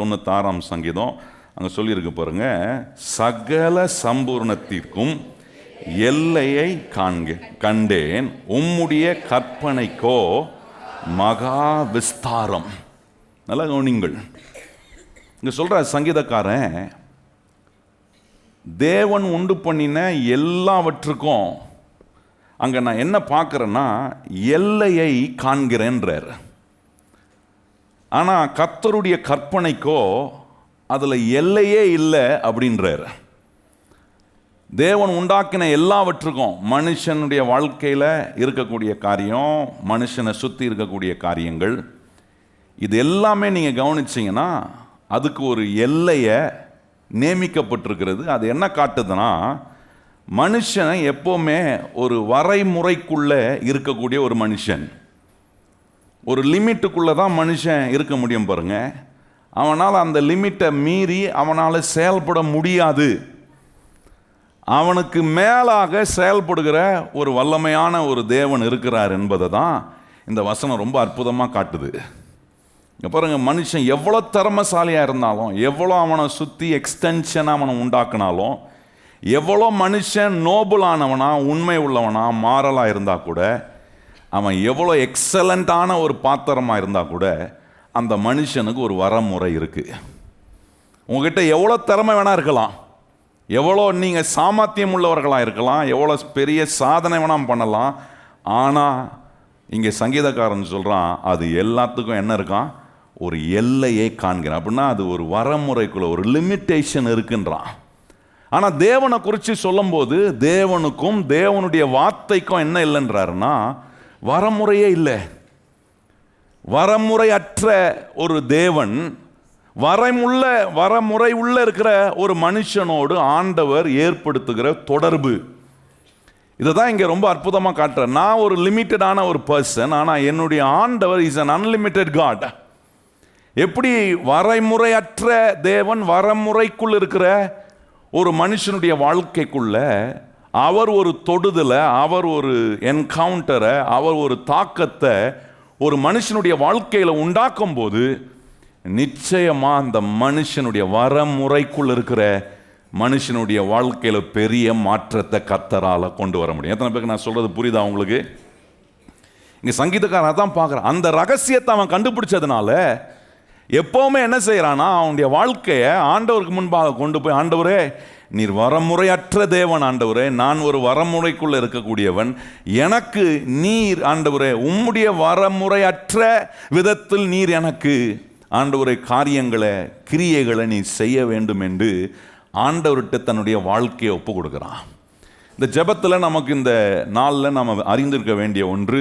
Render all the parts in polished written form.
96ஆம் சங்கீதம் அங்கே சொல்லியிருக்கு பாருங்க, சகல சம்பூர்ணத்திற்கும் எல்லையை கண்டேன், உம்முடைய கற்பனைக்கோ மகா விஸ்தாரம். நல்லா கவனிங்கள், இங்கே சொல்கிற சங்கீதக்காரன் தேவன் உண்டு பண்ணின எல்லாவற்றுக்கும் அங்கே நான் என்ன பார்க்குறேன்னா எல்லையை காண்கிறேன்றார். ஆனால் கர்த்தருடைய கற்பனைக்கோ அதில் எல்லையே இல்லை அப்படின்றார். தேவன் உண்டாக்கின எல்லாவற்றுக்கும், மனுஷனுடைய வாழ்க்கையில் இருக்கக்கூடிய காரியம், மனுஷனை சுற்றி இருக்கக்கூடிய காரியங்கள், இது எல்லாமே நீங்கள் கவனிச்சிங்கன்னா அதுக்கு ஒரு எல்லையை நியமிக்கப்பட்டிருக்கிறது. அது என்ன காட்டுதுன்னா, மனுஷன் எப்போவுமே ஒரு வரைமுறைக்குள்ளே இருக்கக்கூடிய ஒரு மனுஷன், ஒரு லிமிட்டுக்குள்ளே தான் மனுஷன் இருக்க முடியும் பாருங்க. அவனால் அந்த லிமிட்டை மீறி அவனால் செயல்பட முடியாது. அவனுக்கு மேலாக செயல்படுகிற ஒரு வல்லமையான ஒரு தேவன் இருக்கிறார் என்பதை தான் இந்த வசனம் ரொம்ப அற்புதமாக காட்டுது. இங்கே பாருங்கள், மனுஷன் எவ்வளோ திறமைசாலியாக இருந்தாலும், எவ்வளோ அவனை சுற்றி எக்ஸ்டென்ஷனாக அவனை உண்டாக்குனாலும், எவ்வளோ மனுஷன் நோபலானவனா, உண்மை உள்ளவனா, மாறலாக இருந்தால் கூட, அவன் எவ்வளோ எக்ஸலண்ட்டான ஒரு பாத்திரமாக இருந்தால் கூட அந்த மனுஷனுக்கு ஒரு வரமுறை இருக்குது. உங்ககிட்ட எவ்வளோ திறமை வேணால் இருக்கலாம், எவ்வளோ நீங்கள் சாமர்த்தியம் உள்ளவர்களாக இருக்கலாம், எவ்வளோ பெரிய சாதனை வேணாம் பண்ணலாம், ஆனால் இங்கே சங்கீதக்காரன் சொல்கிறான் அது எல்லாத்துக்கும் என்ன இருக்கான், ஒரு எல்லையை காண்கிறான். அப்படின்னா அது ஒரு வரமுறைக்குள்ள ஒரு லிமிட்டேஷன் இருக்குன்றான். ஆனால் தேவனை குறித்து சொல்லும்போது தேவனுக்கும் தேவனுடைய வார்த்தைக்கும் என்ன இல்லைன்றாருன்னா வரமுறையே இல்லை. வரமுறையற்ற ஒரு தேவன் வரமுறை உள்ள இருக்கிற ஒரு மனுஷனோடு ஆண்டவர் ஏற்படுத்துகிற தொடர்பு, இதை தான் இங்கே ரொம்ப அற்புதமாக காட்டுற. நான் ஒரு லிமிட்டடான ஒரு பர்சன், ஆனால் என்னுடைய ஆண்டவர் இஸ் அன் அன்லிமிட்டெட் காட். எப்படி வரைமுறையற்ற தேவன் வரமுறைக்குள் இருக்கிற ஒரு மனுஷனுடைய வாழ்க்கைக்குள்ள அவர் ஒரு தொடுதலை, அவர் ஒரு என்கவுண்டரை, அவர் ஒரு தாக்கத்தை ஒரு மனுஷனுடைய வாழ்க்கையில் உண்டாக்கும் போது நிச்சயமாக அந்த மனுஷனுடைய வரமுறைக்குள் இருக்கிற மனுஷனுடைய வாழ்க்கையில் பெரிய மாற்றத்தை கர்த்தரால் கொண்டு வர முடியும். எத்தனை பேருக்கு நான் சொல்கிறது புரியுதா உங்களுக்கு? இங்கே சங்கீதக்காரன் தான் பார்க்குறான். அந்த ரகசியத்தை அவன் கண்டுபிடிச்சதுனால எப்போவுமே என்ன செய்கிறான்னா, அவனுடைய வாழ்க்கையை ஆண்டவருக்கு முன்பாக கொண்டு போய், ஆண்டவரே நீர் வரமுறையற்ற தேவன், ஆண்டவரே நான் ஒரு வரமுறைக்குள்ளே இருக்கக்கூடியவன், எனக்கு நீர் ஆண்டவரே உம்முடைய வரமுறையற்ற விதத்தில் நீர் எனக்கு ஆண்டவரே காரியங்களை கிரியைகளை நீ செய்ய வேண்டும் என்று ஆண்டவர்கிட்ட தன்னுடைய வாழ்க்கையை ஒப்பு கொடுக்குறான். இந்த ஜெபத்தில் நமக்கு இந்த நாளில் நம்ம அறிந்திருக்க வேண்டிய ஒன்று,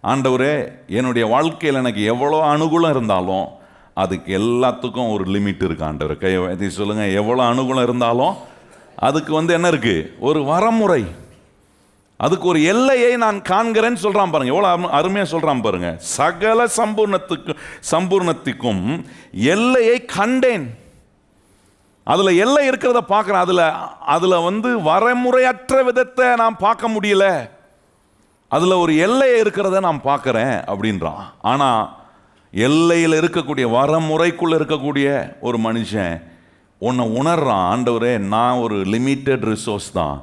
ஆண்டவரே என்னுடைய வாழ்க்கையில் எனக்கு எவ்வளோ அனுகூலம் இருந்தாலும் அதுக்கு எல்லாத்துக்கும் ஒரு லிமிட் இருக்குது. ஆண்டவர் கையை சொல்லுங்கள், எவ்வளோ அனுகூலம் இருந்தாலும் அதுக்கு என்ன இருக்குது, ஒரு வரமுறை, அதுக்கு ஒரு எல்லையை நான் காண்கிறேன்னு சொல்கிறான் பாருங்க. எவ்வளோ அருமையாக சொல்கிறான் பாருங்க. சகல சம்பூர்ணத்துக்கும் எல்லையை கண்டேன். அதில் எல்லை இருக்கிறத பார்க்குறேன். அதில் வரமுறையற்ற விதத்தை நான் பார்க்க முடியல, அதில் ஒரு எல்லை இருக்கிறத நான் பார்க்குறேன் அப்படின்றான். ஆனால் எல்லையில் இருக்கக்கூடிய வரமுறைக்குள்ளே இருக்கக்கூடிய ஒரு மனுஷன் உன்னை உணர்றான், ஆண்டவரே நான் ஒரு லிமிட்டட் ரிசோர்ஸ் தான்,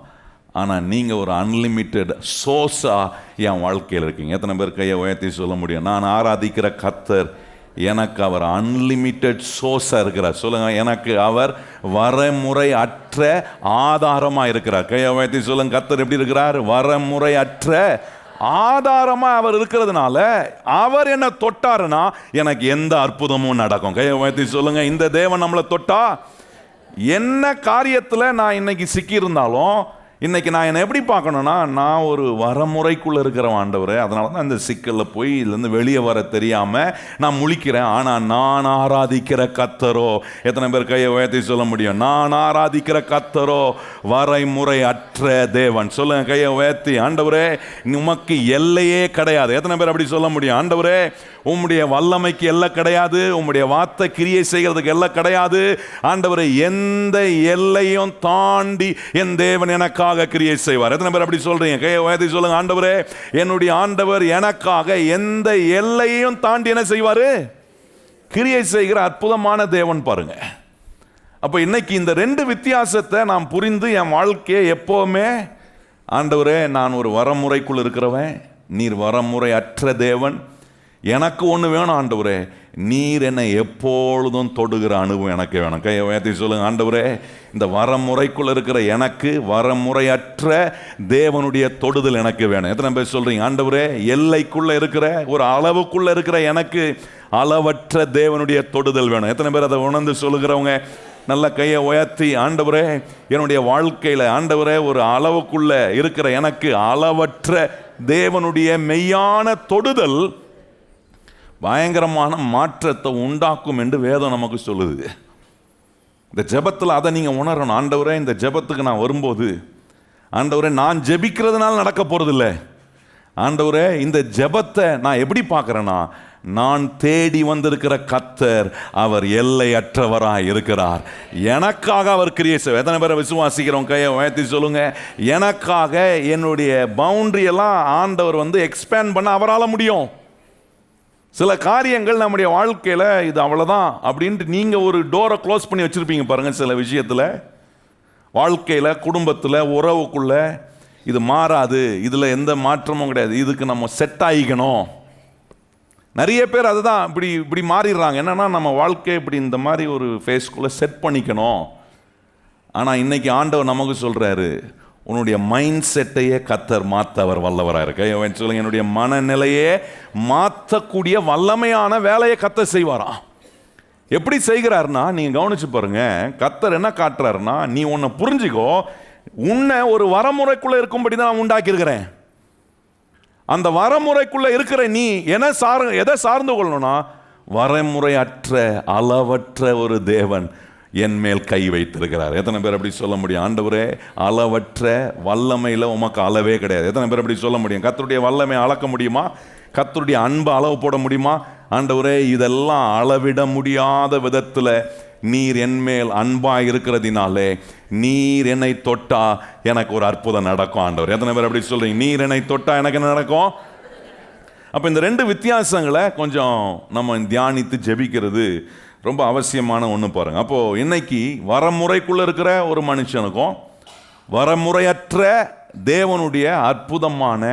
ஆனால் நீங்கள் ஒரு அன்லிமிட்டெட் சோர்ஸாக என் வாழ்க்கையில் இருக்கீங்க. எத்தனை பேர் கையை உயர்த்தி சொல்ல முடியும், நான் ஆராதிக்கிற கர்த்தர் எனக்கு அவர் அன்லிமிட்டெட் சோர்ஸாக இருக்கிறார்? சொல்லுங்கள், எனக்கு அவர் வரமுறை அற்ற ஆதாரமாக இருக்கிறார். கையை உயர்த்தி சொல்லுங்க, கர்த்தர் எப்படி இருக்கிறார்? வரமுறை அற்ற ஆதாரமாக அவர் இருக்கிறதுனால அவர் என்ன தொட்டாருன்னா எனக்கு எந்த அற்புதமும் நடக்கும். கையை உயர்த்தி சொல்லுங்க, இந்த தேவன் நம்மளை தொட்டா என்ன காரியத்தில் நான் இன்னைக்கு சிக்கியிருந்தாலும், இன்னைக்கு நான் என்னை எப்படி பார்க்கணும்னா, நான் ஒரு வரமுறைக்குள்ளே இருக்கிற ஆண்டவரே, அதனால தான் இந்த சிக்கலில் போய் இதுலேருந்து வெளியே வர தெரியாமல் நான் முழிக்கிறேன். ஆனால் நான் ஆராதிக்கிற கர்த்தரோ, எத்தனை பேர் கையை உயர்த்தி சொல்ல முடியும், நான் ஆராதிக்கிற கர்த்தரோ வரைமுறை அற்ற தேவன்? சொல்லுங்க கையை உயர்த்தி, ஆண்டவரே உமக்கு எல்லையே கிடையாது. எத்தனை பேர் அப்படி சொல்ல முடியும்? ஆண்டவரே உம்முடைய வல்லமைக்கு எல்லை கிடையாது, உம்முடைய வார்த்தை கிரியை செய்கிறதுக்கு எல்லை கிடையாது. ஆண்டவரே எந்த எல்லையும் தாண்டி என் தேவன் எனக்காக கிரியை செய்வார். எத்தனை பேர் அப்படி சொல்றீங்க? கையை உயர்த்தி சொல்லுங்க, ஆண்டவரே என்னுடைய ஆண்டவர் எனக்காக எந்த எல்லையையும் தாண்டி என்ன செய்வாரு? கிரியை செய்கிற அற்புதமான தேவன் பாருங்க. அப்போ இன்னைக்கு இந்த ரெண்டு வித்தியாசத்தை நான் புரிந்து என் வாழ்க்கையை எப்போவுமே, ஆண்டவரே நான் ஒரு வரமுறைக்குள் இருக்கிறவன், நீர் வரமுறை அற்ற தேவன், எனக்கு ஒன்று வேணும் ஆண்டவரே, நீர் என்னை எப்பொழுதும் தொடுகிற அனுபவம் எனக்கு வேணும். கையை உயர்த்தி சொல்லுங்க, ஆண்டவரே இந்த வரமுறைக்குள்ள இருக்கிற எனக்கு வரமுறையற்ற தேவனுடைய தொடுதல் எனக்கு வேணும். எத்தனை பேர் சொல்றீங்க, ஆண்டவரே எல்லைக்குள்ள இருக்கிற ஒரு அளவுக்குள்ள இருக்கிற எனக்கு அளவற்ற தேவனுடைய தொடுதல் வேணும்? எத்தனை பேர் அதை உணர்ந்து சொல்லுகிறவங்க நல்ல கையை உயர்த்தி, ஆண்டவரே என்னுடைய வாழ்க்கையில் ஆண்டவரே ஒரு அளவுக்குள்ள இருக்கிற எனக்கு அளவற்ற தேவனுடைய மெய்யான தொடுதல் பயங்கரமான மாற்றத்தை உண்டாக்கும் என்று வேதம் நமக்கு சொல்லுது. இந்த ஜெபத்தில் அதை நீங்கள் உணரணும். ஆண்டவரே இந்த ஜெபத்துக்கு நான் வரும்போது, ஆண்டவரே நான் ஜெபிக்கிறதுனால நடக்க போகிறதில்ல, ஆண்டவரே இந்த ஜெபத்தை நான் எப்படி பார்க்குறேன்னா, நான் தேடி வந்திருக்கிற கர்த்தர் அவர் எல்லையற்றவராய் இருக்கிறார், எனக்காக அவர் கிரியை செய்வார். எத்தனை பேரை விசுவாசிக்கிறோம்? கையை உயர்த்தி சொல்லுங்க. எனக்காக என்னுடைய பவுண்டரி எல்லாம் ஆண்டவர் எக்ஸ்பேண்ட் பண்ண அவரால் முடியும். சில காரியங்கள் நம்முடைய வாழ்க்கையில் இது அவ்வளோதான் அப்படின்ட்டு நீங்கள் ஒரு டோரை க்ளோஸ் பண்ணி வச்சுருப்பீங்க பாருங்கள். சில விஷயத்தில் வாழ்க்கையில், குடும்பத்தில், உறவுக்குள்ள இது மாறாது, இதில் எந்த மாற்றமும் கிடையாது, இதுக்கு நம்ம செட் ஆகிக்கணும். நிறைய பேர் அதுதான் இப்படி மாறிடுறாங்க. என்னென்னா நம்ம வாழ்க்கை இப்படி இந்த மாதிரி ஒரு ஃபேஸ்க்குள்ளே செட் பண்ணிக்கணும். ஆனால் இன்றைக்கி ஆண்டவர் நமக்கு சொல்கிறாரு, உன்னுடைய மைண்ட் செட்டையே கர்த்தர் மாற்ற அவர் வல்லவராக இருக்க. சொல்லுங்க, என்னுடைய மனநிலையே மாற்றக்கூடிய வல்லமையான வேலையை கர்த்தர் செய்வாராம். எப்படி செய்கிறாருன்னா, நீங்கள் கவனிச்சு பாருங்க, கர்த்தர் என்ன காட்டுறாருன்னா, நீ உன்னை புரிஞ்சுக்கோ, உன்னை ஒரு வரமுறைக்குள்ளே இருக்கும்படி தான் நான் உண்டாக்கியிருக்கிறேன். அந்த வரமுறைக்குள்ள இருக்கிற நீ எதை சார்ந்து கொள்ளணும்னா, வரமுறையற்ற அளவற்ற ஒரு தேவன் என் மேல் கை வைத்திருக்கிறார். எத்தனை பேர் அப்படி சொல்ல முடியும்? ஆண்டவரே அளவற்ற வல்லமையில் உமக்கு அளவே கிடையாது. எத்தனை பேர் அப்படி சொல்ல முடியும்? கர்த்தருடைய வல்லமை அளக்க முடியுமா? கர்த்தருடைய அன்பை அளவு போட முடியுமா? ஆண்டவரே இதெல்லாம் அளவிட முடியாத விதத்தில் நீர் என் மேல் அன்பாக இருக்கிறதினாலே நீர் என்னை தொட்டா எனக்கு ஒரு அற்புதம் நடக்கும். ஆண்டவர், எத்தனை பேர் அப்படி சொல்றீங்க? நீர் என்னை தொட்டா எனக்கு என்ன நடக்கும்? அப்போ இந்த ரெண்டு வித்தியாசங்களை கொஞ்சம் நம்ம தியானித்து ஜெபிக்கிறது ரொம்ப அவசியமான ஒன்று பாருங்க. அப்போது இன்னைக்கு வரமுறைக்குள்ளே இருக்கிற ஒரு மனுஷனுக்கும் வரமுறையற்ற தேவனுடைய அற்புதமான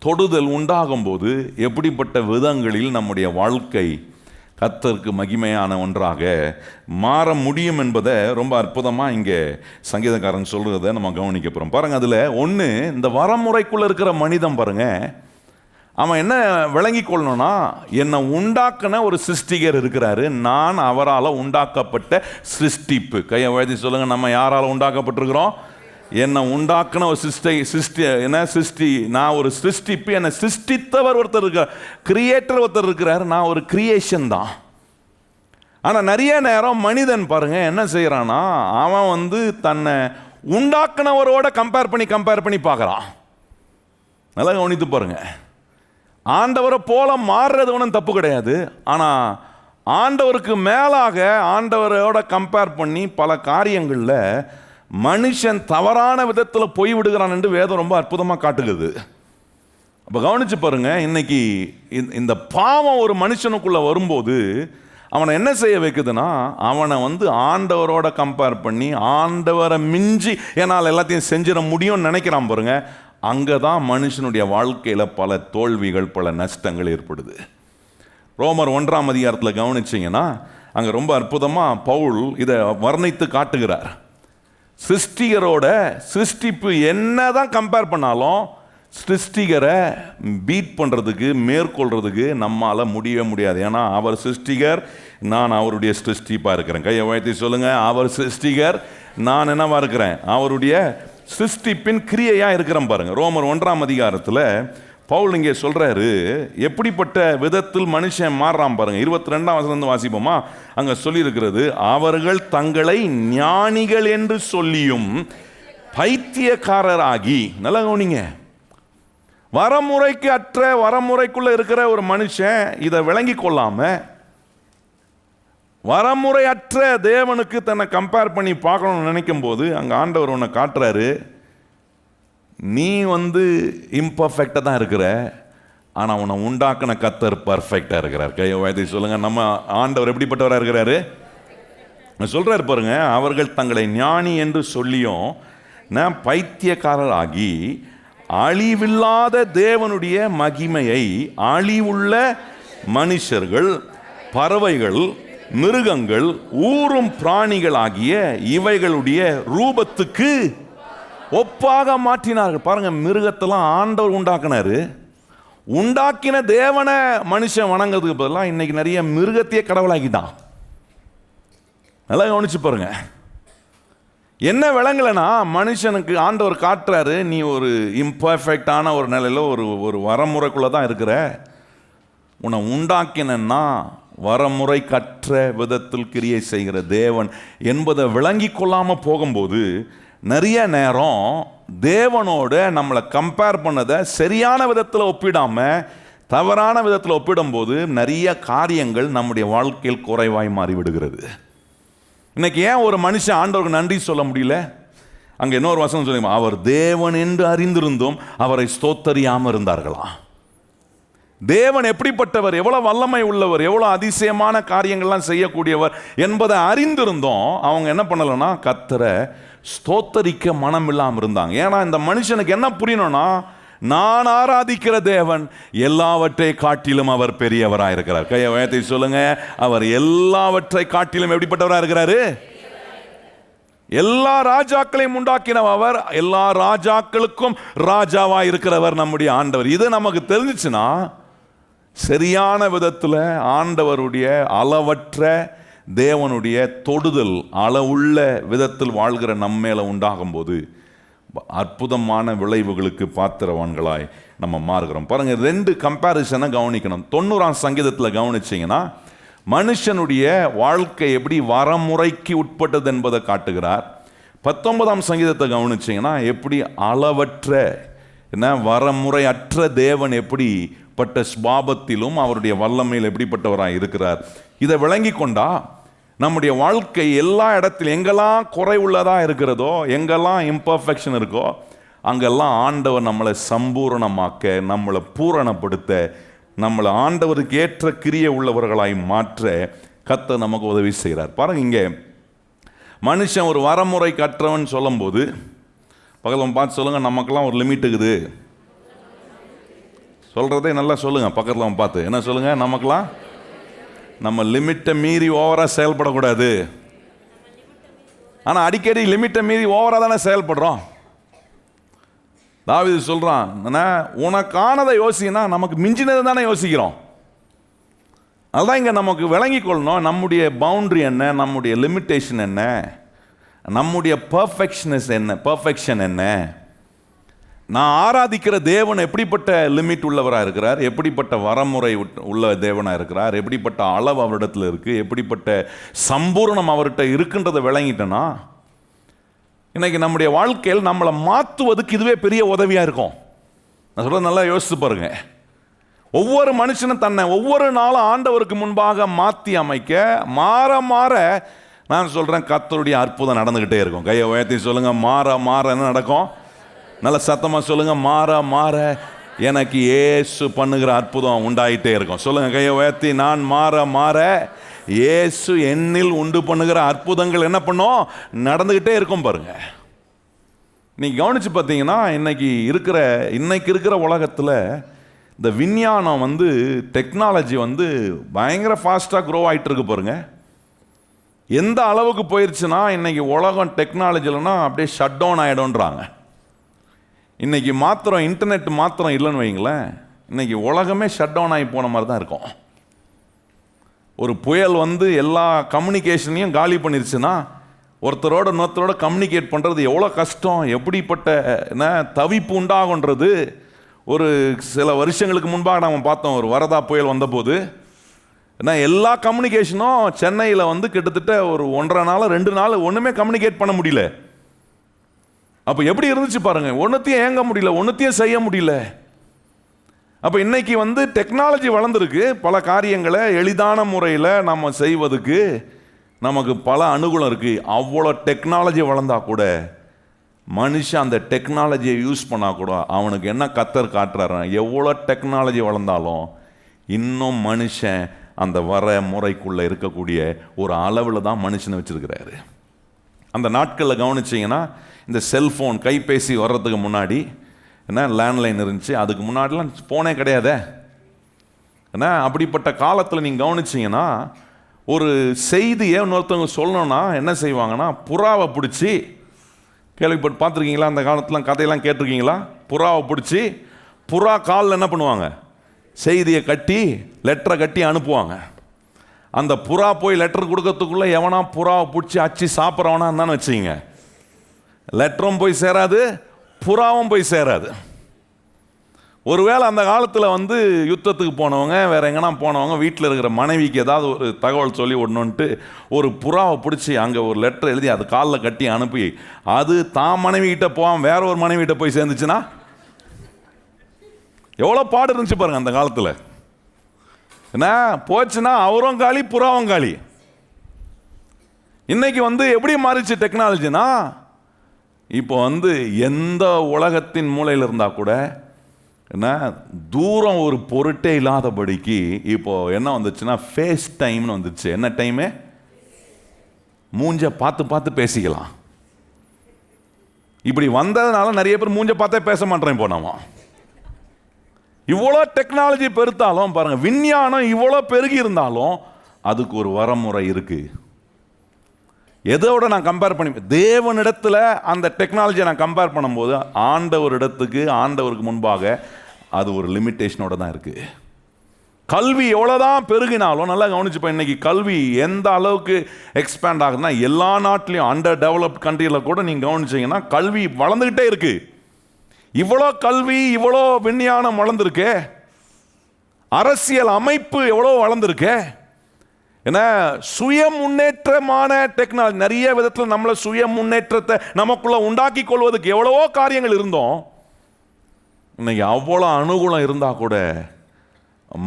தொடுதல் உண்டாகும்போது எப்படிப்பட்ட விதங்களில் நம்முடைய வாழ்க்கை கர்த்தருக்கு மகிமையான ஒன்றாக மாற முடியும் என்பதை ரொம்ப அற்புதமாக இங்கே சங்கீதக்காரன் சொல்கிறத நம்ம கவனிக்க போகிறோம். பாருங்கள், அதில் ஒன்று, இந்த வரமுறைக்குள்ளே இருக்கிற மனிதன் பாருங்கள், அவன் என்ன விளங்கி கொள்ளணும்னா, என்னை உண்டாக்கின ஒரு சிருஷ்டிகர் இருக்கிறாரு, நான் அவரால் உண்டாக்கப்பட்ட சிருஷ்டிப்பு. கையை வழி சொல்லுங்கள், நம்ம யாரால் உண்டாக்கப்பட்டிருக்கிறோம்? என்னை உண்டாக்கின ஒரு சிருஷ்டி, நான் ஒரு சிருஷ்டிப்பு, என்னை சிருஷ்டித்தவர் ஒருத்தர் இருக்கார், கிரியேட்டர் ஒருத்தர் இருக்கிறார், நான் ஒரு கிரியேஷன் தான். ஆனால் நிறைய நேரம் மனிதன் பாருங்க என்ன செய்கிறான்னா, அவன் தன்னை உண்டாக்கினவரோட கம்பேர் பண்ணி பார்க்குறான். நல்லா கவனித்து பாருங்க. ஆண்டவரை போல மாறுறது ஒன்றும் தப்பு கிடையாது. ஆனால் ஆண்டவருக்கு மேலாக ஆண்டவரோட கம்பேர் பண்ணி பல காரியங்களில் மனுஷன் தவறான விதத்தில் போய் விடுகிறான் என்று வேதம் ரொம்ப அற்புதமாக காட்டுகிறது. அப்போ கவனிச்சு பாருங்க, இன்னைக்கு இந்த பாவம் ஒரு மனுஷனுக்குள்ள வரும்போது அவனை என்ன செய்ய வைக்குதுன்னா, அவனை ஆண்டவரோட கம்பேர் பண்ணி ஆண்டவரை மிஞ்சி என்னால் எல்லாத்தையும் செஞ்சிட முடியும்னு நினைக்கிறான் பாருங்க. அங்கே தான் மனுஷனுடைய வாழ்க்கையில் பல தோல்விகள், பல நஷ்டங்கள் ஏற்படுது. ரோமர் 1ஆம் அதிகாரத்தில் கவனிச்சிங்கன்னா அங்கே ரொம்ப அற்புதமாக பவுல் இதை வர்ணித்து காட்டுகிறார். சிருஷ்டிகரோட சிருஷ்டிப்பு என்ன தான் கம்பேர் பண்ணாலும் சிருஷ்டிகரை பீட் பண்ணுறதுக்கு, மேற்கொள்கிறதுக்கு நம்மால் முடியவே முடியாது. ஏன்னா அவர் சிருஷ்டிகர், நான் அவருடைய சிருஷ்டிப்பாக இருக்கிறேன். கையை உயர்த்தி சொல்லுங்கள், அவர் சிருஷ்டிகர், நான் என்னவா இருக்கிறேன்? அவருடைய சிருஷ்டிப்பின் கிரியையாக இருக்கிறேன் பாருங்க. ரோமர் 1ஆம் அதிகாரத்தில் பவுல் இங்கே சொல்கிறாரு, எப்படிப்பட்ட விதத்தில் மனுஷன் மாறுறான் பாருங்க. 22ஆம் வசனம் வாசிப்போமா? அங்கே சொல்லியிருக்கிறது, அவர்கள் தங்களை ஞானிகள் என்று சொல்லியும் பைத்தியக்காரராகி. நல்லா கவனிங்க, வரமுறைக்கு அற்ற வரமுறைக்குள்ள இருக்கிற ஒரு மனுஷன் இதை விளங்கி கொள்ளாம வரமுறையற்ற தேவனுக்கு தன்னை கம்பேர் பண்ணி பார்க்கணும்னு நினைக்கும் போது அங்கே ஆண்டவர் ஒன்று காட்டுறாரு, நீ இம்பர்ஃபெக்டாக தான் இருக்கிற, ஆனால் உன்னை உண்டாக்குன கர்த்தர் பர்ஃபெக்டாக இருக்கிறார். கையை உயர்த்தி சொல்லுங்க, நம்ம ஆண்டவர் எப்படிப்பட்டவராக இருக்கிறாரு? சொல்றாரு பாருங்க, அவர்கள் தங்களை ஞானி என்று சொல்லியும் நான் பைத்தியக்காரராகி அழிவில்லாத தேவனுடைய மகிமையை அழிவுள்ள மனுஷர்கள், பறவைகள், மிருகங்கள், ஊரும் பிராணிகள் ஆகிய இவைகளுடைய ரூபத்துக்கு ஒப்பாக மாற்றினார்கள். பாருங்க, மிருகத்தெல்லாம் ஆண்டவர் உண்டாக்குனாரு. உண்டாக்கின தேவனை மனுஷன் வணங்கிறதுக்கு பதிலாக இன்னைக்கு நிறைய மிருகத்தையே கடவுளாக்கிட்டான். நல்லா கவனிச்சு பாருங்க. என்ன விளங்கலைன்னா, மனுஷனுக்கு ஆண்டவர் காட்டுறாரு, நீ ஒரு இம்பர்ஃபெக்டான ஒரு நிலையில் ஒரு வரமுறைக்குள்ளே தான் இருக்கிற. உன்னை உண்டாக்கினா வரமுறை கற்ற விதத்தில் கிரியை செய்கிற தேவன் என்பதை விளங்கி கொள்ளாமல் போகும்போது நிறைய நேரம் தேவனோட நம்மளை கம்பேர் பண்ணதை சரியான விதத்தில் ஒப்பிடாமல் தவறான விதத்தில் ஒப்பிடும்போது நிறைய காரியங்கள் நம்முடைய வாழ்க்கையில் குறைவாய் மாறிவிடுகிறது. இன்னைக்கு ஏன் ஒரு மனுஷன் ஆண்டவருக்கு நன்றி சொல்ல முடியல? அங்கே இன்னொரு வசனம் சொல்லுங்க, அவர் தேவன் என்று அறிந்திருந்தும் அவரை ஸ்தோத்தரியாமல் இருந்தார்களாம். தேவன் எப்படிப்பட்டவர், எவ்வளவு வல்லமை உள்ளவர், எவ்வளவு அதிசயமான காரியங்கள்லாம் செய்யக்கூடியவர் என்பதை அறிந்திருந்தோம் அவங்க என்ன பண்ணலைன்னா கர்த்தரை ஸ்தோத்தரிக்க மனம் இல்லாமல் இருந்தாங்க. ஏன்னா இந்த மனுஷனுக்கு என்ன புரியணும்னா, நான் ஆராதிக்கிற தேவன் எல்லாவற்றை காட்டிலும் அவர் பெரியவராக இருக்கிறார். கையை உயர்த்தி சொல்லுங்க, அவர் எல்லாவற்றை காட்டிலும் எப்படிப்பட்டவராக இருக்கிறாரு? எல்லா ராஜாக்களையும் உண்டாக்கின அவர், எல்லா ராஜாக்களுக்கும் ராஜாவா இருக்கிறவர் நம்முடைய ஆண்டவர். இது நமக்கு தெரிஞ்சிச்சுன்னா சரியான விதத்தில் ஆண்டவருடைய அளவற்ற தேவனுடைய தொடுதல் அளவுள்ள விதத்தில் வாழ்கிற நம்மேல உண்டாகும் போது அற்புதமான விளைவுகளுக்கு பாத்திரவான்களாய் நம்ம மாறுகிறோம். பாருங்க, 2 கம்பேரிசனை கவனிக்கணும். 90ஆம் சங்கீதத்தில் கவனிச்சிங்கன்னா மனுஷனுடைய வாழ்க்கை எப்படி வரமுறைக்கு உட்பட்டது என்பதை காட்டுகிறார். 19ஆம் சங்கீதத்தை கவனிச்சிங்கன்னா எப்படி அளவற்ற வரமுறை அற்ற தேவன் எப்படிப்பட்ட ஸ்வாபத்திலும் அவருடைய வல்லமையில் எப்படிப்பட்டவராக இருக்கிறார். இதை விளங்கி கொண்டா நம்முடைய வாழ்க்கை எல்லா இடத்திலும் எங்கெல்லாம் குறை உள்ளதாக இருக்கிறதோ, எங்கெல்லாம் இம்பர்ஃபெக்ஷன் இருக்கோ, அங்கெல்லாம் ஆண்டவர் நம்மளை சம்பூரணமாக்க, நம்மளை பூரணப்படுத்த, நம்மளை ஆண்டவருக்கு ஏற்ற கிரியை உள்ளவர்களாய் மாற்ற கர்த்தர் நமக்கு உதவி செய்கிறார். பாருங்க, இங்கே மனுஷன் ஒரு வரமுறை கற்றவன் சொல்லும் போது பக்கத்தில் பார்த்து சொல்லுங்க, நமக்கெல்லாம் ஒரு லிமிட் இருக்குது. சொல்றதே நல்லா சொல்லுங்க, பக்கத்தில் பார்த்து என்ன சொல்லுங்க, நமக்கெல்லாம் நம்ம லிமிட்டை மீறி ஓவராக செயல்படக்கூடாது. ஆனால் அடிக்கடி லிமிட்டை மீறி ஓவராக தானே செயல்படுறோம். தாவீது சொல்கிறான், உனக்கானதை யோசினா நமக்கு மிஞ்சினது தானே யோசிக்கிறோம். அதுதான் இங்கே நமக்கு விளங்கி கொள்ளணும். நம்முடைய பவுண்ட்ரி என்ன, நம்முடைய லிமிட்டேஷன் என்ன, நம்முடைய பர்ஃபெக்ஷன் என்ன. நான் ஆராதிக்கிற தேவன் எப்படிப்பட்ட லிமிட் உள்ளவராக இருக்கிறார், எப்படிப்பட்ட வரமுறை உள்ள தேவனாக இருக்கிறார், எப்படிப்பட்ட அளவு அவரிடத்தில் இருக்குது, எப்படிப்பட்ட சம்பூர்ணம் அவர்கிட்ட இருக்குன்றதை விளங்கிட்டேன்னா இன்னைக்கு நம்முடைய வாழ்க்கையில் நம்மளை மாற்றுவதுக்கு இதுவே பெரிய உதவியாக இருக்கும். நான் சொல்கிறது நல்லா யோசித்து பாருங்க. ஒவ்வொரு மனுஷனும் தன்னை ஒவ்வொரு நாளும் ஆண்டவருக்கு முன்பாக மாற்றி அமைக்க மாற மாற நான் சொல்கிறேன் கர்த்தருடைய அற்புதம் நடந்துக்கிட்டே இருக்கும். கையை உயர்த்தி சொல்லுங்க, மாற மாற என்ன நடக்கும்? நல்ல சத்தமாக சொல்லுங்க, மாற மாற எனக்கு இயேசு பண்ணுகிற அற்புதம் உண்டாயிட்டே இருக்கும். சொல்லுங்க கையை உயர்த்தி, நான் மாற மாற இயேசு என்னில் உண்டு பண்ணுகிற அற்புதங்கள் என்ன பண்ணும்? நடந்துக்கிட்டே இருக்கும். பாருங்க, நீங்கள் கவனித்து பார்த்தீங்கன்னா இன்னைக்கு இருக்கிற உலகத்தில் இந்த விஞ்ஞானம் டெக்னாலஜி பயங்கர ஃபாஸ்ட்டாக க்ரோ ஆகிட்டு இருக்கு. பாருங்க, எந்த அளவுக்கு போயிடுச்சுன்னா இன்னைக்கு உலகம் டெக்னாலஜிலன்னா அப்படியே ஷட் டவுன் ஆகிடும்ன்றாங்க. இன்றைக்கி மாத்திரம் இன்டர்நெட் மாத்திரம் இல்லைன்னு வைங்களேன், இன்றைக்கி உலகமே ஷட் டவுன் ஆகி போன மாதிரி தான் இருக்கும். ஒரு புயல் எல்லா கம்யூனிகேஷனையும் காலி பண்ணிருச்சுன்னா ஒருத்தரோட இன்னொருத்தரோட கம்யூனிகேட் பண்ணுறது எவ்வளோ கஷ்டம், எப்படிப்பட்ட தவிப்பு உண்டாகுன்றது ஒரு சில வருஷங்களுக்கு முன்பாக நம்ம பார்த்தோம். ஒரு வரதா புயல் வந்தபோது எல்லா கம்யூனிகேஷனும் சென்னையில் கிட்டத்தட்ட ஒரு 1.5 நாள் 2 நாள் ஒன்றுமே கம்யூனிகேட் பண்ண முடியல. அப்போ எப்படி இருந்துச்சு பாருங்க, ஒன்றுத்தையும் ஏங்க முடியல, ஒன்றுத்தையும் செய்ய முடியல. அப்போ இன்னைக்கு டெக்னாலஜி வளர்ந்துருக்கு, பல காரியங்களை எளிதான முறையில் நம்ம செய்வதுக்கு நமக்கு பல அனுகூலம் இருக்குது. அவ்வளோ டெக்னாலஜி வளர்ந்தா கூட மனுஷன் அந்த டெக்னாலஜியை யூஸ் பண்ணால் கூட அவனுக்கு என்ன கத்தர் காட்டுறாரு, எவ்வளோ டெக்னாலஜி வளர்ந்தாலும் இன்னும் மனுஷன் அந்த வர முறைக்குள்ளே இருக்கக்கூடிய ஒரு அளவில் தான் மனுஷனை வச்சுருக்கிறாரு. அந்த நாட்களில் கவனிச்சிங்கன்னா இந்த செல்ஃபோன் கைபேசி வர்றதுக்கு முன்னாடி என்ன லேண்ட்லைன் இருந்துச்சு, அதுக்கு முன்னாடிலாம் ஃபோனே கிடையாதே. ஏன்னா அப்படிப்பட்ட காலத்தில் நீங்கள் கவனிச்சிங்கன்னா ஒரு செய்தியை இன்னொருத்தவங்க சொல்லணும்னா என்ன செய்வாங்கன்னா, புறாவை பிடிச்சி, கேள்விப்பட்டு பார்த்துருக்கீங்களா அந்த காலத்தில் கதையெல்லாம் கேட்டிருக்கீங்களா? புறாவை பிடிச்சி புறா காலில் என்ன பண்ணுவாங்க, செய்தியை கட்டி லெட்டரை கட்டி அனுப்புவாங்க. அந்த புறா போய் லெட்டர் கொடுக்கறதுக்குள்ளே எவனா புறாவை பிடிச்சி அச்சு சாப்பிட்றவனா இருந்தான்னு வச்சுக்கிங்க, லெட்டரும் போய் சேராது, புறாவும் போய் சேராது. ஒருவேளை அந்த காலத்தில் யுத்தத்துக்கு போனவங்க, வேற எங்கன்னா போனவங்க, வீட்டில் இருக்கிற மனைவிக்கு ஏதாவது ஒரு தகவல் சொல்லி விடணுன்ட்டு ஒரு புறாவை பிடிச்சி அங்கே ஒரு லெட்டர் எழுதி அது காலில் கட்டி அனுப்பி அது தான் மனைவிக்கிட்ட போகாம வேற ஒரு மனைவிகிட்ட போய் சேர்ந்துச்சுன்னா எவ்வளோ பாடு இருந்துச்சு பாருங்க அந்த காலத்தில். என்ன போச்சுன்னா அவரும் காலி, புறாவும் காலி. இன்னைக்கு எப்படி மாறிச்சு டெக்னாலஜினா, இப்போ எந்த உலகத்தின் மூலையில் இருந்தால் கூட என்ன தூரம் ஒரு பொருட்டே இல்லாதபடிக்கு இப்போ என்ன வந்துச்சுன்னா ஃபேஸ் டைம்னு வந்துச்சு. என்ன டைமு? மூஞ்ச பார்த்து பார்த்து பேசிக்கலாம். இப்படி வந்ததுனால நிறைய பேர் மூஞ்ச பார்த்தே பேச மாட்டேன். இப்போ நாம இவ்வளோ டெக்னாலஜி பெருத்தாலும் பாருங்க, விஞ்ஞானம் இவ்வளோ பெருகி இருந்தாலும் அதுக்கு ஒரு வரமுறை இருக்கு. எதோட நான் கம்பேர் பண்ணி, தேவனிடத்தில் அந்த டெக்னாலஜியை நான் கம்பேர் பண்ணும்போது ஆண்டவருக்கு முன்பாக அது ஒரு லிமிட்டேஷனோட தான் இருக்கு. கல்வி எவ்வளோதான் பெருகினாலும், நல்லா கவனிச்சுப்பேன், இன்னைக்கு கல்வி எந்த அளவுக்கு எக்ஸ்பேண்ட் ஆகுதுன்னா எல்லா நாட்டிலையும் அண்டர் டெவலப்ட் கண்ட்ரியில் கூட நீங்கள் கவனிச்சிங்கன்னா கல்வி வளர்ந்துக்கிட்டே இருக்கு. இவ்வளோ கல்வி, இவ்வளோ விஞ்ஞானம் வளர்ந்துருக்கு, அரசியல் அமைப்பு எவ்வளோ வளர்ந்துருக்கு. ஏன்னா சுய முன்னேற்றமான டெக்னாலஜி நிறைய விதத்தில் நம்மளை சுய முன்னேற்றத்தை நமக்குள்ள உண்டாக்கி கொள்வதற்கு எவ்வளவோ காரியங்கள் இருந்தோம். இன்னைக்கு அவ்வளோ அனுகூலம் இருந்தால் கூட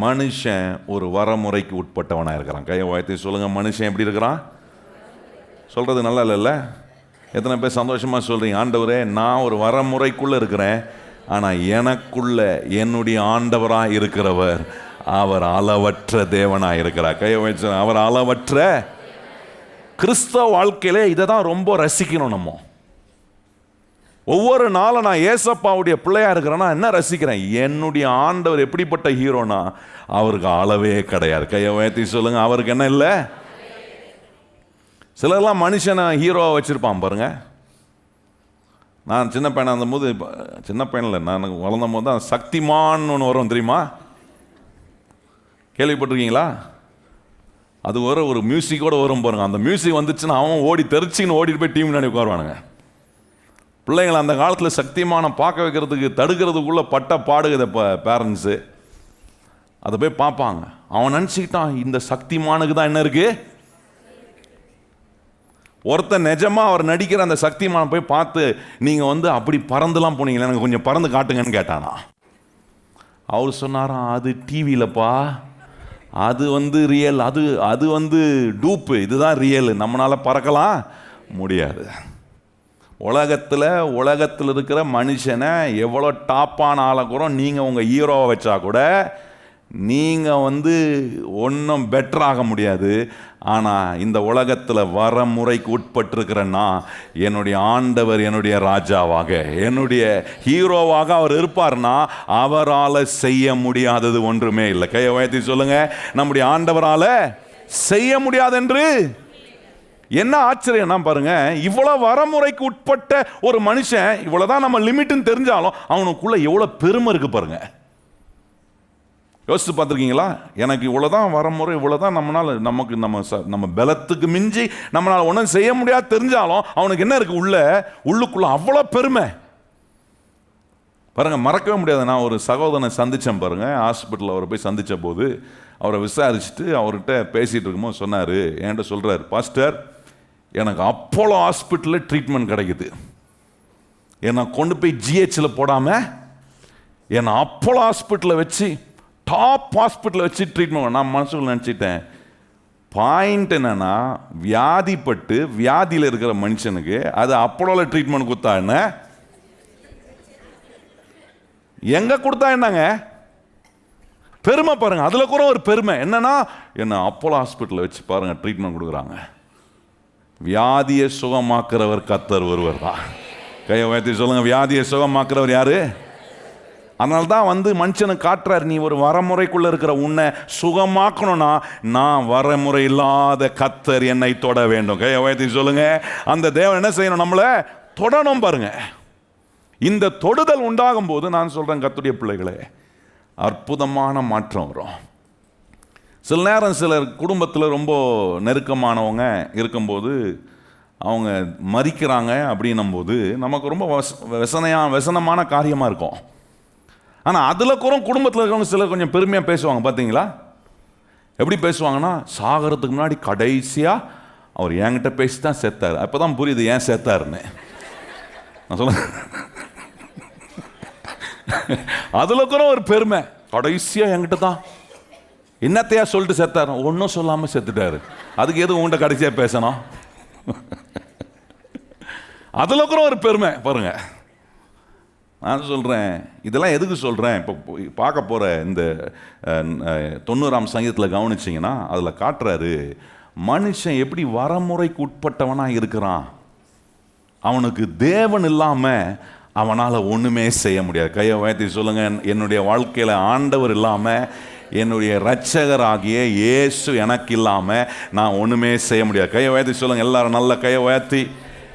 மனுஷன் ஒரு வரமுறைக்கு உட்பட்டவனாக இருக்கிறான். கையை வாய்த்தி சொல்லுங்க, மனுஷன் எப்படி இருக்கிறான்? சொல்றது நல்லா இல்லைல்ல? எத்தனை பேர் சந்தோஷமாக சொல்றீங்க, ஆண்டவரே நான் ஒரு வரமுறைக்குள்ளே இருக்கிறேன், ஆனால் எனக்குள்ள என்னுடைய ஆண்டவராக இருக்கிறவர் அவர் அளவற்ற தேவனாக இருக்கிறார். கையை வச்சு, அவர் அளவற்ற. கிறிஸ்தவ வாழ்க்கையில இதை தான் ரொம்ப ரசிக்கணும். நம்ம ஒவ்வொரு நாளும் நான் ஏசப்பாவுடைய பிள்ளையா இருக்கிறேன்னா என்ன ரசிக்கிறேன், என்னுடைய ஆண்டவர் எப்படிப்பட்ட ஹீரோனா அவருக்கு அளவே கிடையாது. கையை வைத்தி சொல்லுங்க, அவருக்கு என்ன இல்லை. சிலர்லாம் மனுஷனை ஹீரோவை வச்சிருப்பான் பாருங்க. நான் சின்ன பையனாக இருந்தபோது, சின்ன பையனில் நான் வளர்ந்த போது தான் சக்திமான் ஒன்று வரும் தெரியுமா? கேள்விப்பட்டிருக்கீங்களா? அது ஒரு மியூசிக்கோடு வரும் பாருங்க. அந்த மியூசிக் வந்துச்சுன்னா அவன் ஓடி தெரிச்சின்னு ஓடிட்டு போய் டீம் முன்னாடி உட்காருவானுங்க. பிள்ளைங்களை அந்த காலத்தில் சக்திமானை பார்க்க வைக்கிறதுக்கு தடுக்கிறதுக்குள்ளே பட்ட பாடுகிற பேரண்ட்ஸு அதை போய் பார்ப்பாங்க. அவன் நினச்சிக்கிட்டான் இந்த சக்திமானுக்கு தான் என்ன இருக்கு. ஒருத்தன் நிஜமாக அவர் நடிக்கிற அந்த சக்திமானை போய் பார்த்து, நீங்கள் அப்படி பறந்துலாம் போனீங்களே, எனக்கு கொஞ்சம் பறந்து காட்டுங்கன்னு கேட்டானா. அவர் சொன்னாராம், அது டிவியிலப்பா, அது ரியல், அது டூப்பு, இதுதான் ரியல், நம்மளால் பறக்கலாம் முடியாது. உலகத்தில் இருக்கிற மனுஷனை எவ்வளோ டாப்பான ஆளை கூட நீங்கள் உங்கள் ஹீரோவை வச்சா கூட நீங்கள் ஒன்றும் பெட்டராக முடியாது. ஆனால் இந்த உலகத்தில் வரமுறைக்கு உட்பட்டிருக்கிறேன்னா என்னுடைய ஆண்டவர் என்னுடைய ராஜாவாக, என்னுடைய ஹீரோவாக அவர் இருப்பார்னா அவரால் செய்ய முடியாதது ஒன்றுமே இல்லை. கையை உயர்த்தி சொல்லுங்க, நம்முடைய ஆண்டவரால் செய்ய முடியாது என்று. என்ன ஆச்சரியம்னா பாருங்க, இவ்வளோ வரமுறைக்கு உட்பட்ட ஒரு மனுஷன், இவ்வளோதான் நம்ம லிமிட்னு தெரிஞ்சாலும் அவனுக்குள்ள எவ்வளோ பெருமை இருக்கு பாருங்க. யோசித்து பார்த்துருக்கீங்களா? எனக்கு இவ்வளோதான் வரமுறை, இவ்வளோதான் நம்மளால், நமக்கு நம்ம பலத்துக்கு மிஞ்சி நம்மளால் ஒன்றும் செய்ய முடியாது தெரிஞ்சாலும் அவனுக்கு என்ன இருக்கு, உள்ளுக்குள்ள அவ்வளோ பெருமை பாருங்க. மறக்கவே முடியாது. நான் ஒரு சகோதரனை சந்தித்தேன் பாருங்க, ஹாஸ்பிட்டலில் அவரை போய் சந்தித்த போது அவரை விசாரிச்சுட்டு அவர்கிட்ட பேசிகிட்டு இருக்கும்போது சொன்னார், என்கிட்ட சொல்கிறார், பாஸ்டர் எனக்கு அப்போலோ ஹாஸ்பிட்டலில் ட்ரீட்மெண்ட் கிடைக்குது, என்னை கொண்டு போய் ஜிஹெச்சில் போடாமல் என்னை அப்போலோ ஹாஸ்பிட்டலில் வச்சு, டாப் ஹாஸ்பிட்டலில் வச்சு ட்ரீட்மெண்ட். நான் மனசுக்குள்ள நினச்சிட்டேன், பாயிண்ட் என்னன்னா, வியாதிப்பட்டு வியாதியில் இருக்கிற மனுஷனுக்கு அது அப்போலோல ட்ரீட்மெண்ட் கொடுத்தா என்ன, எங்க கொடுத்தா என்னங்க பெருமை பாருங்க. அதுல கூட ஒரு பெருமை என்னன்னா, என்ன அப்போலோ ஹாஸ்பிட்டலில் வச்சு பாருங்க ட்ரீட்மெண்ட் கொடுக்குறாங்க. வியாதியை சுகமாக்குறவர் கர்த்தர் ஒருவர் தான். கையை உயர்த்தி சொல்லுங்க, வியாதியை சுகமாக்குறவர் யாரு? அதனால தான் மனுஷனை காட்டுறாரு, நீ ஒரு வரமுறைக்குள்ள இருக்கிற உன்னை சுகமாக்கணும்னா நான் வரமுறை இல்லாத கர்த்தர் என்னை தொட வேண்டும். கையை உயர்த்தி சொல்லுங்க, அந்த தேவன் என்ன செய்யணும், நம்மளை தொடணும் பாருங்க. இந்த தொடுதல் உண்டாகும் போது நான் சொல்றேன் கர்த்தருடைய பிள்ளைகளே, அற்புதமான மாற்றம் வரும். சில நேரம் சிலர் குடும்பத்தில் ரொம்ப நெருக்கமானவங்க இருக்கும்போது அவங்க மறிக்கிறாங்க அப்படின்னும் போது நமக்கு ரொம்ப வசனமான காரியமாக இருக்கும். ஆனால் அதில் கூட குடும்பத்தில் இருக்கிறவங்க சிலர் கொஞ்சம் பெருமையாக பேசுவாங்க. பார்த்தீங்களா எப்படி பேசுவாங்கன்னா, சாகிறதுக்கு முன்னாடி கடைசியாக அவர் என்கிட்ட பேசி தான் செத்தார். அப்போ தான் புரியுது ஏன் செத்தாருன்னு. நான் சொல்ல அதில் கூட ஒரு பெருமை, கடைசியாக என்கிட்ட தான் என்னத்தையா சொல்லிட்டு செத்தார், ஒன்றும் சொல்லாமல் செத்துட்டாரு, அதுக்கு எது உங்கள்கிட்ட கடைசியாக பேசணும். அதில் கூட ஒரு பெருமை பாருங்க. நான் சொல்கிறேன், இதெல்லாம் எதுக்கு சொல்கிறேன், இப்போ பார்க்க போகிற இந்த 90ஆம் சங்கீதத்தில் கவனிச்சிங்கன்னா அதில் காட்டுறாரு மனுஷன் எப்படி வரமுறைக்கு உட்பட்டவனாக இருக்கிறான். அவனுக்கு தேவன் இல்லாமல் அவனால் ஒன்றுமே செய்ய முடியாது. கையை உயர்த்தி சொல்லுங்கள், என்னுடைய வாழ்க்கையில் ஆண்டவர் இல்லாமல், என்னுடைய இரட்சகராகிய இயேசு எனக்கு இல்லாமல் நான் ஒன்றுமே செய்ய முடியாது. கையை உயர்த்தி சொல்லுங்கள் எல்லாரும், நல்ல கையை உயர்த்தி.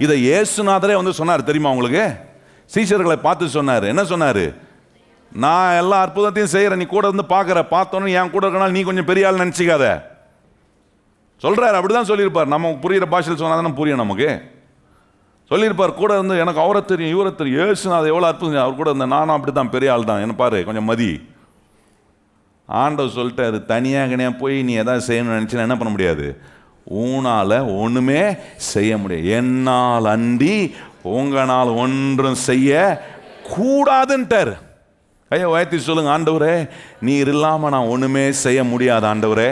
இதை இயேசுநாதரே சொன்னார் தெரியுமா உங்களுக்கு? சீஷர்களை பார்த்து சொன்னார். என்ன சொன்னார்? நான் எல்லா அற்புதத்தையும் செய்கிறேன், நீ கூட இருந்து பார்க்குற, பார்த்தோன்னு என் கூட இருக்கனால நீ கொஞ்சம் பெரிய ஆள் நினச்சிக்காத சொல்கிறார். அப்படி தான் சொல்லியிருப்பார். நம்ம புரிகிற பாஷையில் சொன்னால் தானே புரியும் நமக்கு. சொல்லியிருப்பார், கூட இருந்து எனக்கு அவரை தெரியும் இவரை தெரியும், ஏசுநாதர் எவ்வளோ அற்புதம், அவர் கூட இருந்தேன், நானும் அப்படி தான் பெரிய ஆள் தான், என்ன பாரு கொஞ்சம் மதி. ஆண்டவர் சொல்லிட்டாரு, தனியாக கனியாக போய் நீ எதாவது செய்யணும்னு நினச்சினா என்ன பண்ண முடியாது, உன்னால் ஒன்றுமே செய்ய முடியாது. என்னால் அன்றி உங்களால் ஒன்றும் செய்ய கூடாதுன்ட்டார். கையை உயர்த்தி சொல்லுங்க, ஆண்டவரே நீர் இல்லாமல் நான் ஒன்றுமே செய்ய முடியாது. ஆண்டவரே,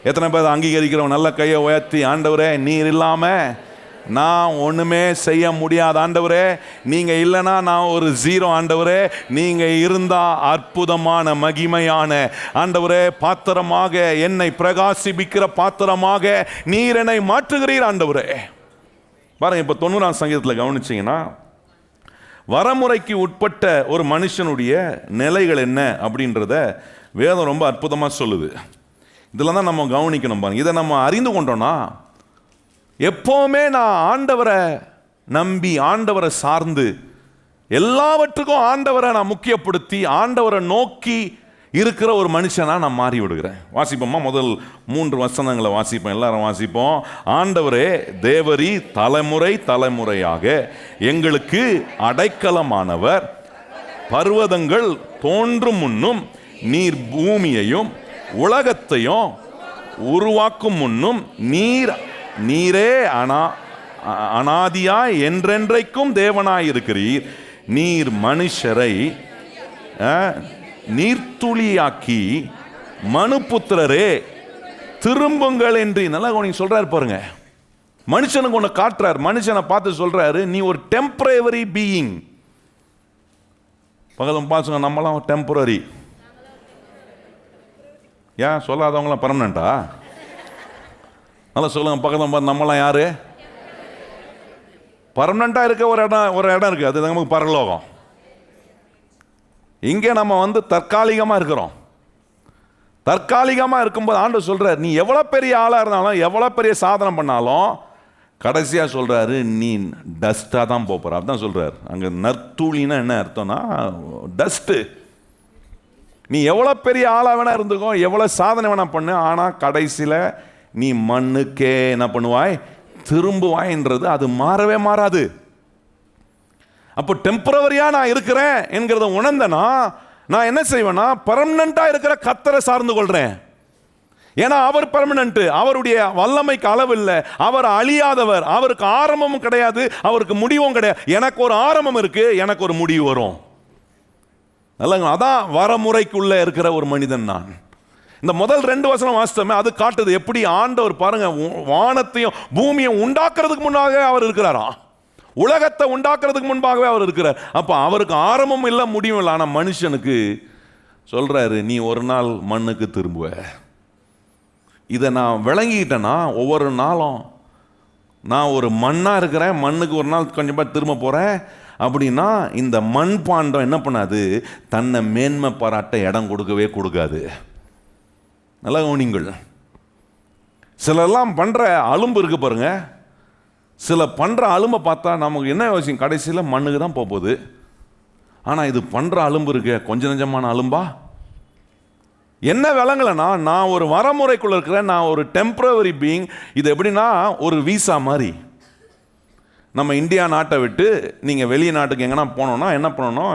எத்தனை பேர் அங்கீகரிக்கிறோம்? நல்ல கையை உயர்த்தி, ஆண்டவரே நீர் இல்லாமல் நான் ஒன்றுமே செய்ய முடியாது. ஆண்டவரே நீங்கள் இல்லைன்னா நான் ஒரு ஜீரோ. ஆண்டவரே நீங்கள் இருந்தால் அற்புதமான மகிமையான ஆண்டவரே பாத்திரமாக, என்னை பிரகாசிப்பிக்கிற பாத்திரமாக நீர் என்னை மாற்றுகிறீர். ஆண்டவரே பாருங்க, இப்போ 90ஆம் சங்கீதத்தில் கவனிச்சிங்கன்னா வரமுறைக்கு உட்பட்ட ஒரு மனுஷனுடைய நிலைகள் என்ன அப்படின்றத வேதம் ரொம்ப அற்புதமாக சொல்லுது. இதில் தான் நம்ம கவனிக்கணும் பாருங்க. இதை நம்ம அறிந்து கொண்டோன்னா எப்போவுமே நான் ஆண்டவரை நம்பி, ஆண்டவரை சார்ந்து, எல்லாவற்றுக்கும் ஆண்டவரை நான் முக்கியப்படுத்தி ஆண்டவரை நோக்கி இருக்கிற ஒரு மனுஷனாக நான் மாறி விடுகிறேன். வாசிப்போமா? முதல் 3 வசனங்களை வாசிப்போம், எல்லாரும் வாசிப்போம். ஆண்டவரே தேவரி தலைமுறை தலைமுறையாக எங்களுக்கு அடைக்கலமானவர், பர்வதங்கள் தோன்றும் முன்னும் நீர் பூமியையும் உலகத்தையும் உருவாக்கும் முன்னும் நீரே அனாதியாய் என்றென்றைக்கும் தேவனாய் இருக்கிறீர். நீர் மனுஷரை நீர்த்துளியாக்கி மனுபுத்திரரே திரும்புங்கள் என்று நல்லா நீங்க சொல்றாரு பாருங்க. மனுஷனுக்கு ஒன்று காட்டுறாரு, மனுஷனை பார்த்து சொல்றாரு, நீ ஒரு டெம்பரரி பீயிங். பக்கத்தில் பார்த்துங்க, நம்மளாம் டெம்பரரி. ஏன் சொல்லாதவங்களாம் பர்மனண்டா? நல்லா சொல்லுங்க பக்கத்தில் பார்த்து, நம்மளாம் யாரு? பர்மனண்டா இருக்க ஒரு இடம் இருக்கு, அது நமக்கு பரலோகம். இங்கே நம்ம தற்காலிகமாக இருக்கிறோம். தற்காலிகமாக இருக்கும்போது ஆண்டவர் சொல்றாரு, நீ எவ்வளோ பெரிய ஆளாக இருந்தாலும், எவ்வளோ பெரிய சாதனை பண்ணாலும், கடைசியாக சொல்றாரு நீ டஸ்டாக தான் போகிற. அப்படிதான் சொல்றாரு. அங்கே நற்தூளின்னா என்ன அர்த்தம்னா டஸ்ட்டு. நீ எவ்வளோ பெரிய ஆளாக வேணா இருந்துக்கோ, எவ்வளோ சாதனை வேணா பண்ணு, ஆனால் கடைசியில் நீ மண்ணுக்கே என்ன பண்ணுவாய், திரும்புவாய்ன்றது அது மாறவே மாறாது. அப்போ டெம்பரவரியா நான் இருக்கிறேன் என்கிறத உணர்ந்தனா நான் என்ன செய்வேன்னா பெர்மனண்டா இருக்கிற கர்த்தரை சார்ந்து கொள்றேன். ஏன்னா அவர் பெர்மனன்ட், அவருடைய வல்லமைக்கு அளவு இல்லை, அவர் அழியாதவர், அவருக்கு ஆரம்பமும் கிடையாது, அவருக்கு முடிவும் கிடையாது. எனக்கு ஒரு ஆரம்பம் இருக்கு, எனக்கு ஒரு முடிவு வரும். நல்லங்க, அதான் வரமுறைக்குள்ள இருக்கிற ஒரு மனிதன் நான். இந்த முதல் 2 வசனம் வாசித்தோமே, அது காட்டுது எப்படி ஆண்டவர் பாருங்க வானத்தையும் பூமியும் உண்டாக்குறதுக்கு முன்னாகவே அவர் இருக்கிறாரா. உலகத்தை உண்டாக்குறதுக்கு முன்பாகவே அவர் இருக்கிறார். அப்ப அவருக்கு ஆரம்பம் இல்லை, முடியும் இல்லை. ஆனா மனுஷனுக்கு சொல்றாரு, நீ ஒரு நாள் மண்ணுக்கு திரும்புவ. இதை நான் விளங்கிக்கிட்டேன்னா ஒவ்வொரு நாளும் நான் ஒரு மண்ணாக இருக்கிறேன், மண்ணுக்கு ஒரு நாள் கொஞ்சமாக திரும்ப போகிறேன் அப்படின்னா இந்த மண் பாண்டம் என்ன பண்ணாது, தன்னை மேன்மை பாராட்ட இடம் கொடுக்கவே கொடுக்காது. நல்லா கவனிங்கள். சிலெல்லாம் பண்ணுற அலும்பு இருக்கு பாருங்க, சில பண்ணுற அலும்பை பார்த்தா நமக்கு என்ன யோசிக்கும், கடைசியில் மண்ணுக்கு தான் போகுது. ஆனால் இது பண்ணுற அலும்பு இருக்கு, கொஞ்சம் நெஞ்சமான அலும்பா. என்ன விளங்கலைன்னா, நான் ஒரு வரமுறைக்குள்ள இருக்கிறேன், நான் ஒரு டெம்பரவரி பீயிங். இது எப்படின்னா ஒரு வீசா மாதிரி. நம்ம இந்தியா நாட்டை விட்டு நீங்கள் வெளிய நாட்டுக்கு எங்கன்னா போனோன்னா என்ன பண்ணணும்,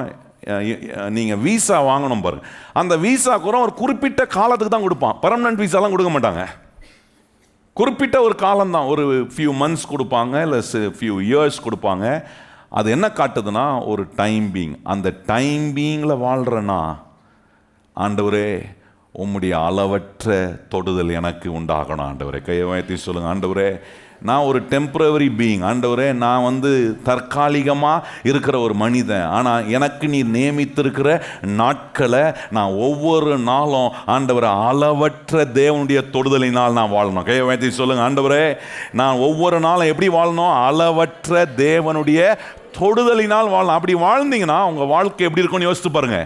நீங்கள் வீசா வாங்கணும் பாருங்க. அந்த வீசா கூட ஒரு குறிப்பிட்ட காலத்துக்கு தான் கொடுப்பான். பெர்மனன்ட் வீசாலாம் கொடுக்க மாட்டாங்க. குறிப்பிட்ட ஒரு காலம்தான், ஒரு ஃபியூ மந்த்ஸ் கொடுப்பாங்க, இல்லை ஃபியூ இயர்ஸ் கொடுப்பாங்க. அது என்ன காட்டுதுன்னா ஒரு டைம் பீயிங். அந்த டைம் பீயிங்கில் வாழ்கிறேன்னா, ஆண்டவரே உம்முடைய அளவற்ற தொடுதல் எனக்கு உண்டாகணும். ஆண்டவரே கையை உயர்த்தி சொல்லுங்க, ஆண்டவரே நான் ஒரு டெம்பரவரி பீயிங். ஆண்டவரே நான் தற்காலிகமாக இருக்கிற ஒரு மனிதன். ஆனால் எனக்கு நீ நியமித்திருக்கிற நாட்களை நான் ஒவ்வொரு நாளும் ஆண்டவரை அளவற்ற தேவனுடைய தொடுதலினால் நான் வாழணும். கையை உயர்த்தி சொல்லுங்க, ஆண்டவரே நான் ஒவ்வொரு நாளும் எப்படி வாழணும், அளவற்ற தேவனுடைய தொடுதலினால் வாழணும். அப்படி வாழ்ந்தீங்கன்னா உங்கள் வாழ்க்கை எப்படி இருக்கும்னு யோசித்து பாருங்க.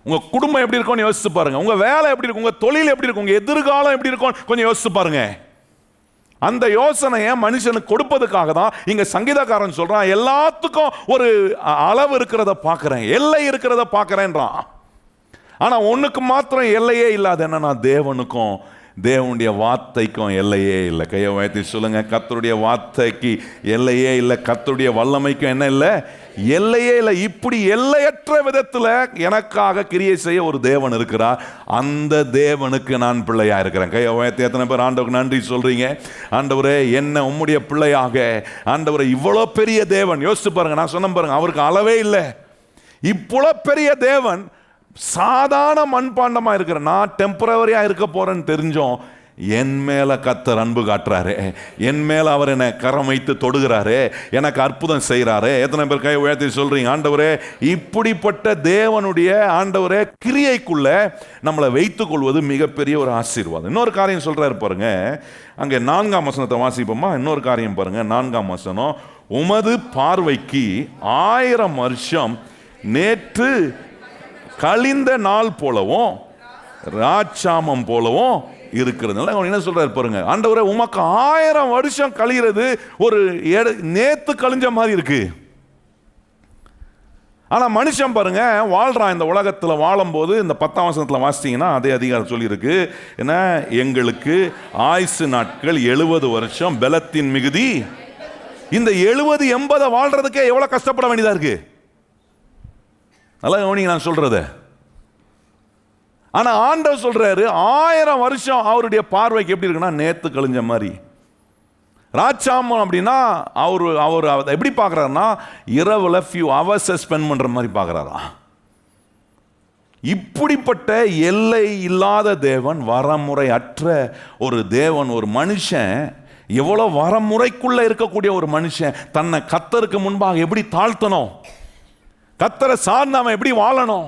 உங்க குடும்பம் எப்படி இருக்கும்னு யோசிச்சு பாருங்க. உங்க வேலை எப்படி இருக்கும், உங்க தொழில் எப்படி இருக்கும், உங்க எதிர்காலம் எப்படி இருக்கும் கொஞ்சம் யோசிச்சு பாருங்க. அந்த யோசனையை மனுஷனுக்கு கொடுப்பதுக்காக தான் இங்க சங்கீதக்காரன் சொல்றான், எல்லாத்துக்கும் ஒரு அளவு இருக்கிறத பார்க்கிறேன், எல்லை இருக்கிறத பார்க்கிறேன்றான். ஆனா ஒண்ணுக்கு மாத்திரம் எல்லையே இல்லாத என்னன்னா, தேவனுக்கும் தேவனுடைய வார்த்தைக்கும் எல்லையே இல்லை. கையை உயர்த்தி சொல்லுங்க, கர்த்தருடைய வார்த்தைக்கு எல்லையே இல்லை, கர்த்தருடைய வல்லமைக்கும் என்ன இல்லை, எல்லையே இல்லை. இப்படி எல்லையற்ற விதத்தில் எனக்காக கிரியை செய்ய ஒரு தேவன் இருக்கிறார். அந்த தேவனுக்கு நான் பிள்ளையா இருக்கிறேன். கையை உயர்த்தி எத்தனை பேர் ஆண்டவருக்கு நன்றி சொல்றீங்க? ஆண்டவரே என்ன உம்முடைய பிள்ளையாக, ஆண்டவரே இவ்வளோ பெரிய தேவன். யோசிச்சு பாருங்க, நான் சொன்ன பாருங்க, அவருக்கு அளவே இல்லை. இவ்வளோ பெரிய தேவன் சாதாரண மண்பாண்டமா இருக்கிற நான் டெம்பரவரியா இருக்க போறேன்னு தெரிஞ்சோம், என் மேல கர்த்தர் அன்பு காட்டுறாரு, என் மேல அவர் என்னை கரம் வைத்து தொடுகிறாரு, எனக்கு அற்புதம் செய்யறாரு. எத்தனை பேர் கை உயர்த்தி சொல்றீங்க, ஆண்டவரே இப்படிப்பட்ட தேவனுடைய ஆண்டவரே கிரியைக்குள்ள நம்மளை வைத்துக் கொள்வது மிகப்பெரிய ஒரு ஆசீர்வாதம். இன்னொரு காரியம் சொல்றாரு பாருங்க, அங்கே 4ஆம் வசனத்தை வாசிப்போமா? இன்னொரு காரியம் பாருங்க, 4ஆம் வசனம், உமது பார்வைக்கு 1000 வருஷம் நேற்று கழிந்த நாள் போலவும் ராட்சாமம் போலவும் இருக்கிறதுனால அவர் என்ன சொல்றாரு பாருங்க, ஆண்டவரே உமக்கு 1000 வருஷம் கழிகிறது ஒரு நேத்து கழிஞ்ச மாதிரி இருக்கு. ஆனா மனுஷன் பாருங்க வாழ்றான் இந்த உலகத்துல. வாழும் போது இந்த 10ஆம் வசனத்துல வாசித்தீங்கன்னா அதே அதிகாரம் சொல்லி இருக்கு, என்ன எங்களுக்கு ஆயுசு நாட்கள் 70 வருஷம், பலத்தின் மிகுதி. இந்த 70-80 வாழ்றதுக்கே எவ்வளவு கஷ்டப்பட வேண்டியதா இருக்கு. நல்லா கவனிங்க நான் சொல்றது. ஆனா ஆண்டவர் சொல்றாரு 1000 வருஷம் அவருடைய பார்வைக்கு எப்படி இருக்குன்னா நேத்து கழிஞ்ச மாதிரி. ராட்சாமம் அப்படின்னா அவர் எப்படி பார்க்கறாருன்னா இரவுல ஃபியூ ஹவர்ஸ் ஸ்பெண்ட் பண்ற மாதிரி பார்க்கறாரா. இப்படிப்பட்ட எல்லை இல்லாத தேவன், வரமுறை அற்ற ஒரு தேவன், ஒரு மனுஷன் எவ்வளவு வரமுறைக்குள்ள இருக்கக்கூடிய ஒரு மனுஷன் தன்னை கர்த்தருக்கு முன்பாக எப்படி தாழ்த்தணும், கர்த்தரை சார்ந்து அவன் எப்படி வாழணும்.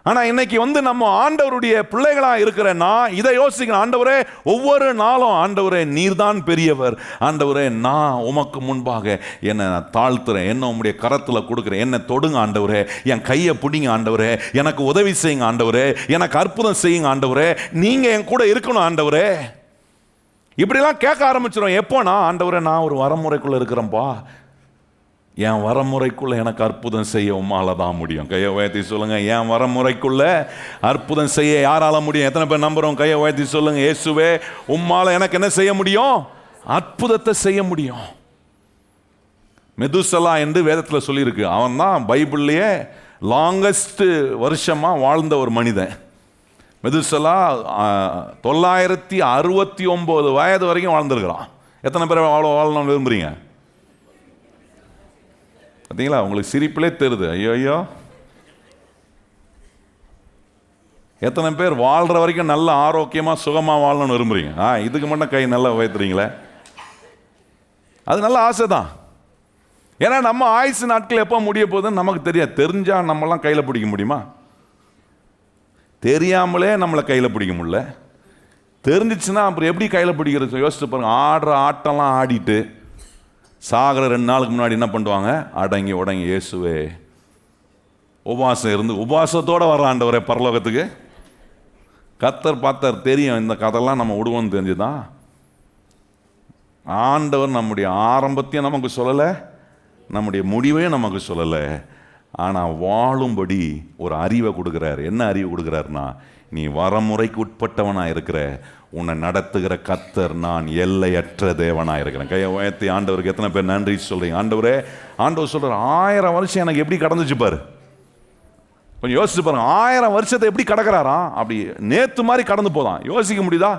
ஆனா இன்னைக்கு நம்ம ஆண்டவருடைய பிள்ளைகளா இருக்கிறேன்னா இதை யோசிக்கணும். ஆண்டவரே ஒவ்வொரு நாளும், ஆண்டவரே நீர்தான் பெரியவர், ஆண்டவரே நான் உமக்கு முன்பாக என்னை நான் தாழ்த்துறேன், என்ன உம்முடைய கரத்துல கொடுக்குறேன், என்னை தொடுங்க ஆண்டவரே, என் கையை பிடிங்க ஆண்டவரே, எனக்கு உதவி செய்யுங்க ஆண்டவரே, எனக்கு அற்புதம் செய்யுங்க ஆண்டவரே, நீங்க என் கூட இருக்கணும் ஆண்டவரே. இப்படிலாம் கேட்க ஆரம்பிச்சிடும். எப்போனா, ஆண்டவரே நான் ஒரு வரமுறைக்குள்ள இருக்கிறேன்ப்பா, என் வரமுறைக்குள்ள எனக்கு அற்புதம் செய்ய உம்மால தான் முடியும். கையை உயர்த்தி சொல்லுங்க, என் வரமுறைக்குள்ள அற்புதம் செய்ய யாரால முடியும்? எத்தனை பேர் நம்புறோம்? கையை உயர்த்தி சொல்லுங்க, இயேசுவே உம்மால எனக்கு என்ன செய்ய முடியும்? அற்புதத்தை செய்ய முடியும். மெதுசலா என்று வேதத்தில் சொல்லியிருக்கு. அவன் தான் பைபிள்லயே லாங்கஸ்ட் வருஷமா வாழ்ந்த ஒரு மனிதன். மெதுசலா 969 வயது வரைக்கும் வாழ்ந்திருக்கிறான். எத்தனை பேர் வாழணும்னு விரும்புறீங்க? பார்த்தீங்களா, உங்களுக்கு சிரிப்பிலே தெரியுது. ஐயோ ஐயோ, எத்தனை பேர் வாழ்கிற வரைக்கும் நல்ல ஆரோக்கியமாக சுகமாக வாழணும்னு விரும்புகிறீங்க? இதுக்கு மட்டும் கை நல்லா உயர்த்துறீங்களே. அது நல்ல ஆசை தான். ஏன்னா நம்ம ஆயுசு நாட்கள் எப்போ முடிய போகுதுன்னு நமக்கு தெரியாது. தெரிஞ்சால் நம்மளாம் கையில் பிடிக்க முடியுமா? தெரியாமலே நம்மளை கையில் பிடிக்க முடியல. தெரிஞ்சிச்சுன்னா அப்புறம் எப்படி கையில் பிடிக்கிறது? யோசிச்சு பாருங்க. ஆடுற ஆட்டம்லாம் ஆடிட்டு சாகிற 2 நாளுக்கு முன்னாடி என்ன பண்ணுவாங்க? அடங்கி உடங்கி இயேசுவே உபவாசம் இருந்து உபவாசத்தோடு வர ஆண்டவரே பரலோகத்துக்கு. கத்தர் பார்த்தார், தெரியும் இந்த கதையெல்லாம் நம்ம விடுவோம்னு தெரிஞ்சுதான் ஆண்டவர் நம்முடைய ஆரம்பத்தையும் நமக்கு சொல்லலை, நம்முடைய முடிவையும் நமக்கு சொல்லலை. ஆனால் வாழும்படி ஒரு அறிவை கொடுக்குறாரு. என்ன அறிவு கொடுக்குறாருன்னா, நீ வரமுறைக்கு உட்பட்டவனாக இருக்கிற, உன்னை நடத்துகிற கத்தர் நான் எல்லையற்ற தேவனாக இருக்கிறேன். கையை உயர்த்தி ஆண்டவருக்கு எத்தனை பேர் நன்றி சொல்கிறீங்க? ஆண்டவரே, ஆண்டவர் சொல்கிறார் 1000 வருஷம் எனக்கு எப்படி கடந்துச்சு பாரு. கொஞ்சம் யோசிச்சு பாருங்க. 1000 வருஷத்தை எப்படி கடக்கிறாராம்? அப்படி நேற்று மாதிரி கடந்து போதான். யோசிக்க முடியுதா?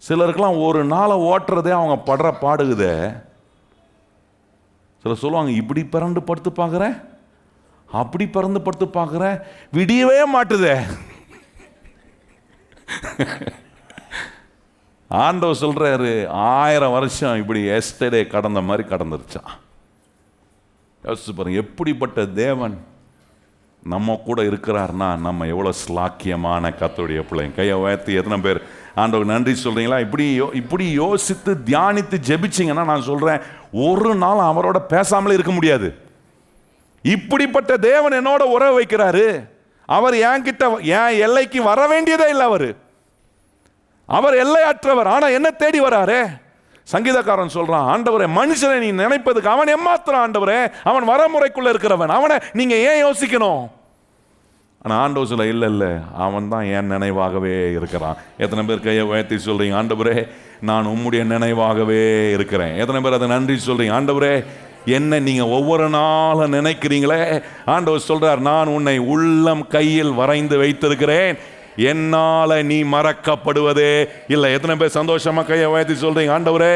சிலருக்கெல்லாம் ஒரு நாளை ஓட்டுறதே அவங்க படுற பாடுகுதே. சிலர் சொல்லுவாங்க, இப்படி பிறந்து படுத்து பார்க்குறேன், அப்படி பிறந்து படுத்து பார்க்குறேன், விடியவே மாட்டுதே. ஆண்டவர் சொல்றாரு 1000 வருஷம் இப்படி எஸ்டர்டே கடந்த மாதிரி கடந்துருச்சான். யோசிச்சு பாருங்க, எப்படிப்பட்ட தேவன் நம்ம கூட இருக்கிறார்னா நம்ம எவ்வளோ ஸ்லாக்கியமான கர்த்தருடைய பிள்ளைங்க. கையை உயர்த்தி எத்தனை பேர் ஆண்டவர் நன்றி சொல்கிறீங்களா? இப்படி யோசித்து தியானித்து ஜெபிச்சிங்கன்னா நான் சொல்கிறேன், ஒரு நாள் அவரோட பேசாமலே இருக்க முடியாது. இப்படிப்பட்ட தேவன் என்னோட உறவு வைக்கிறாரு. அவர் என்கிட்ட என் எல்லைக்கு வர வேண்டியதே இல்லை. அவர் எல்லையற்றவர். ஆனால் என்ன தேடி வராரே. சங்கீதக்காரன் சொல்றான், ஆண்டவரே மனுஷனை நீ நினைப்பதுக்கு அவன் எம்மாத்திரம் ஆண்டவரே, அவன் வரமுறைக்குள்ள இருக்கிறவன், அவனை நீங்க ஏன் யோசிக்கணும்? ஆனா ஆண்டவர் சொல்ல, இல்ல அவன் தான் என் நினைவாகவே இருக்கிறான். எத்தனை பேர் கையை உயர்த்தி சொல்றீங்க, ஆண்டவரே நான் உம்முடைய நினைவாகவே இருக்கிறேன்? எத்தனை பேர் அதை நன்றி சொல்றீங்க? ஆண்டவரே என்ன நீங்க ஒவ்வொரு நாளும் நினைக்கிறீங்களே. ஆண்டவர் சொல்றார், நான் உன்னை உள்ளம் கையில் வரைந்து வைத்திருக்கிறேன், என்னால நீ மறக்கப்படுவதே இல்லை. எத்தனை பேர் சந்தோஷமா கையை உயர்த்தி சொல்றீங்க, ஆண்டவரே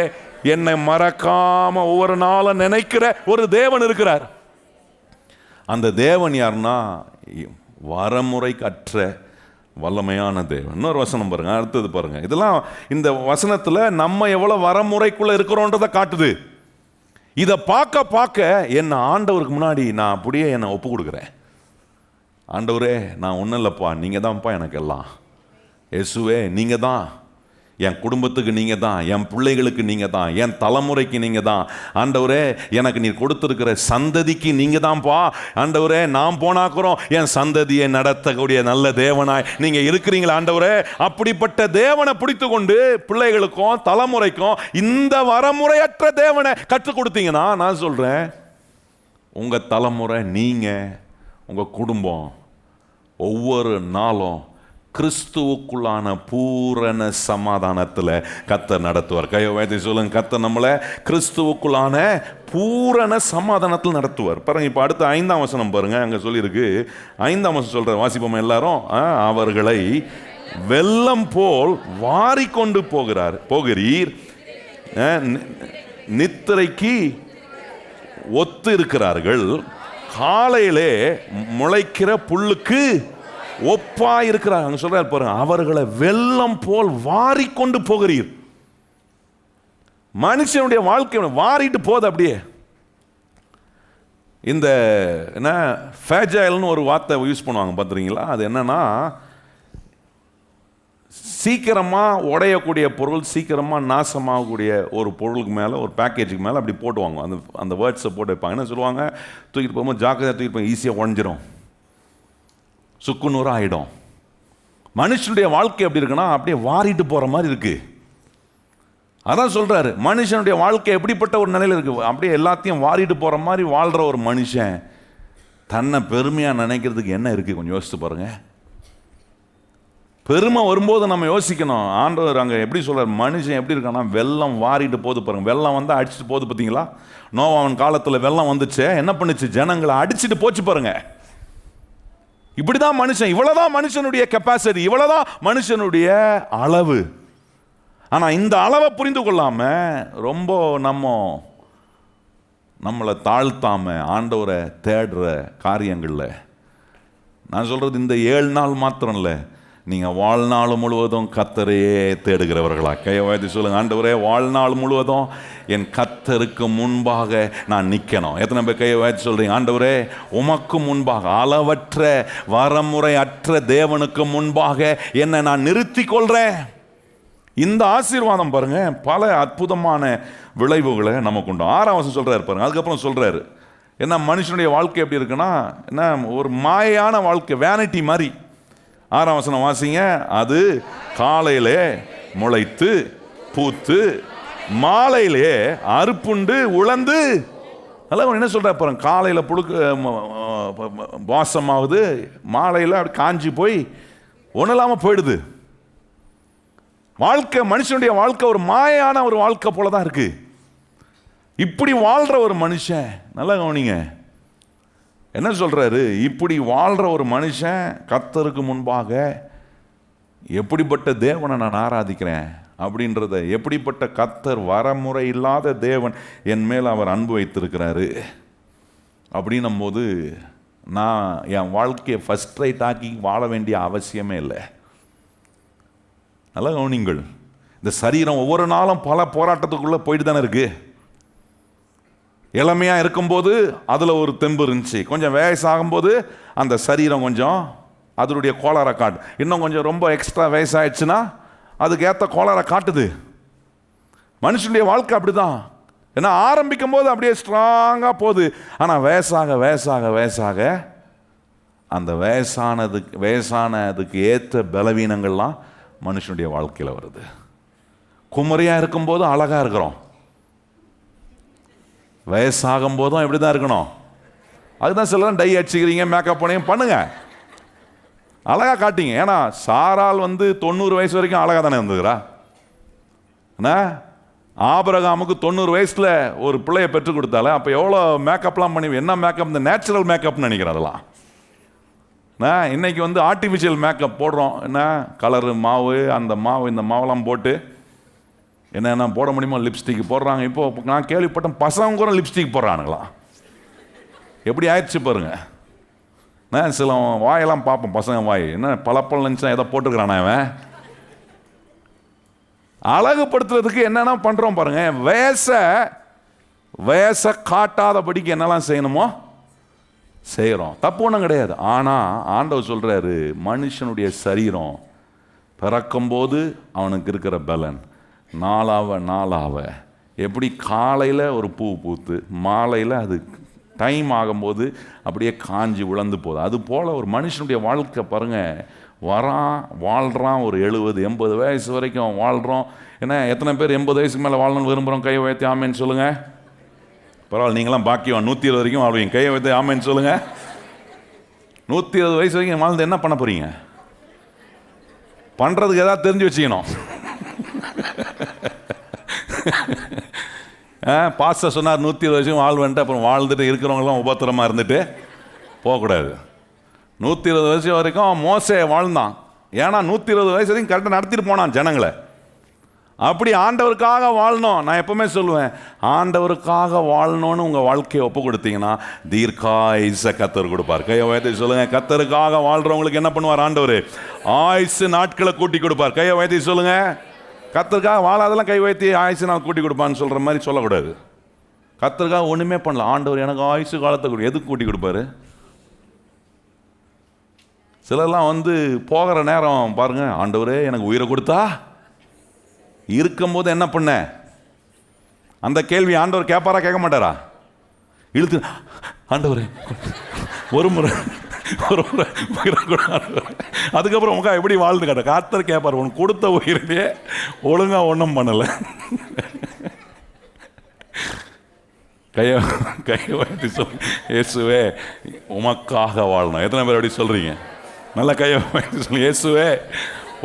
என்னை மறக்காம ஒவ்வொரு நாளும் நினைக்கிற ஒரு தேவன் இருக்கிறார். அந்த தேவன் யாருன்னா, வரமுறைக்கற்ற வல்லமையான தேவன். இன்னொரு வசனம் பாருங்க, அடுத்தது பாருங்க. இதெல்லாம் இந்த வசனத்துல நம்ம எவ்வளவு வரமுறைக்குள்ள இருக்கிறோன்றதை காட்டுது. இதை பார்க்க பார்க்க என்ன ஆண்டவருக்கு முன்னாடி நான் அப்படியே என்னை ஒப்பு கொடுக்குறேன். ஆண்டவரே நான் ஒன்றும் இல்லைப்பா, நீங்கள் தான்ப்பா எனக்கு எல்லாம். இயேசுவே நீங்கள் தான் என் குடும்பத்துக்கு, நீங்கள் தான் என் பிள்ளைகளுக்கு, நீங்கள் தான் என் தலைமுறைக்கு, நீங்கள் தான் ஆண்டவரே எனக்கு நீர் கொடுத்துருக்கிற சந்ததிக்கு நீங்கள் தான்ப்பா. ஆண்டவரே நான் போனாக்குறோம் என் சந்ததியை நடத்தக்கூடிய நல்ல தேவனாய் நீங்கள் இருக்கிறீங்களா ஆண்டவரே. அப்படிப்பட்ட தேவனை பிடித்து கொண்டு பிள்ளைகளுக்கும் தலைமுறைக்கும் இந்த வரமுறையற்ற தேவனை கற்றுக் கொடுத்தீங்கன்னா, நான் சொல்கிறேன் உங்கள் தலைமுறை, நீங்கள் உங்கள் குடும்பம் ஒவ்வொரு நாளும் கிறிஸ்துவுக்குள்ளான பூரண சமாதானத்தில் கர்த்தர் நடத்துவார். கையை உயர்த்தி சொல்லுங்க, கர்த்தர் நம்மளை கிறிஸ்துவுக்குள்ளான பூரண சமாதானத்தில் நடத்துவார். பாருங்க, இப்போ அடுத்த 5ஆம் வசனம் பாருங்க, அங்கே சொல்லியிருக்கு. 5ஆம் வசனம் சொல்ற, வாசிப்போம் எல்லாரும். அவர்களை வெள்ளம் போல் வாரிக்கொண்டு போகிறீர், நித்திரைக்கு ஒத்து இருக்கிறார்கள், காலையிலே முளைக்கிற புல்லுக்கு ஒப்பா இருக்கிறார். சொல்றாரு பாருங்க, அவர்களை வெள்ளம் போல் வாரிக்கொண்டு போகிறீர். மனுஷனுடைய வாழ்க்கை வாரிட்டு போகுது அப்படியே. இந்த என்ன ஃபேஜைல்னு ஒரு வார்த்தை யூஸ் பண்ணுவாங்க பார்த்துறீங்களா? அது என்னன்னா, சீக்கிரமாக உடையக்கூடிய பொருள், சீக்கிரமாக நாசமாகக்கூடிய ஒரு பொருளுக்கு மேலே, ஒரு பேக்கேஜுக்கு மேலே அப்படி போட்டுவாங்க. அந்த வேர்ட்ஸை போட்டு வைப்பாங்க. என்ன சொல்லுவாங்க, தூக்கிட்டு போகும்போது ஜாக்கிரதையாக தூக்கிட்டு போய் ஈஸியாக உடஞ்சிரும், சுக்குநூறாக ஆகிடும். மனுஷனுடைய வாழ்க்கை எப்படி இருக்குன்னா, அப்படியே வாரிட்டு போகிற மாதிரி இருக்குது. அதான் சொல்கிறாரு, மனுஷனுடைய வாழ்க்கை எப்படிப்பட்ட ஒரு நிலையில் இருக்குது, அப்படியே எல்லாத்தையும் வாரிட்டு போகிற மாதிரி வாழ்கிற ஒரு மனுஷன் தன்னை பெருமையாக நினைக்கிறதுக்கு என்ன இருக்குது? கொஞ்சம் யோசித்து பாருங்கள். பெருமை வரும்போது நம்ம யோசிக்கணும். ஆண்டவர் அங்கே எப்படி சொல்கிறார், மனுஷன் எப்படி இருக்கான்னா வெள்ளம் வாரிட்டு போது பாருங்க. வெள்ளம் வந்து அடிச்சுட்டு போகுது பார்த்தீங்களா? நோவாவின் காலத்தில் வெள்ளம் வந்துச்சு, என்ன பண்ணுச்சு? ஜனங்களை அடிச்சுட்டு போச்சு பாருங்க. இப்படிதான் மனுஷன், இவ்வளவுதான் மனுஷனுடைய கெப்பாசிட்டி, இவ்வளவுதான் மனுஷனுடைய அளவு. ஆனால் இந்த அளவை புரிந்து கொள்ளாம ரொம்ப நம்மளை தாழ்த்தாம ஆண்டவரை தேடுற காரியங்களில் நான் சொல்கிறது இந்த 7 நாள் மாத்திரம் இல்லை, நீங்கள் வாழ்நாள் முழுவதும் கர்த்தரையே தேடுகிறவர்களா? கையவாதி சொல்லுங்கள், ஆண்டவரே வாழ்நாள் முழுவதும் என் கர்த்தருக்கு முன்பாக நான் நிற்கணும். எத்தனை பேர் கையவாதி சொல்கிறீங்க, ஆண்டவரே உமக்கு முன்பாக, அளவற்ற வரமுறை அற்ற தேவனுக்கு முன்பாக என்னை நான் நிறுத்தி கொள்கிறேன். இந்த ஆசீர்வாதம் பாருங்க பல அற்புதமான விளைவுகளை நமக்கு உண்டு. 6ஆம் வசனம் சொல்கிறாரு பாருங்க. அதுக்கப்புறம் சொல்கிறாரு என்ன, மனுஷனுடைய வாழ்க்கை எப்படி இருக்குன்னா என்ன, ஒரு மாயான வாழ்க்கை, வேனிட்டி மாதிரி. 6ஆம் வசனம் வாசிங்க. அது காலையிலே முளைத்து பூத்து மாலையிலே அறுப்புண்டு உழந்து. அதெல்லாம் என்ன சொல்ற பாருங்க, காலையில் புழுக்கு வாசமாகுது, மாலையில் அப்படி காஞ்சி போய் ஒன்றும் இல்லாமல் போயிடுது. வாழ்க்கை, மனுஷனுடைய வாழ்க்கை ஒரு மாயான ஒரு வாழ்க்கை போல தான் இருக்கு. இப்படி வாழ்ற ஒரு மனுஷன், நல்லா கவனிங்க என்ன சொல்றாரு, இப்படி வாழ்ற ஒரு மனுஷன் கர்த்தருக்கு முன்பாக எப்படிப்பட்ட தேவனை நான் ஆராதிக்கிறேன் அப்படின்றத, எப்படிப்பட்ட கர்த்தர் வரமுறை இல்லாத தேவன் என் மேல் அவர் அன்பு வைத்திருக்கிறாரு அப்படின்னும் போது நான் என் வாழ்க்கையை ஃபர்ஸ்ட் ரைட் ஆக்கி வாழ வேண்டிய அவசியமே இல்லை. நல்லா கவனிங்கள், இந்த சரீரம் ஒவ்வொரு நாளும் பல போராட்டத்துக்குள்ளே போயிட்டு தானே இருக்கு. இளமையாக இருக்கும்போது அதில் ஒரு தெம்பு இருந்துச்சு, கொஞ்சம் வயசாகும்போது அந்த சரீரம் கொஞ்சம் அதனுடைய கோளாறை காட்டு, இன்னும் கொஞ்சம் ரொம்ப எக்ஸ்ட்ரா வயசாகிடுச்சுன்னா அதுக்கு ஏற்ற கோளாறை காட்டுது. மனுஷனுடைய வாழ்க்கை அப்படி தான். ஏன்னா ஆரம்பிக்கும் போது அப்படியே ஸ்ட்ராங்காக போகுது, ஆனால் வயசாக வயசாக வயசாக அந்த வயசானதுக்கு ஏற்ற பலவீனங்கள்லாம் மனுஷனுடைய வாழ்க்கையில் வருது. குமரியாக இருக்கும்போது அழகாக இருக்கிறோம், வயசாகும் போதும் எப்படி தான் இருக்கணும். அதுதான் சிலர் டை அடிச்சுக்கிறீங்க, மேக்கப் பண்ணையும் பண்ணுங்க, அழகாக காட்டிங்க. ஏன்னா சாரால் 90 வயசு வரைக்கும் அழகாக தானே இருந்துக்கிறா. என்ன ஆபிரகாமுக்கு 90 வயசில் ஒரு பிள்ளையை பெற்றுக் கொடுத்தாலே அப்போ எவ்வளோ மேக்கப்லாம் பண்ணி, என்ன மேக்கப், இந்த நேச்சுரல் மேக்கப்னு நினைக்கிறேன் அதெல்லாம். இன்னைக்கு ஆர்டிஃபிஷியல் மேக்கப் போடுறோம். என்ன கலரு மாவு, அந்த மாவு இந்த மாவெல்லாம் போட்டு என்னென்ன போட முடியுமோ லிப்ஸ்டிக் போடுறாங்க. இப்போ நான் கேள்விப்பட்டேன் பசங்க கூட லிப்ஸ்டிக் போடுறானுங்களாம். எப்படி ஆயிடுச்சு பாருங்க. நான் சில வாயெல்லாம் பார்ப்போம், பசங்க வாய் என்ன பழப்பழம் நினச்சா எதை போட்டுக்கிறானா அவன். அழகுபடுத்துறதுக்கு என்னென்ன பண்ணுறோம் பாருங்க. வயசை காட்டாதபடிக்கு என்னெல்லாம் செய்யணுமோ செய்கிறோம், தப்பு ஒன்றும் கிடையாது. ஆனால் ஆண்டவர் சொல்கிறாரு, மனுஷனுடைய சரீரம் பிறக்கும்போது அவனுக்கு இருக்கிற பலன் நாளாவ எப்படி காலையில் ஒரு பூ பூத்து மாலையில் அது டைம் ஆகும்போது அப்படியே காஞ்சி உழந்து போகுது, அது போல் ஒரு மனுஷனுடைய வாழ்க்கை பாருங்கள். வாழ்கிறான் ஒரு 70-80 வயசு வரைக்கும் வாழ்கிறோம். ஏன்னா எத்தனை பேர் 80 வயசுக்கு மேலே வாழணும்னு விரும்புகிறோம்? கையை வைத்து ஆமேன்னு சொல்லுங்கள். பரவாயில்ல, நீங்களாம் பாக்கியம், 120 வரைக்கும் வாழ்வீங்க. கையை வைத்து ஆமேன்னு சொல்லுங்கள். 120 வயசு வரைக்கும் வாழ்ந்து என்ன பண்ண போகிறீங்க? பண்ணுறதுக்கு எதாவது தெரிஞ்சு வச்சுக்கணும். பாஸ்டர் சொன்னார் 120 வயசும் வாழ்வேன்ட்டு, அப்புறம் வாழ்ந்துட்டு இருக்கிறவங்களாம் உபத்திரமாக இருந்துட்டு போகக்கூடாது. 120 வயசு வரைக்கும் மோசே வாழ்ந்தான். ஏன்னா 120 வயசு வரைக்கும் கரெக்டாக நடத்திட்டு போனான் ஜனங்களை. அப்படி ஆண்டவருக்காக வாழணும். நான் எப்பவுமே சொல்லுவேன், ஆண்டவருக்காக வாழணும்னு உங்கள் வாழ்க்கையை ஒப்பு கொடுத்தீங்கன்னா தீர்க்காயுசை கர்த்தர் கொடுப்பார். கையை வைத்து சொல்லுங்க, கர்த்தருக்காக வாழ்றவங்களுக்கு என்ன பண்ணுவார் ஆண்டவர்? ஆயுசு நாட்களை கூட்டி கொடுப்பார். கையை வைத்து சொல்லுங்க, கர்த்தருக்காக வாழாதெல்லாம் கை வைத்து ஆயுசு நாள் கூட்டி கொடுப்பான்னு சொல்கிற மாதிரி சொல்லக்கூடாது. கர்த்தருக்காக ஒன்றுமே பண்ணல, ஆண்டவர் எனக்கு ஆயுசு காலத்தை எதுக்கு கூட்டி கொடுப்பாரு? சிலர்லாம் போகிற நேரம் பாருங்க, ஆண்டவரே எனக்கு உயிரை கொடுத்தா இருக்கும்போது என்ன பண்ண? அந்த கேள்வி ஆண்டவர் கேட்பாரா கேட்க மாட்டாரா? இழுத்து ஆண்டவரே ஒரு முறை உயிரை கொடு, அதுக்கப்புறம் உங்க எப்படி வாழ்ந்து காட்ட கர்த்தர் கேட்பார், உனக்கு கொடுத்த உயிரிலே ஒழுங்கா ஒன்றும் பண்ணலை. கையை வைத்து சொல், இயேசுவே உமக்காக வாழணும். எத்தனை பேர் அப்படி சொல்றீங்க? நல்ல கையை வைத்து சொல்லு, இயேசுவே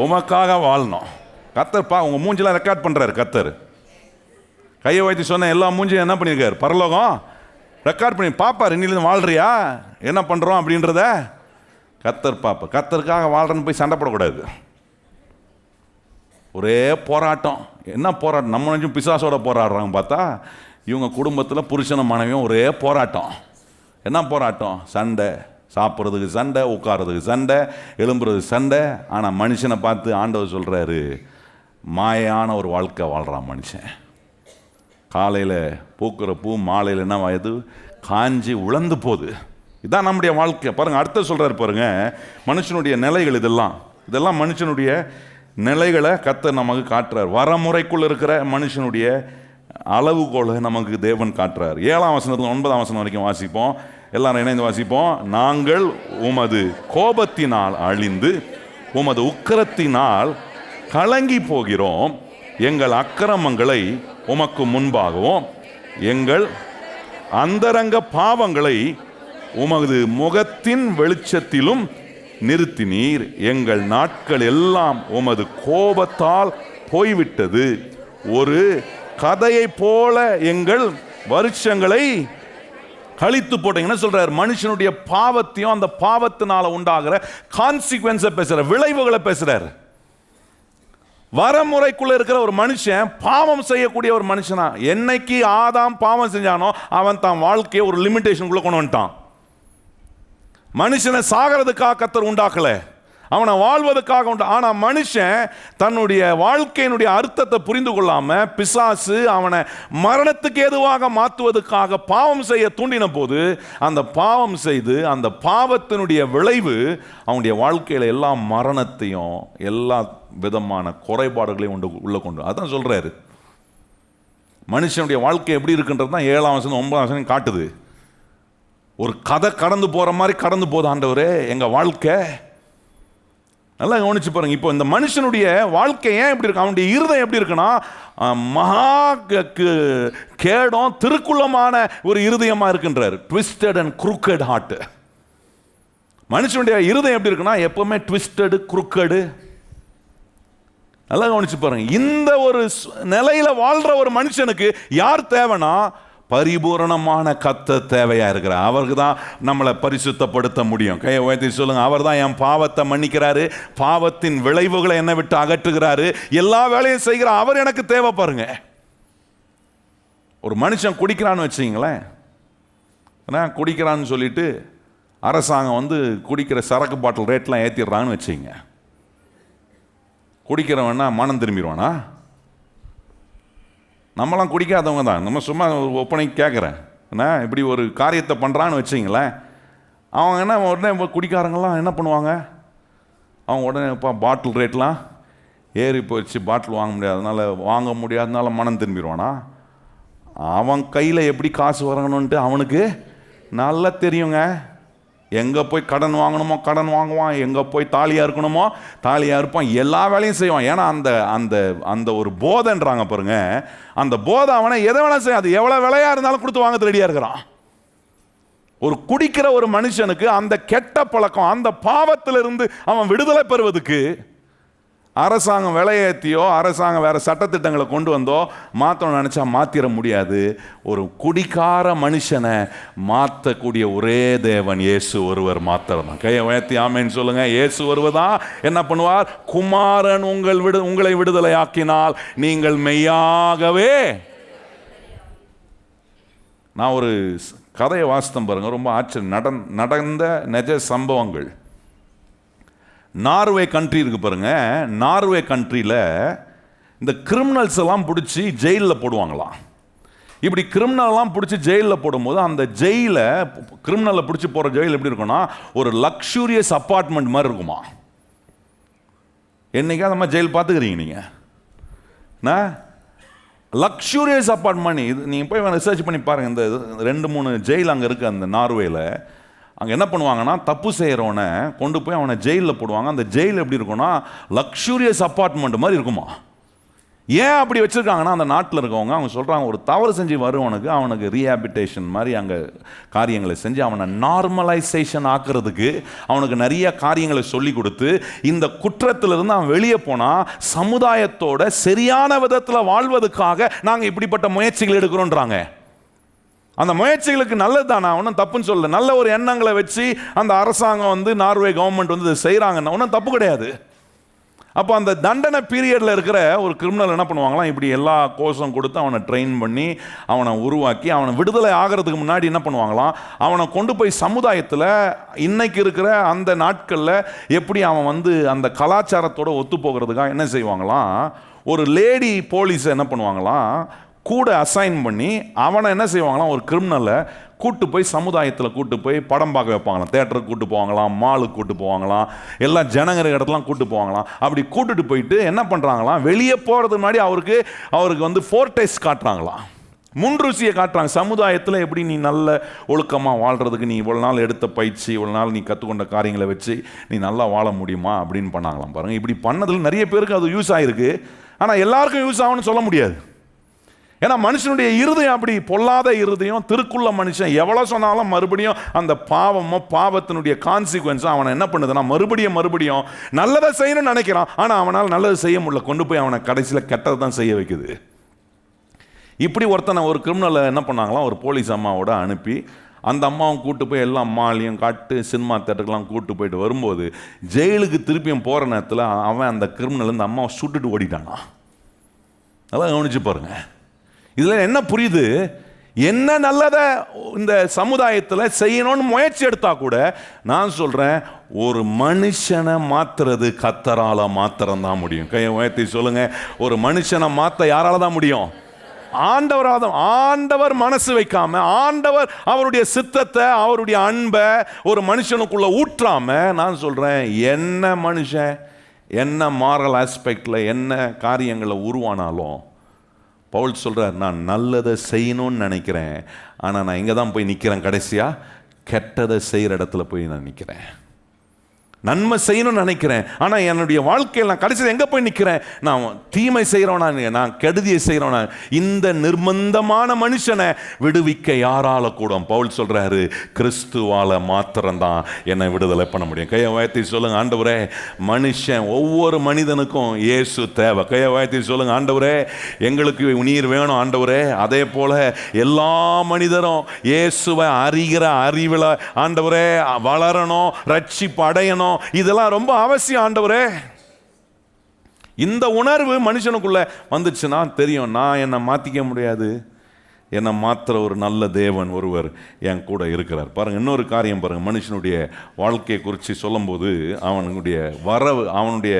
உமக்காக வாழணும். கர்த்தர் உங்கள் மூஞ்செல்லாம் ரெக்கார்ட் பண்ணுறாரு. கர்த்தர் கையை வைத்து சொன்ன எல்லா மூஞ்சியும் என்ன பண்ணியிருக்காரு? பரலோகம் ரெக்கார்ட் பண்ணி பார்ப்பார். இன்னிலேருந்து வாழ்றியா, என்ன பண்ணுறோம் அப்படின்றத கர்த்தர் பார்ப்பார். கர்த்தருக்காக வாழ்றன்னு போய் சண்டை போடக்கூடாது. ஒரே போராட்டம். என்ன போராட்டம்? நம்ம நினைச்சும் பிசாசோட போராடுறாங்க, பார்த்தா இவங்க குடும்பத்தில் புருஷன மனைவியும் ஒரே போராட்டம். என்ன போராட்டம்? சண்டை, சாப்பிட்றதுக்கு சண்டை, உட்கார்றதுக்கு சண்டை, எழும்புறதுக்கு சண்டை. ஆனால் மனுஷனை பார்த்து ஆண்டவர் சொல்கிறாரு, மாயான ஒரு வாழ்க்கை வாழ்கிறான் மனுஷன். காலையில் பூக்கிற பூ மாலையில் என்ன ஆகுது, காஞ்சி உழந்து போகுது. இதுதான் நம்முடைய வாழ்க்கை. பாருங்கள், அடுத்த சொல்கிறாரு பாருங்க, மனுஷனுடைய நிலைகள் இதெல்லாம் மனுஷனுடைய நிலைகளை கர்த்தர் நமக்கு காட்டுறார். வரமுறைக்குள் இருக்கிற மனுஷனுடைய அளவுகோலை நமக்கு தேவன் காட்டுறார். 7ஆம் வசனத்தில் 9ஆம் வசனம் வரைக்கும் வாசிப்போம். எல்லாரும் இணைந்து வாசிப்போம். நாங்கள் உமது கோபத்தினால் அழிந்து உமது உக்கிரத்தினால் கலங்கி போகிறோம். எங்கள் அக்கிரமங்களை உமக்கு முன்பாகவும் எங்கள் அந்தரங்க பாவங்களை உமது முகத்தின் வெளிச்சத்திலும் நிறுத்தினீர். எங்கள் நாட்கள் எல்லாம் உமது கோபத்தால் போய்விட்டது. ஒரு கதையை போல எங்கள் வருஷங்களை கழித்து போட்டீங்க. என்ன சொல்றார்? மனுஷனுடைய பாவத்தையும் அந்த பாவத்தினால உண்டாகிற கான்சிக்வன்ஸை பேசுறார், விளைவுகளை பேசுறார். வரமுறைக்குள்ள இருக்கிற ஒரு மனுஷன் பாவம் செய்யக்கூடிய ஒரு மனுஷனா, என்னைக்கு ஆதாம் பாவம் செஞ்சானோ அவன் தான் வாழ்க்கையை ஒரு லிமிட்டேஷனுக்குள்ள கொண்டு வந்துட்டான். மனுஷனை சாகிறதுக்காக கர்த்தர் உண்டாக்கல, அவனை வாழ்வதற்காக உண்டு. ஆனால் மனுஷன் தன்னுடைய வாழ்க்கையினுடைய அர்த்தத்தை புரிந்து கொள்ளாம பிசாசு அவனை மரணத்துக்கு ஏதுவாக மாற்றுவதற்காக பாவம் செய்ய தூண்டின போது அந்த பாவம் செய்து அந்த பாவத்தினுடைய விளைவு அவனுடைய வாழ்க்கையில் எல்லா மரணத்தையும் எல்லா விதமான குறைபாடுகளையும் உள்ள கொண்டு. அதான் சொல்றாரு, மனுஷனுடைய வாழ்க்கை எப்படி இருக்குன்றது தான் 7ஆம் வசனம் 9ஆம் வசனம் காட்டுது. ஒரு கதை கடந்து போகிற மாதிரி கடந்து போகுது ஆண்டவரே எங்கள் வாழ்க்கை. நல்லா கவனிச்சு பாருங்க. இப்போ இந்த மனுஷனுடைய வாழ்க்கை ஏன் எப்படி இருக்கு, அவனுடைய இருதயம் எப்படி இருக்குன்னா மகா கேடம் திருக்குள்ளமான ஒரு இருதயமாக இருக்குன்றார். Twisted and crooked heart. மனுஷனுடைய இருதயம் எப்படி இருக்குன்னா எப்பவுமே ட்விஸ்டடு குருக்கடு. நல்லா கவனிச்சு பாருங்க. இந்த ஒரு நிலையில வாழ்ற ஒரு மனுஷனுக்கு யார் தேவைன்னா பரிபூரணமான கர்த்தர் தேவையா இருக்கிறார். அவருக்கு தான் நம்மளை பரிசுத்தப்படுத்த முடியும். கையை உயர்த்தி சொல்லுங்க, அவர் தான் என் பாவத்தை மன்னிக்கிறாரு, பாவத்தின் விளைவுகளை என்னை விட்டு அகற்றுகிறாரு, எல்லா வேலையும் செய்கிற அவர் எனக்கு தேவை. பாருங்க, ஒரு மனுஷன் குடிக்கிறான்னு வச்சுங்களேன், குடிக்கிறான்னு சொல்லிட்டு அரசாங்கம் குடிக்கிற சரக்கு பாட்டில் ரேட்லாம் ஏற்றிடுறான்னு வச்சுங்க, குடிக்கிறவனா மனம் திரும்பிடுவானா? நம்மளாம் குடிக்காதவங்க தான். நம்ம சும்மா ஒப்பனைக்கு கேட்குறேன், என்ன இப்படி ஒரு காரியத்தை பண்ணுறான்னு வச்சிங்களேன், அவங்க என்ன உடனே குடிக்காரங்களாம் என்ன பண்ணுவாங்க, அவங்க உடனே இப்போ பாட்டில் ரேட்லாம் ஏறி போயிடுச்சு, பாட்டில் வாங்க முடியாதனால மனம் திரும்பிடுவானா? அவன் கையில் எப்படி காசு வரணுன்ட்டு அவனுக்கு நல்லா தெரியுங்க. எங்கே போய் கடன் வாங்கணுமோ கடன் வாங்குவான், எங்கே போய் தாலியாக இருக்கணுமோ தாலியாக இருப்பான், எல்லா வேலையும் செய்வான். ஏன்னா அந்த அந்த அந்த ஒரு போதைன்றாங்க பாருங்க, அந்த போதை அவனை எதை வேணால் செய்யும், அது எவ்வளோ விலையாக இருந்தாலும் கொடுத்து வாங்க ரெடியாக இருக்கிறான். ஒரு குடிக்கிற ஒரு மனுஷனுக்கு அந்த கெட்ட பழக்கம், அந்த பாவத்திலிருந்து அவன் விடுதலை பெறுவதுக்கு அரசாங்கம் விலையேற்றியோ அரசாங்கம் வேறு சட்டத்திட்டங்களை கொண்டு வந்தோ மாற்றணும் நினச்சா மாற்றிட முடியாது. ஒரு குடிக்கார மனுஷனை மாற்றக்கூடிய ஒரே தேவன் இயேசு ஒருவர் மாத்திரம் தான். கையை உயர்த்தி ஆமேன்னு சொல்லுங்க. இயேசு ஒருவர் தான் என்ன பண்ணுவார்? குமாரன் உங்களை விடுதலை ஆக்கினால் நீங்கள் மெய்யாகவே. நான் ஒரு கதையை வாசித்தேன் பாருங்க, ரொம்ப ஆச்சரியம். நடந்த நிஜ சம்பவங்கள். நார்வே கண்ட்ரி இருக்கு பாருங்க, நார்வே கண்ட்ரியில் இந்த கிரிமினல்ஸ் எல்லாம் பிடிச்சி ஜெயிலில் போடுவாங்களாம். இப்படி கிரிமினல்லாம் பிடிச்சி ஜெயிலில் போடும்போது அந்த ஜெயிலை கிரிமினலை பிடிச்சி போகிற ஜெயில் எப்படி இருக்குன்னா ஒரு லக்ஸூரியஸ் அப்பார்ட்மெண்ட் மாதிரி இருக்குமா. என்னைக்கா அந்த மாதிரி ஜெயில் பார்த்துக்கிறீங்க நீங்கள்? Luxurious apartment. இது நீங்கள் போய் ரிசர்ச் பண்ணி பாருங்கள். இந்த 2-3 ஜெயில் அங்கே இருக்குது அந்த நார்வேயில். அங்கே என்ன பண்ணுவாங்கன்னா தப்பு செய்கிறவனை கொண்டு போய் அவனை ஜெயிலில் போடுவாங்க. அந்த ஜெயில் எப்படி இருக்குன்னா லக்ஸூரியஸ் அப்பார்ட்மெண்ட் மாதிரி இருக்குமா. ஏன் அப்படி வச்சுருக்காங்கன்னா அந்த நாட்டில் இருக்கவங்க அவங்க சொல்கிறாங்க, ஒரு தவறு செஞ்சு வருவனுக்கு அவனுக்கு ரீஹாபிட்டேஷன் மாதிரி அங்கே காரியங்களை செஞ்சு அவனை நார்மலைசேஷன் ஆக்குறதுக்கு அவனுக்கு நிறைய காரியங்களை சொல்லி கொடுத்து இந்த குற்றத்திலிருந்து அவன் வெளியே போனால் சமுதாயத்தோட சரியான விதத்தில் வாழ்வதற்காக நாங்கள் இப்படிப்பட்ட முயற்சிகள் எடுக்கிறோன்றாங்க. அந்த முயற்சிகளுக்கு நல்லது தானே, ஒன்றும் தப்புன்னு சொல்லல. நல்ல ஒரு எண்ணங்களை வச்சு அந்த அரசாங்கம் நார்வே கவர்மெண்ட் இதை செய்கிறாங்கன்னா ஒன்றும் தப்பு கிடையாது. அப்போ அந்த தண்டனை பீரியடில் இருக்கிற ஒரு கிரிமினல் என்ன பண்ணுவாங்களாம், இப்படி எல்லா கோர்ஸும் கொடுத்து அவனை ட்ரெயின் பண்ணி அவனை உருவாக்கி அவனை விடுதலை ஆகிறதுக்கு முன்னாடி என்ன பண்ணுவாங்களாம், அவனை கொண்டு போய் சமுதாயத்தில் இன்னைக்கு இருக்கிற அந்த நாட்களில் எப்படி அவன் வந்து அந்த கலாச்சாரத்தோடு ஒத்து போகிறதுக்காக என்ன செய்வாங்களாம், ஒரு லேடி போலீஸை என்ன பண்ணுவாங்களாம் கூட அசைன் பண்ணி அவனை என்ன செய்வாங்களாம், ஒரு கிரிமினலை கூட்டு போய் சமுதாயத்தில் கூட்டு போய் படம் பார்க்க வைப்பாங்களாம், தேட்டருக்கு கூட்டு போவாங்களாம், மாலுக்கு கூட்டு போவாங்களாம், எல்லா ஜனங்கிற இடத்துலாம் கூட்டு போவாங்களாம். அப்படி கூட்டுட்டு போயிட்டு என்ன பண்ணுறாங்களாம், வெளியே போகிறதுக்கு முன்னாடி அவருக்கு வந்து ஃபோர்டெஸ்ட் காட்டுறாங்களாம், முன்ருசியை காட்டுறாங்க. சமுதாயத்தில் எப்படி நீ நல்ல ஒழுக்கமாக வாழ்கிறதுக்கு நீ இவ்வளோ நாள் எடுத்த பயிற்சி, இவ்வளோ நாள் நீ கற்றுக்கொண்ட காரியங்களை வச்சு நீ நல்லா வாழ முடியுமா அப்படின்னு பண்ணாங்களாம். பாருங்கள், இப்படி பண்ணதில் நிறைய பேருக்கு அது யூஸ் ஆகிருக்கு. ஆனால் எல்லாருக்கும் யூஸ் ஆகும்னு சொல்ல முடியாது. ஏன்னா மனுஷனுடைய இருதயம் அப்படி பொல்லாத இருதயம், திருக்குள்ள மனுஷன் எவ்வளோ சொன்னாலும் மறுபடியும் அந்த பாவத்தினுடைய கான்சிக்வன்ஸாக அவனை என்ன பண்ணுதுன்னா மறுபடியும் நல்லதை செய்யணும்னு நினைக்கிறான். ஆனால் அவனால் நல்லது செய்ய முடியல, கொண்டு போய் அவனை கடைசியில் கெட்டதை தான் செய்ய வைக்குது. இப்படி ஒரு கிரிமினலை என்ன பண்ணாங்களாம், ஒரு போலீஸ் அம்மாவோட அனுப்பி அந்த அம்மாவும் கூட்டு போய் எல்லா அம்மாலையும் காட்டு சினிமா தேட்டருக்கெல்லாம் கூட்டு போயிட்டு வரும்போது ஜெயிலுக்கு திருப்பியும் போகிற நேரத்தில் அவன் அந்த கிரிமினல் இந்த அம்மாவை சுட்டுட்டு ஓடிட்டானா. அதான் கவனிச்சு பாருங்க. இதில் என்ன புரியுது, என்ன நல்லதை இந்த சமுதாயத்தில் செய்யணும்னு முயற்சி எடுத்தா கூட நான் சொல்கிறேன், ஒரு மனுஷனை மாற்றுறது கர்த்தரால மாத்திரம்தான் முடியும். கையை உயர்த்தி சொல்லுங்க, ஒரு மனுஷனை மாற்ற யாரால தான் முடியும்? ஆண்டவர் மனசு வைக்காம, ஆண்டவர் அவருடைய சித்தத்தை அவருடைய அன்பை ஒரு மனுஷனுக்குள்ள ஊற்றாம, நான் சொல்கிறேன் என்ன மனுஷன் என்ன மாரல் ஆஸ்பெக்டில் என்ன காரியங்களை உருவானாலும் பவுல் சொல்கிறார், நான் நல்லதை செய்யணும்னு நினைக்கிறேன், ஆனால் நான் எங்கே தான் போய் நிற்கிறேன், கடைசியாக கெட்டதை செய்கிற இடத்துல போய் நான் நிற்கிறேன். நன்மை செய்யணும்னு நினைக்கிறேன், ஆனால் என்னுடைய வாழ்க்கையில் நான் கடைசியில் எங்கே போய் நிற்கிறேன், நான் தீமை செய்கிறவனா, நான் கெடுதியை செய்கிறவனா. இந்த நிர்பந்தமான மனுஷனை விடுவிக்க யாரால கூடும்? பவுல் சொல்கிறாரு, கிறிஸ்துவால் மாத்திரம்தான் என்னை விடுதலை பண்ண முடியும். கையை உயர்த்தி சொல்லுங்க, ஆண்டவரே, மனுஷன் ஒவ்வொரு மனிதனுக்கும் இயேசு தேவை. கையை உயர்த்தி சொல்லுங்க, ஆண்டவரே எங்களுக்கு நீர் வேணும் ஆண்டவரே. அதே போல எல்லா மனிதரும் இயேசுவை அறிகிற அறிவில் ஆண்டவரே வளரணும், ரட்சிப்பு அடையணும். இதெல்லாம் ரொம்ப அவசியம் ஆண்டவரே. இந்த உணர்வு மனுஷனுக்குள்ள வந்துச்சுன்னா தெரியும், நான் என்னை மாற்றிக்க முடியாது, என்னை மாத்திர ஒரு நல்ல தேவன் ஒருவர் என் கூட இருக்கிறார். பாருங்கள், இன்னொரு காரியம் பாருங்கள், மனுஷனுடைய வாழ்க்கையை குறித்து சொல்லும்போது அவனுடைய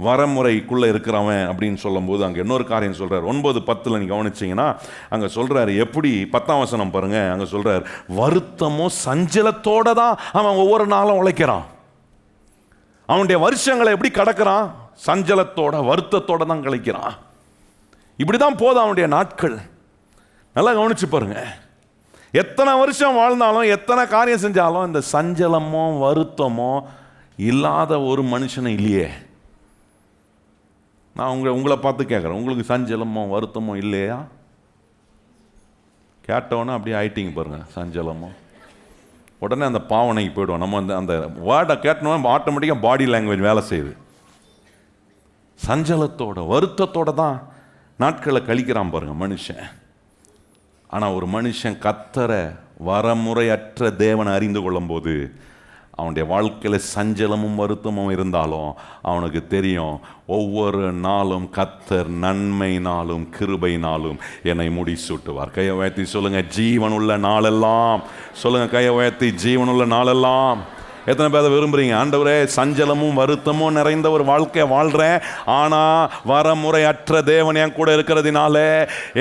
வரமுறைக்குள்ளே இருக்கிறவன் அப்படின்னு சொல்லும்போது அங்கே இன்னொரு காரியம் சொல்கிறார். 9:10 நீங்கள் கவனிச்சிங்கன்னா அங்கே சொல்கிறார், எப்படி 10ஆம் வசனம் பாருங்கள், அங்கே சொல்கிறார், வருத்தமோ சஞ்சலத்தோடு தான் அவன் ஒவ்வொரு நாளும் உழைக்கிறான். அவனுடைய வருஷங்களை எப்படி கடக்கிறான், சஞ்சலத்தோட வருத்தத்தோட தான் கழிக்கிறான். இப்படிதான் போதும் அவனுடைய நாட்கள். நல்லா கவனிச்சு பாருங்க, எத்தனை வருஷம் வாழ்ந்தாலும் எத்தனை காரியம் செஞ்சாலும் இந்த சஞ்சலமோ வருத்தமோ இல்லாத ஒரு மனுஷனும் இல்லையே. நான் உங்களை பார்த்து கேட்குறேன், உங்களுக்கு சஞ்சலமோ வருத்தமோ இல்லையா? கேட்டவொன்னே அப்படியே ஆயிட்டிங்க பாருங்க, சஞ்சலமோ உடனே அந்த பாவனைக்கு போய்டுவோம். நம்ம அந்த வேர்டை கேட்டோம்னா ஆட்டோமேட்டிக்காக பாடி லாங்குவேஜ் வேலை செய்யுது. சஞ்சலத்தோட வருத்தத்தோட தான் நாட்களை கழிக்கிறான் பாருங்க மனுஷன். ஆனால் ஒரு மனுஷன் கர்த்தரை வரமுறையற்ற தேவனை அறிந்து கொள்ளும் போது அவனுடைய வாழ்க்கையில் சஞ்சலமும் வருத்தமும் இருந்தாலும் அவனுக்கு தெரியும், ஒவ்வொரு நாளும் கர்த்தர் நன்மையினாலும் கிருபையினாலும் என்னை முடிசூட்டுவார். கையை உயர்த்தி சொல்லுங்க, ஜீவனுள்ள நாளெல்லாம். சொல்லுங்க, கையை உயர்த்தி, ஜீவனுள்ள நாளெல்லாம். எத்தனை பேரை விரும்புறீங்க? ஆண்டவரே, சஞ்சலமும் வருத்தமும் நிறைந்த ஒரு வாழ்க்கையை வாழ்கிறேன், ஆனால் வரமுறையற்ற தேவன் என் கூட இருக்கிறதுனால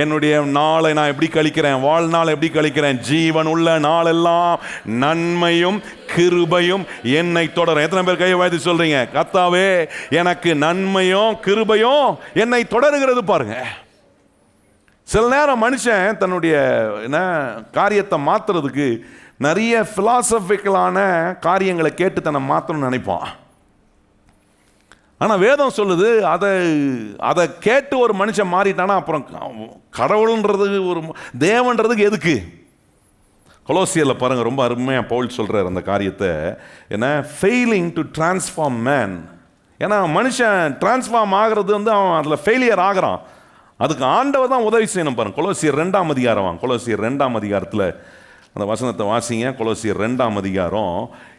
என்னுடைய நாளை நான் எப்படி கழிக்கிறேன், வாழ்நாள் எப்படி கழிக்கிறேன்? ஜீவன் உள்ள நாளெல்லாம் நன்மையும் கிருபையும் என்னை தொடரும். எத்தனை பேர் கையை உயர்த்தி சொல்றீங்க, கர்த்தாவே எனக்கு நன்மையும் கிருபையும் என்னை தொடருகிறது? பாருங்க, சில நேரம் மனுஷன் தன்னுடைய காரியத்தை மாத்துறதுக்கு நிறைய பிலாசபிக்கலான காரியங்களை கேட்டு தன்னை மாற்றணும்னு நினைப்பான். ஆனால் வேதம் சொல்லுது, அதை கேட்டு ஒரு மனுஷன் மாறிட்டானா அப்புறம் கடவுள்ன்றது ஒரு தேவன்றதுக்கு எதுக்கு? கொலோசியரில் பாருங்க, ரொம்ப அருமையாக பவுல் சொல்கிறார் அந்த காரியத்தை. ஏன்னா ஃபெயிலிங் டு டிரான்ஸ்ஃபார்ம் மேன். ஏன்னா மனுஷன் டிரான்ஸ்ஃபார்ம் ஆகிறது அவன் அதில் ஃபெயிலியர் ஆகிறான். அதுக்கு ஆண்டவர் தான் உதவி செய்யணும். பாருங்க, கொலோசியர் 2ஆம் அதிகாரம், கொலோசியர் 2ஆம் அதிகாரத்தில் அந்த வசனத்தை வாசிங்க. கொலோசியர் 2ஆம் அதிகாரம்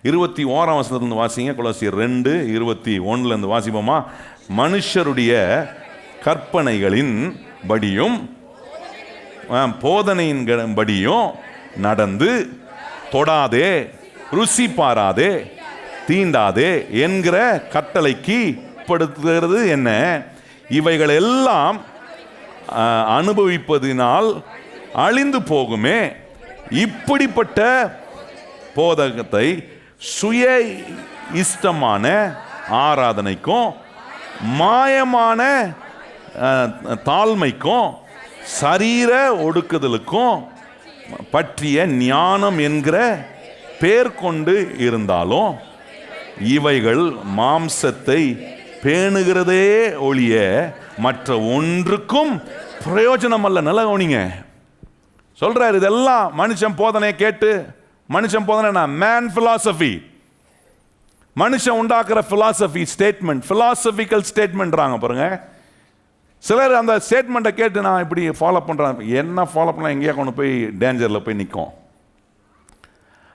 21ஆம் வசனத்துலேருந்து வாசிங்க. கொலோசியர் 2:21 வாசிப்போமா? மனுஷருடைய கற்பனைகளின் படியும் போதனையின் படியும் நடந்து தொடாதே, ருசி பாராதே, தீண்டாதே என்கிற கட்டளைக்கு படுத்துகிறது என்ன? இவைகள் எல்லாம் அனுபவிப்பதினால் அழிந்து போகுமே. இப்படிப்பட்ட போதகத்தை சுய இஷ்டமான ஆராதனைக்கும் மாயமான தாழ்மைக்கும் சரீர ஒடுக்குதலுக்கும் பற்றிய ஞானம் என்கிற பேர் கொண்டு இருந்தாலும் இவைகள் மாம்சத்தை பேணுகிறதே ஒழிய மற்ற ஒன்றுக்கும் பிரயோஜனம் அல்ல. நல்ல கவனிங்க, சொல்றாரு. இதெல்லாம் மனுஷன் போதனை கேட்டு, மனுஷன் போதனை மேன் பிலாசபி, மனுஷன் உண்டாக்குற பிலாசபி ஸ்டேட்மெண்ட், பிலாசபிக்கல் ஸ்டேட்மெண்ட்றாங்க பாருங்க. சிலர் அந்த ஸ்டேட்மெண்ட்டை கேட்டு நான் இப்படி ஃபாலோ பண்ணுறேன், என்ன ஃபாலோ பண்ணலாம் எங்கேயா கொண்டு போய் டேஞ்சரில் போய் நிற்கும்.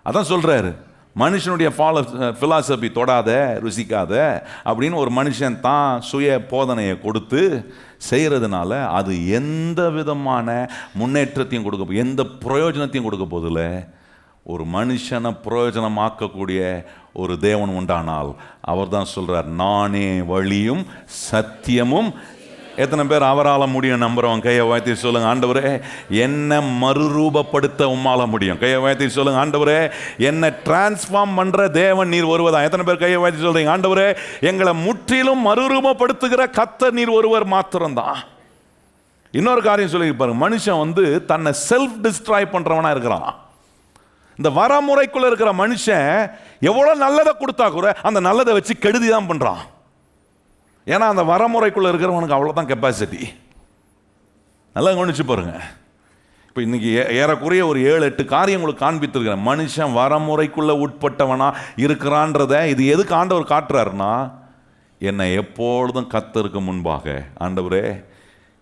அதான் சொல்கிறாரு, மனுஷனுடைய ஃபிலாசபி தொடாத, ருசிக்காத அப்படின்னு ஒரு மனுஷன் தான் சுய போதனையை கொடுத்து செய்கிறதுனால அது எந்த விதமான முன்னேற்றத்தையும் கொடுக்க, எந்த பிரயோஜனத்தையும் கொடுக்க போதில்ல. ஒரு மனுஷனை பிரயோஜனமாக்கக்கூடிய ஒரு தேவன் உண்டானால் அவர் தான் சொல்கிறார், நானே வழியும் சத்தியமும். எத்தனை பேர் அவரால் முடியும் நம்புறோம்? கையை வாய்த்தி சொல்லுங்க, ஆண்டவரே என்னை மறுரூபப்படுத்த உம்மால முடியும். கையை வாய்த்தி சொல்லுங்க, ஆண்டவரே என்னை டிரான்ஸ்ஃபார்ம் பண்ற தேவன் நீர் ஒருவர். எத்தனை பேர் கையை வாய்த்தி சொல்றீங்க, ஆண்டவரே எங்களை முற்றிலும் மறுரூபப்படுத்துகிற கர்த்தர் நீர் ஒருவர் மாத்திரம்தான். இன்னொரு காரியம் சொல்லி பாருங்க, மனுஷன் தன்னை செல்ஃப் டிஸ்ட்ராய் பண்றவனா இருக்கிறான். இந்த வரமுறைக்குள்ள இருக்கிற மனுஷன் எவ்வளவு நல்லதை கொடுத்தா கூட அந்த நல்லதை வச்சு கெடுதி தான் பண்றான். ஏன்னா அந்த வரமுறைக்குள்ள இருக்கிறவனுக்கு அவ்வளோதான் கெப்பாசிட்டி. நல்லா கவனிச்சு பாருங்க. இப்போ இன்னைக்கு ஏறக்குறைய ஒரு 7-8 காரியம் உங்களுக்கு காண்பித்திருக்கிறேன். மனுஷன் வரமுறைக்குள்ள உட்பட்டவனா இருக்கிறான்றத இது எதுக்கு ஆண்டவர் காட்டுறாருன்னா, என்னை எப்பொழுதும் கர்த்தருக்கு முன்பாக, ஆண்டவரே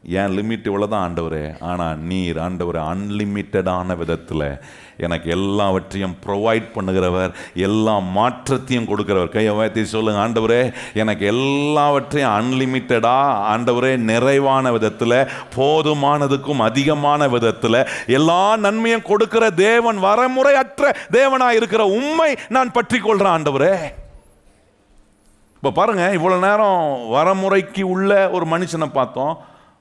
என் லிமிட் இவ்வளோதான் ஆண்டவரே, ஆனால் நீர் ஆண்டவரே அன்லிமிட்டடான விதத்தில் எனக்கு எல்லாவற்றையும் ப்ரொவைட் பண்ணுகிறவர், எல்லா மாற்றத்தையும் கொடுக்கிறவர். கையை வாய்த்தி சொல்லுங்க, ஆண்டவரே எனக்கு எல்லாவற்றையும் அன்லிமிட்டடாக ஆண்டவரே நிறைவான விதத்தில், போதுமானதுக்கும் அதிகமான விதத்தில் எல்லா நன்மையும் கொடுக்கிற தேவன், வரமுறையற்ற தேவனாக இருக்கிற உண்மை நான் பற்றி கொள்கிறேன் ஆண்டவரே. இப்போ பாருங்க, இவ்வளோ நேரம் வரமுறைக்கு உள்ள ஒரு மனுஷனை பார்த்தோம்.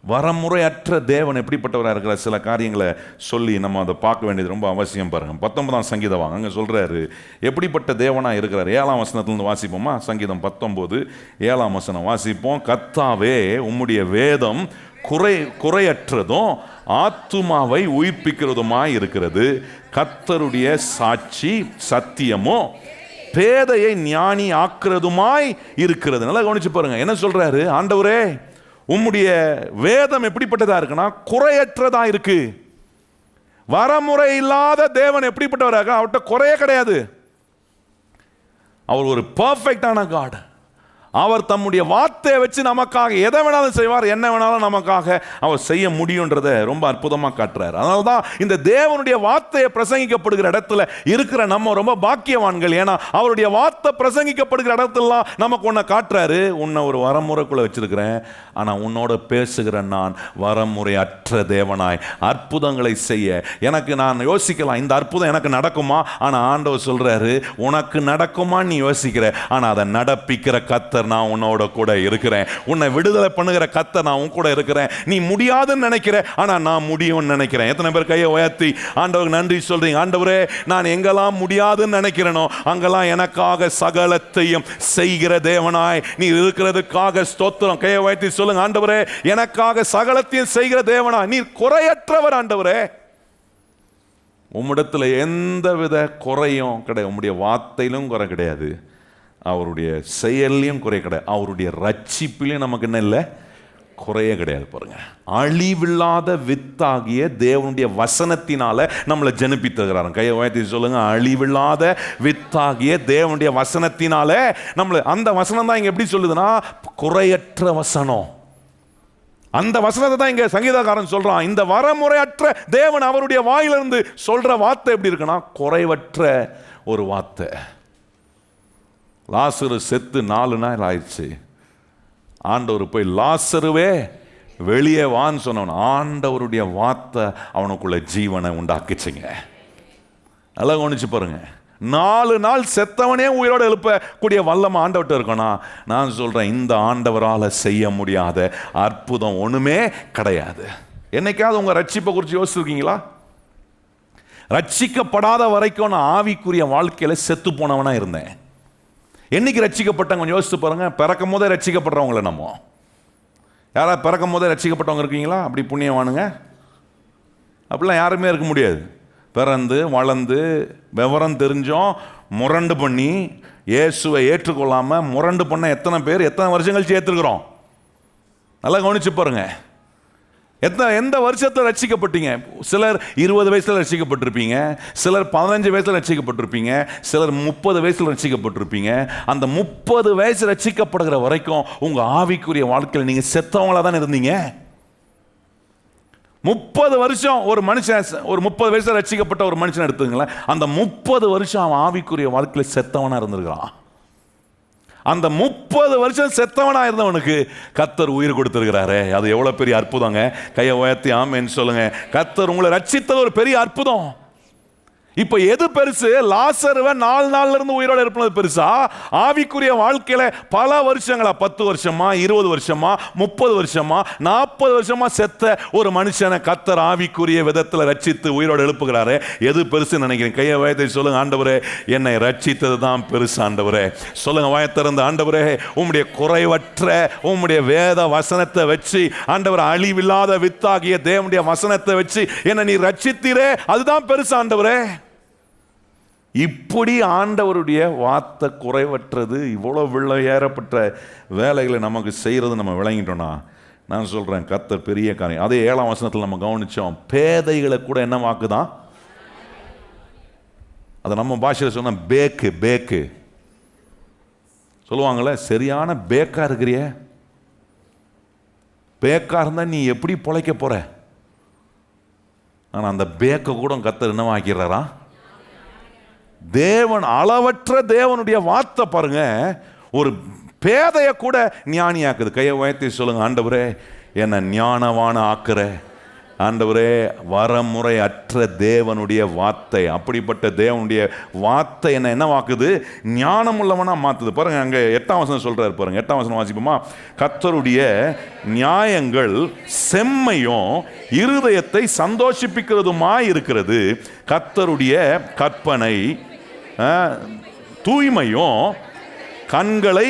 வரமுறையற்ற தேவன் எப்படிப்பட்டவராக இருக்கிற சில காரியங்களை சொல்லி நம்ம அதை பார்க்க வேண்டியது ரொம்ப அவசியம். பாருங்க, 19ஆம் சங்கீதம் வாங்க. அங்கே சொல்கிறாரு எப்படிப்பட்ட தேவனாக இருக்கிறார். 7ஆம் வசனத்துலேருந்து வாசிப்போமா? சங்கீதம் 19 7ஆம் வசனம் வாசிப்போம். கர்த்தாவே உம்முடைய வேதம் குறையற்றதும் ஆத்துமாவை உயிர்ப்பிக்கிறதுமாய் இருக்கிறது. கர்த்தருடைய சாட்சி சத்தியமோ பேதையை ஞானி ஆக்குறதுமாய் இருக்கிறது. நல்லா கவனிச்சு பாருங்க, என்ன சொல்றாரு? ஆண்டவரே உம்முடைய வேதம் எப்படிப்பட்டதா இருக்குன்னா குறையற்றதா இருக்கு. வரமுறை இல்லாத தேவன் எப்படிப்பட்டவராக, அவர்கிட்ட குறைய கிடையாது. அவர் ஒரு பர்ஃபெக்டான காட். அவர் தம்முடைய வார்த்தையை வச்சு நமக்காக எதை வேணாலும் செய்வார், என்ன வேணாலும் நமக்காக அவர் செய்ய முடியுன்றதை ரொம்ப அற்புதமாக காட்டுறார். அதனால தான் இந்த தேவனுடைய வார்த்தையை பிரசங்கிக்கப்படுகிற இடத்துல இருக்கிற நம்ம ரொம்ப பாக்கியவான்கள். ஏன்னா அவருடைய வார்த்தை பிரசங்கிக்கப்படுகிற இடத்துலாம் நமக்கு ஒன்றை காட்டுறாரு. உன்னை ஒரு வரமுறைக்குள்ளே வச்சிருக்கிறேன், ஆனால் உன்னோட பேசுகிற நான் வரமுறை அற்ற தேவனாய் அற்புதங்களை செய்ய எனக்கு நான் யோசிக்கலாம், இந்த அற்புதம் எனக்கு நடக்குமா? ஆனால் ஆண்டவர் சொல்றாரு, உனக்கு நடக்குமா நீ யோசிக்கிற, ஆனால் அதை நடப்பிக்கிற கர்த்தர் நான் உன்னோட கூட இருக்கிறேன். உன்னை விடுதலை பண்ணுகிற கர்த்தர் நான் உன் கூட இருக்கிறேன். நீ முடியாதுன்னு நினைக்கிற, ஆனா நான் முடியும்னு நினைக்கிறேன். எத்தனை பேர் கையை உயர்த்தி ஆண்டவருக்கு நன்றி சொல்றீங்க? ஆண்டவரே நான் எங்கெல்லாம் முடியாதுன்னு நினைக்கிறேனோ அங்கெல்லாம் எனக்காக சகலத்தையும் செய்கிற தேவனாய் நீ இருக்கிறதுக்காக ஸ்தோத்திரம். கையை உயர்த்தி சொல்லுங்க, ஆண்டவரே எனக்காக சகலத்தையும் செய்கிற தேவனாய் நீர் குறையற்றவர். ஆண்டவரே உம்மிடத்துல எந்தவித குறையும் கிடையாது. உம்முடைய வார்த்தையிலும் குறை கிடையாது, அவருடைய செயல்லையும் குறை கிடையாது, அவருடைய ரட்சிப்பிலையும் நமக்கு என்ன இல்லை, குறைய கிடையாது. பாருங்க, அழிவில்லாத வித்தாகிய தேவனுடைய வசனத்தினால நம்மளை ஜனிப்பித்துகிறார். கையை உயர்த்தி சொல்லுங்க, அழிவில்லாத வித்தாகிய தேவனுடைய வசனத்தினால நம்மளை. அந்த வசனம் தான் இங்க எப்படி சொல்லுதுன்னா குறையற்ற வசனம். அந்த வசனத்தை தான் இங்க சங்கீதக்காரன் சொல்றான். இந்த வரமுறையற்ற தேவன் அவருடைய வாயிலிருந்து சொல்ற வார்த்தை எப்படி இருக்குன்னா குறைவற்ற ஒரு வார்த்தை. லாசரு செத்து 4 நாள் ஆயிடுச்சு. ஆண்டவர் போய் லாசருவே வெளியே வான்னு சொன்னவன், ஆண்டவருடைய வார்த்தை அவனுக்குள்ள ஜீவனை உண்டாக்குச்சுங்க. நல்லா கவனிச்சு பாருங்க. 4 நாள் செத்தவனே உயிரோடு எழுப்பக்கூடிய வல்லமை ஆண்டவர்கிட்ட இருக்கணும். நான் சொல்றேன், இந்த ஆண்டவரால் செய்ய முடியாத அற்புதம் ஒண்ணுமே கிடையாது. என்னைக்காவது உங்க ரட்சிப்பை குறித்து யோசிச்சிருக்கீங்களா? ரட்சிக்கப்படாத வரைக்கும் நான் ஆவிக்குரிய வாழ்க்கையில செத்து போனவனா இருந்தேன். என்னைக்கு ரட்சிக்கப்பட்டவங்க கொஞ்சம் யோசிச்சு பாருங்க. பிறக்கும் போதே ரட்சிக்கப்படுறவங்கள நம்ம யாராவது பிறக்கும் போதே ரட்சிக்கப்பட்டவங்க இருக்கீங்களா? அப்படி புண்ணியவானுங்க அப்படிலாம் யாருமே இருக்க முடியாது. பிறந்து வளர்ந்து விவரம் தெரிஞ்சோம் முரண்டு பண்ணி இயேசுவை ஏற்றுக்கொள்ளாமல் முரண்டு பண்ண எத்தனை பேர் எத்தனை வருஷம் கழிச்சு ஏற்றுக்கிறோம்? நல்லா கவனிச்சு பாருங்க. எந்த வருஷத்தில் ரட்சிக்கப்பட்டீங்க? சிலர் 20 வயசில் ரட்சிக்கப்பட்டிருப்பீங்க, சிலர் 15 வயசில் ரட்சிக்கப்பட்டிருப்பீங்க, சிலர் 30 வயசில் ரட்சிக்கப்பட்டிருப்பீங்க. அந்த 30 வயசு ரட்சிக்கப்படுகிற வரைக்கும் உங்கள் ஆவிக்குரிய வாழ்க்கையில் நீங்கள் செத்தவங்களாக தான் இருந்தீங்க. 30 வருஷம் ஒரு மனுஷன், ஒரு 30 வயசுல ரட்சிக்கப்பட்ட ஒரு மனுஷன் எடுத்துங்களேன், அந்த 30 வருஷம் அவன் ஆவிக்குரிய வாழ்க்கையில் செத்தவனா இருந்திருக்கிறான். அந்த 30 வருஷம் செத்தவனா இருந்தவனுக்கு கர்த்தர் உயிர் கொடுத்திருக்கிறாரு. அது எவ்வளவு பெரிய அற்புதங்க. கையை உயர்த்தி ஆமென்னு சொல்லுங்க. கர்த்தர் உங்களை ரட்சித்தது ஒரு பெரிய அற்புதம். இப்ப எது பெருசு? லாசருவை 4 நாள்ல இருந்து உயிரோட இருப்பது பெருசா? ஆவிக்குரிய வாழ்க்கையில பல வருஷங்களா, 10 வருஷமா, 20 வருஷமா, 30 வருஷமா, 40 வருஷமா செத்த ஒரு மனுஷனை கர்த்தர் ஆவிக்குரிய விதத்துல ரட்சித்து உயிரோட எழுப்புகிறாரு. எது பெருசு நினைக்கிறேன்? கையை வாயத்தை சொல்லுங்க. ஆண்டவரே, என்னை ரட்சித்தது தான் பெருசு. ஆண்டவரே சொல்லுங்க, வாயத்திறந்த ஆண்டவரே, உம்முடைய குறைவற்ற உம்முடைய வேத வசனத்தை வச்சு, ஆண்டவர் அழிவில்லாத வித்தாகிய தேவனுடைய வசனத்தை வச்சு என்னை நீ ரட்சித்தீரே, அதுதான் பெருசு ஆண்டவரே. இப்படி ஆண்டவருடைய வார்த்தை குறைவற்றது. இவ்வளோ ஏறப்பட்ட வேலைகளை நமக்கு செய்கிறது நம்ம விளங்கிட்டோம்னா, நான் சொல்கிறேன், கர்த்தர் பெரிய காரியம். அதே 7ஆம் வசனத்தில் நம்ம கவனித்தோம், பேதைகளை கூட என்ன வாக்குதான்? அதை நம்ம பாஷையில் சொன்ன பேக்கு சொல்லுவாங்களே, சரியான பேக்கா இருக்கிறிய. பேக்கா இருந்தால் நீ எப்படி பொழைக்க போற? ஆனால் அந்த பேக்கை கூட கர்த்தர் என்ன வாக்கிறாரா? தேவன், அளவற்ற தேவனுடைய வார்த்தை பாருங்க, ஒரு பேதைய கூட ஞானியாக்குது. கையை உயர்த்தி சொல்லுங்க, ஆண்டவரே என்னை ஞானவான ஆக்குற ஆண்டவரே. வரமுறை அற்ற தேவனுடைய வார்த்தை, அப்படிப்பட்ட தேவனுடைய வார்த்தை என்ன வாக்குது? ஞானம் உள்ளவனா மாத்துது. பாருங்க, அங்க 8ஆம் வசனம் சொல்றாரு பாருங்க. 8ஆம் வசனம் வாசிப்போமா? கர்த்தருடைய நியாயங்கள் செம்மையும் இருதயத்தை சந்தோஷிப்பிக்கிறதுமாய் இருக்கிறது. கர்த்தருடைய கற்பனை தூய்மையும் கண்களை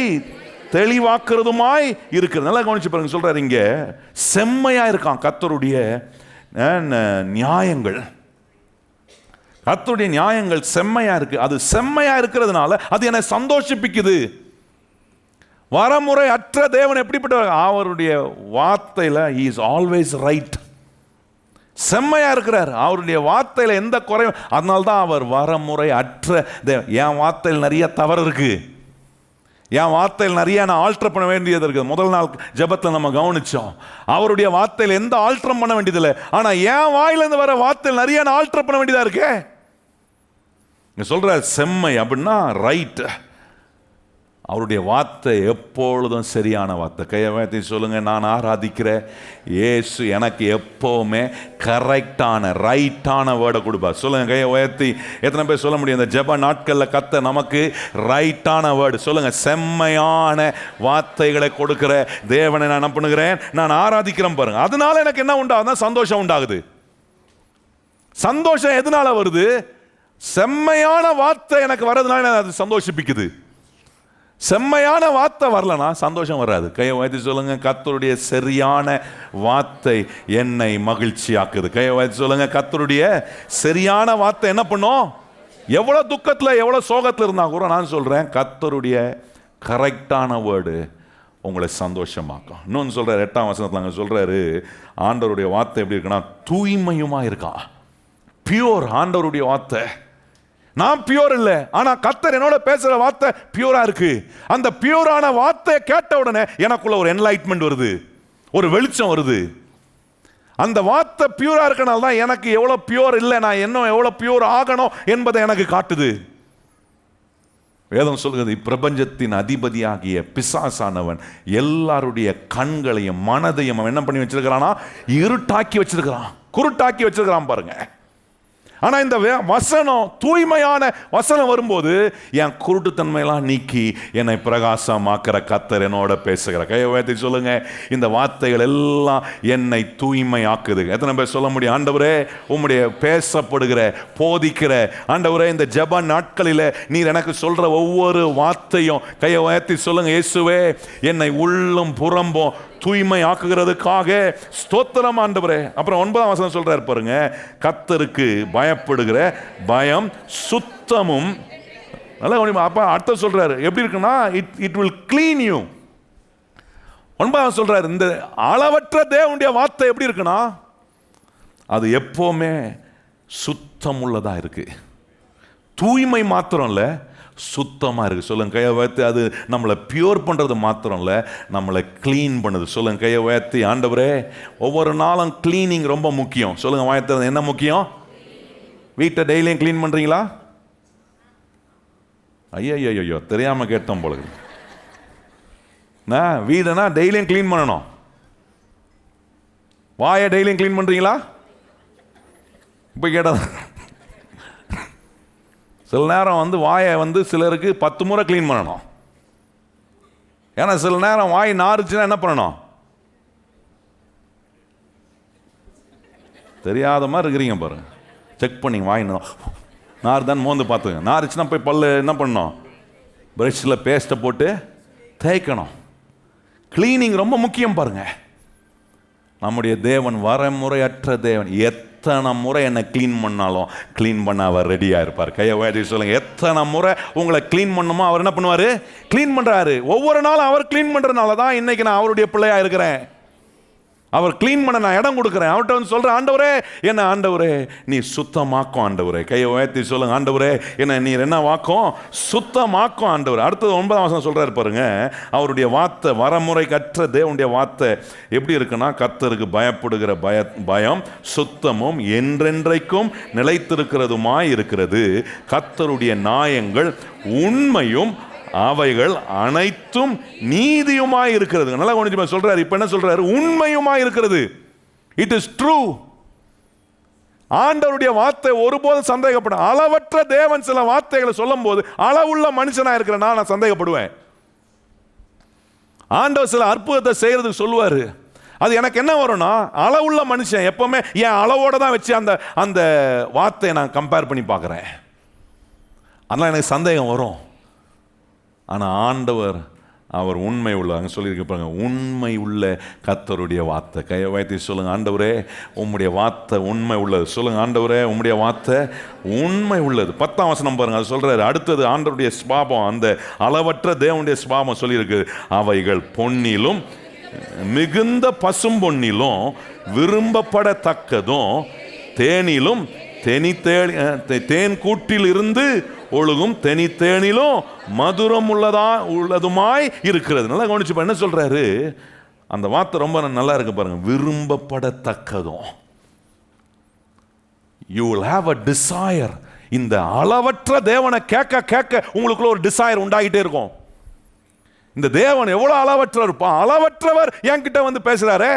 தெளிவாக்குறதுமாய் இருக்கிறது. நல்லா கவனிச்சு பாருங்க. சொல்றாரு இங்க, செம்மையா இருக்கான் கர்த்தருடைய நியாயங்கள். கர்த்தருடைய நியாயங்கள் செம்மையா இருக்கு. அது செம்மையா இருக்கிறதுனால அது என்னை சந்தோஷிப்பிக்குது. வரமுறை அற்ற தேவன் எப்படிப்பட்டவர்? அவருடைய வார்த்தையில he is always right. செம்மையா இருக்கிறார். அவருடைய வார்த்தையில எந்த குறையும். அதனால்தான் அவர் வரமுறை அற்ற தேவன். என் வார்த்தையில் நிறைய தவறு இருக்கு, என் வார்த்தையில் நிறைய நான் ஆல்டர் பண்ண வேண்டியது இருக்குது. முதல் நாள் ஜெபத்தில் நம்ம கவனிச்சோம், அவருடைய வார்த்தையில் எந்த ஆல்டரும் பண்ண வேண்டியதில்லை. ஆனா என் வாயிலிருந்து வர வார்த்தையில் நிறைய நான் ஆல்டர் பண்ண வேண்டியதா இருக்கு. சொல்ற செம்மை அப்படின்னா ரைட். அவருடைய வார்த்தை எப்பொழுதும் சரியான வார்த்தை. கையை வைத்து சொல்லுங்க, நான் ஆராதிக்கிற இயேசு எனக்கு எப்பவுமே கரெக்டான ரைட்டான வேர்டை கொடுப்பார். சொல்லுங்க, கையை உயர்த்தி. எத்தனை பேர் சொல்ல முடியும்? இந்த ஜெப நாட்களில் கர்த்தர் நமக்கு ரைட்டான வேர்டு, சொல்லுங்க, செம்மையான வார்த்தைகளை கொடுக்கிற தேவனை நான் என்ன பண்ணுகிறேன்? நான் ஆராதிக்கிறேன் பாருங்க. அதனால எனக்கு என்ன உண்டாகுதுன்னா சந்தோஷம் உண்டாகுது. சந்தோஷம் எதனால வருது? செம்மையான வார்த்தை எனக்கு வர்றதுனால அது சந்தோஷிப்பிக்குது. செம்மையான வார்த்தை வரலனா சந்தோஷம் வராது. கையை வைத்து சொல்லுங்க, கர்த்தருடைய சரியான வார்த்தை என்னை மகிழ்ச்சியாக்குது. கையை வைத்து சொல்லுங்க, கர்த்தருடைய சரியான வார்த்தை என்ன பண்ணும்? எவ்வளவு துக்கத்தில் எவ்வளவு சோகத்தில் இருந்தா கூட நான் சொல்றேன், கர்த்தருடைய கரெக்டான வேர்டு உங்களை சந்தோஷமாக்கும். இன்னொன்று சொல்றாரு 8ஆம் வசனத்தில் அங்கே சொல்றாரு, ஆண்டவருடைய வார்த்தை எப்படி இருக்குன்னா தூய்மையுமா இருக்கா. பியூர். ஆண்டவருடைய வார்த்தை. நான் பியூர் இல்லை, ஆனா கர்த்தர் என்னோட பேசுற வார்த்தை பியூரா இருக்கு. அந்த பியூரான வார்த்தையை கேட்ட உடனே எனக்குள்ள ஒரு என்லைட்மெண்ட் வருது, ஒரு வெளிச்சம் வருது. அந்த வார்த்தை பியூரா இருக்கனால தான் எனக்கு எவ்வளவு பியூர் இல்லை, நான் இன்னும் எவ்வளவு பியூர் ஆகணும் என்பதை எனக்கு காட்டுது. வேதம் சொல்கிறது, இப்பிரபஞ்சத்தின் அதிபதியாகிய பிசாசானவன் எல்லாருடைய கண்களையும் மனதையும் அவன் என்ன பண்ணி வச்சிருக்கிறானா? இருட்டாக்கி வச்சிருக்கிறான், குருட்டாக்கி வச்சிருக்கிறான் பாருங்க. ஆனா இந்த வசனம், தூய்மையான வசனம் வரும்போது என் குருட்டுத்தன்மையெல்லாம் நீக்கி என்னை பிரகாசமாக்குற கர்த்தர் என்னோட பேசுகிற. கையை உயர்த்தி சொல்லுங்க, இந்த வார்த்தைகள் எல்லாம் என்னை தூய்மையாக்குது. எத்தனை பேர் சொல்ல முடியும்? ஆண்டவரே, உம்முடைய பேசப்படுகிற, போதிக்கிற, ஆண்டவரே, இந்த ஜெப நாட்களில் நீர் எனக்கு சொல்ற ஒவ்வொரு வார்த்தையும் கையை உயர்த்தி சொல்லுங்க, இயேசுவே, என்னை உள்ளும் புறம்பும் தூய்மை ஆக்குகிறதுக்காக ஸ்தோத்திரம் ஆண்டவரே. அப்புறம் 9ஆம் வசனம் சொல்றாரு பாருங்க, கர்த்தருக்கு பயப்படுகிற பயம் சுத்தமும். நல்லா அப்ப அர்த்தம் சொல்றாரு எப்படி இருக்குன்னா, இட் வில் கிளீன் யூ. 9ஆம் சொல்றாரு, இந்த அளவற்ற தேவனுடைய வார்த்தை எப்படி இருக்குன்னா, அது எப்பவுமே சுத்தம் உள்ளதா இருக்கு. தூய்மை மாத்திரம் இல்லை, சுத்தமாக இருக்குது. சொல்லுங்க கையை உயர்த்தி. அது நம்மளை பியூர் பண்ணுறது மாத்திரம் இல்லை, நம்மளை க்ளீன் பண்ணுது. சொல்லுங்க கையை உயர்த்தி, ஆண்டவரே, ஒவ்வொரு நாளும் க்ளீனிங் ரொம்ப முக்கியம். சொல்லுங்க வாயத்தில் என்ன முக்கியம்? வீட்டை டெய்லியும் க்ளீன் பண்ணுறீங்களா? ஐயோ தெரியாமல் கேட்டோம் போல. வீடுனா டெய்லியும் க்ளீன் பண்ணணும். வாயை டெய்லியும் க்ளீன் பண்ணுறீங்களா? இப்போ கேட்டால் சில நேரம் வாயை சிலருக்கு 10 முறை க்ளீன் பண்ணணும். ஏன்னா சில நேரம் வாய் நாறுச்சுன்னா என்ன பண்ணணும்? தெரியாத மாதிரி இருக்கிறீங்க பாருங்க. செக் பண்ணிங்க, வாய் நார் தான் மோந்து பார்த்துங்க. நாறுச்சுன்னா போய் பல்லு என்ன பண்ணணும்? ப்ரஷ்ஷில் பேஸ்ட்டை போட்டு தேய்க்கணும். க்ளீனிங் ரொம்ப முக்கியம் பாருங்க. நம்முடைய தேவன் வரமுறையற்ற தேவன். எத்தனை முறை என்னை க்ளீன் பண்ணாலும் க்ளீன் பண்ண அவர் ரெடியாக இருப்பார். கையை உயர்த்தி சொல்லுங்க, எத்தனை முறை உங்களை க்ளீன் பண்ணுமோ அவர் என்ன பண்ணுவார்? க்ளீன் பண்ணுறாரு. ஒவ்வொரு நாளும் அவர் க்ளீன் பண்ணுறதுனால தான் இன்னைக்கு நான் அவருடைய பிள்ளையாக இருக்கிறேன். அவர் க்ளீன் பண்ண நான் இடம் கொடுக்குறேன். அவர்கிட்ட சொல்கிறேன், ஆண்டவரே, என்ன ஆண்டவரே நீ சுத்தமாக்கும் ஆண்டவரே. கையை உயர்த்தி சொல்லுங்க, ஆண்டவரே என்ன நீர் என்ன வாக்கும்? சுத்தமாக்கும் ஆண்டவர். அடுத்தது 9ஆம் வசனம் சொல்கிறாரு பாருங்க, அவருடைய வார்த்தை, வரமுறைக்கற்ற தேவனுடைய வார்த்தை எப்படி இருக்குன்னா, கர்த்தருக்கு பயப்படுகிற பயம் சுத்தமும் என்றென்றைக்கும் நிலைத்திருக்கிறதுமாய் இருக்கிறது. கர்த்தருடைய நியாயங்கள் உண்மையும் அவைகள் அனைத்தும் நீதியுமாய் இருக்கிறது. நல்லா கொஞ்சம் சொல்றாரு. இப்ப என்ன சொல்றாரு? உண்மையுமாய் இருக்கிறது. It is true. ஆண்டவருடைய வார்த்தை ஒருபோதும் சந்தேகப்பட. அளவற்ற தேவன் சில வார்த்தைகளை சொல்லும் போது அளவுள்ள மனுஷனா இருக்கிற நான் சந்தேகப்படுவேன். ஆண்டவர் சில அற்புதத்தை செய்யறதுக்கு சொல்லுவாரு. அது எனக்கு என்ன வரும்னா, அளவுள்ள மனுஷன் எப்பவுமே என் அளவோட தான் வச்சு அந்த வார்த்தையை நான் கம்பேர் பண்ணி பார்க்குறேன். அதனால எனக்கு சந்தேகம் வரும். ஆனால் ஆண்டவர் அவர் உண்மை உள்ள, அங்கே சொல்லியிருப்பாங்க, உண்மை உள்ள கர்த்தருடைய வார்த்தை. கையை வைத்து சொல்லுங்க, ஆண்டவரே உம்முடைய வார்த்தை உண்மை உள்ளது. சொல்லுங்க, ஆண்டவரே உம்முடைய வார்த்தை உண்மை உள்ளது. 10ஆம் வசனம் பாருங்க, அது சொல்றாரு. அடுத்தது ஆண்டவருடைய சுபாவம், அந்த அளவற்ற தேவனுடைய சுபாவம் சொல்லியிருக்கு. அவைகள் பொன்னிலும் மிகுந்த பசும் பொன்னிலும் விரும்பப்படத்தக்கதும் தேனிலும் தேன் கூட்டில் இருந்து ஒழுகும் தேனிலும் மதுரம் உள்ளதுமாய் இருக்கிறது. நல்லா கவனிச்சு என்ன சொல்றாரு? அந்த வார்த்தை ரொம்ப நல்லா இருக்கு பாருங்க. விரும்பப்படத்தக்கதும். You will have a desire. இந்த அளவற்ற தேவனை கேட்க கேட்க உங்களுக்குள்ள ஒரு டிசைர் உண்டாகிட்டே இருக்கும். இந்த தேவன் எவ்வளவு அளவற்றவர் இருப்பான். அளவற்றவர் என்கிட்ட பேசுறாரே,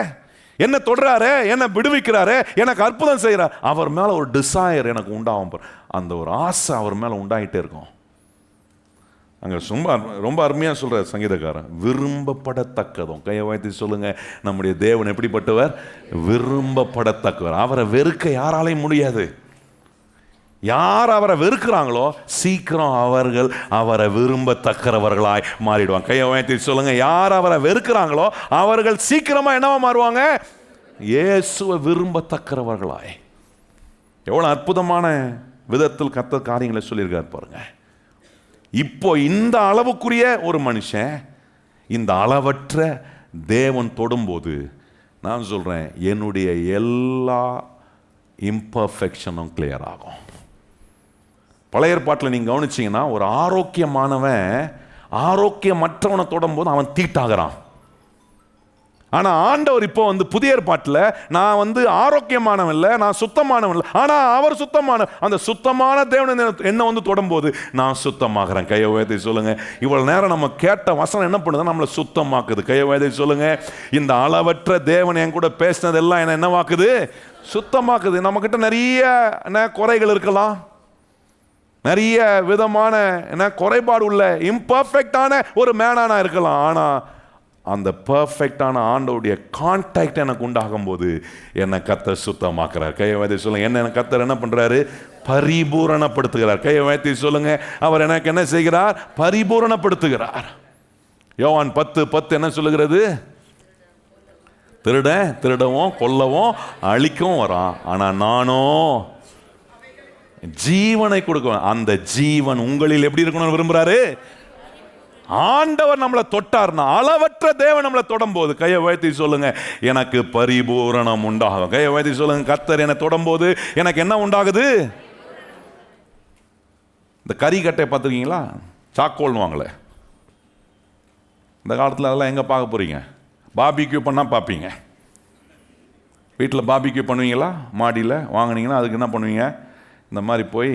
என்ன தொடுறாரு, என்ன விடுவிக்கிறாரு, எனக்கு அற்புதம் செய்யறார். அவர் மேல ஒரு டிசைர் எனக்கு உண்டாகும். அந்த ஒரு ஆசை அவர் மேல உண்டாகிட்டே இருக்கும். அங்க ரொம்ப அருமையா சொல்ற சங்கீதக்காரன், விரும்பப்படத்தக்கதும். கையை வைத்து சொல்லுங்க, நம்முடைய தேவன் எப்படிப்பட்டவர்? விரும்பப்படத்தக்கவர். அவரை வெறுக்க யாராலையும் முடியாது. யார் அவரை வெறுக்கிறாங்களோ சீக்கிரம் அவர்கள் அவரை விரும்பத்தக்கிறவர்களாய் மாறிடுவாங்க. கையை உயர்த்தி சொல்லுங்க, யார் அவரை வெறுக்கிறாங்களோ அவர்கள் சீக்கிரமா என்னவா மாறுவாங்க? இயேசுவை விரும்பத்தக்கிறவர்களாய். எவ்வளவு அற்புதமான விதத்தில் கர்த்தர் காரியங்களை சொல்லியிருக்கார் பாருங்க. இப்போ இந்த அளவுக்குரிய ஒரு மனுஷன் இந்த அளவற்ற தேவன் தொடும்போது நான் சொல்றேன், என்னுடைய எல்லா இம்பர்ஃபெக்ஷனும் கிளியர் ஆகும். பழைய ஏற்பாட்டில் நீங்கள் கவனிச்சிங்கன்னா, ஒரு ஆரோக்கியமானவன் ஆரோக்கியமற்றவனை தொடும் போது அவன் தீட்டாகிறான். ஆனா ஆண்டவர் இப்போ புதிய ஏற்பாட்டில் நான் ஆரோக்கியமானவன் இல்லை, நான் சுத்தமானவன் இல்லை, ஆனா அவர் சுத்தமான, அந்த சுத்தமான தேவன் என்ன தொடும்போது நான் சுத்தமாகிறேன். கையை உயர்த்தி சொல்லுங்க. இவ்வளவு நேரம் நம்ம கேட்ட வசனம் என்ன பண்ணுது? நம்மளை சுத்தமாக்குது. கையை உயர்த்தி சொல்லுங்க. இந்த அளவற்ற தேவன் என் கூட பேசினதெல்லாம் என்ன என்னவாக்குது? சுத்தமாக்குது. நம்ம கிட்ட நிறைய குறைகள் இருக்கலாம், நிறைய விதமான குறைபாடு உள்ள இம்பர்ஃபெக்டான ஒரு மேனானா இருக்கலாம். ஆனா அந்த பர்ஃபெக்டான ஆண்டவருடைய கான்டாக்ட் எனக்கு உண்டாகும் போது என்னை கர்த்தர் சுத்தமாக்குறார். கையை வைத்து சொல்லுங்க. என்ன கர்த்தர் என்ன பண்றாரு? பரிபூரணப்படுத்துகிறார். கையை வைத்து சொல்லுங்க. அவர் எனக்கு என்ன செய்கிறார்? பரிபூரணப்படுத்துகிறார். யோவான் 10:10 என்ன சொல்லுகிறது? திருடவும் கொல்லவும் அழிக்கவும் வரான், ஆனா நானோ ஜீவனை கொடுக்க. அந்த ஜீவன் உங்களில் எப்படி இருக்கணும்னு விரும்புறாரு? ஆண்டவர் நம்மளை தொட்டார்னா, அளவற்ற தேவன் நம்மளை தொடும்போது கையை உயர்த்தி சொல்லுங்க, எனக்கு பரிபூரணம் உண்டாகும். கையை உயர்த்தி சொல்லுங்க. கர்த்தர் என்னை தொடும்போது எனக்கு என்ன உண்டாகுது? இந்த கறிக்கட்டை பார்த்துருக்கீங்களா? சாக்கோல் வாங்கல. இந்த காலத்தில் அதெல்லாம் எங்கே பார்க்க போறீங்க? பார்பிக்யூ பண்ணால் பார்ப்பீங்க. வீட்டில் பார்பிக்யூ பண்ணுவீங்களா? மாடியில் வாங்கினீங்கன்னா அதுக்கு என்ன பண்ணுவீங்க? இந்த மாதிரி போய்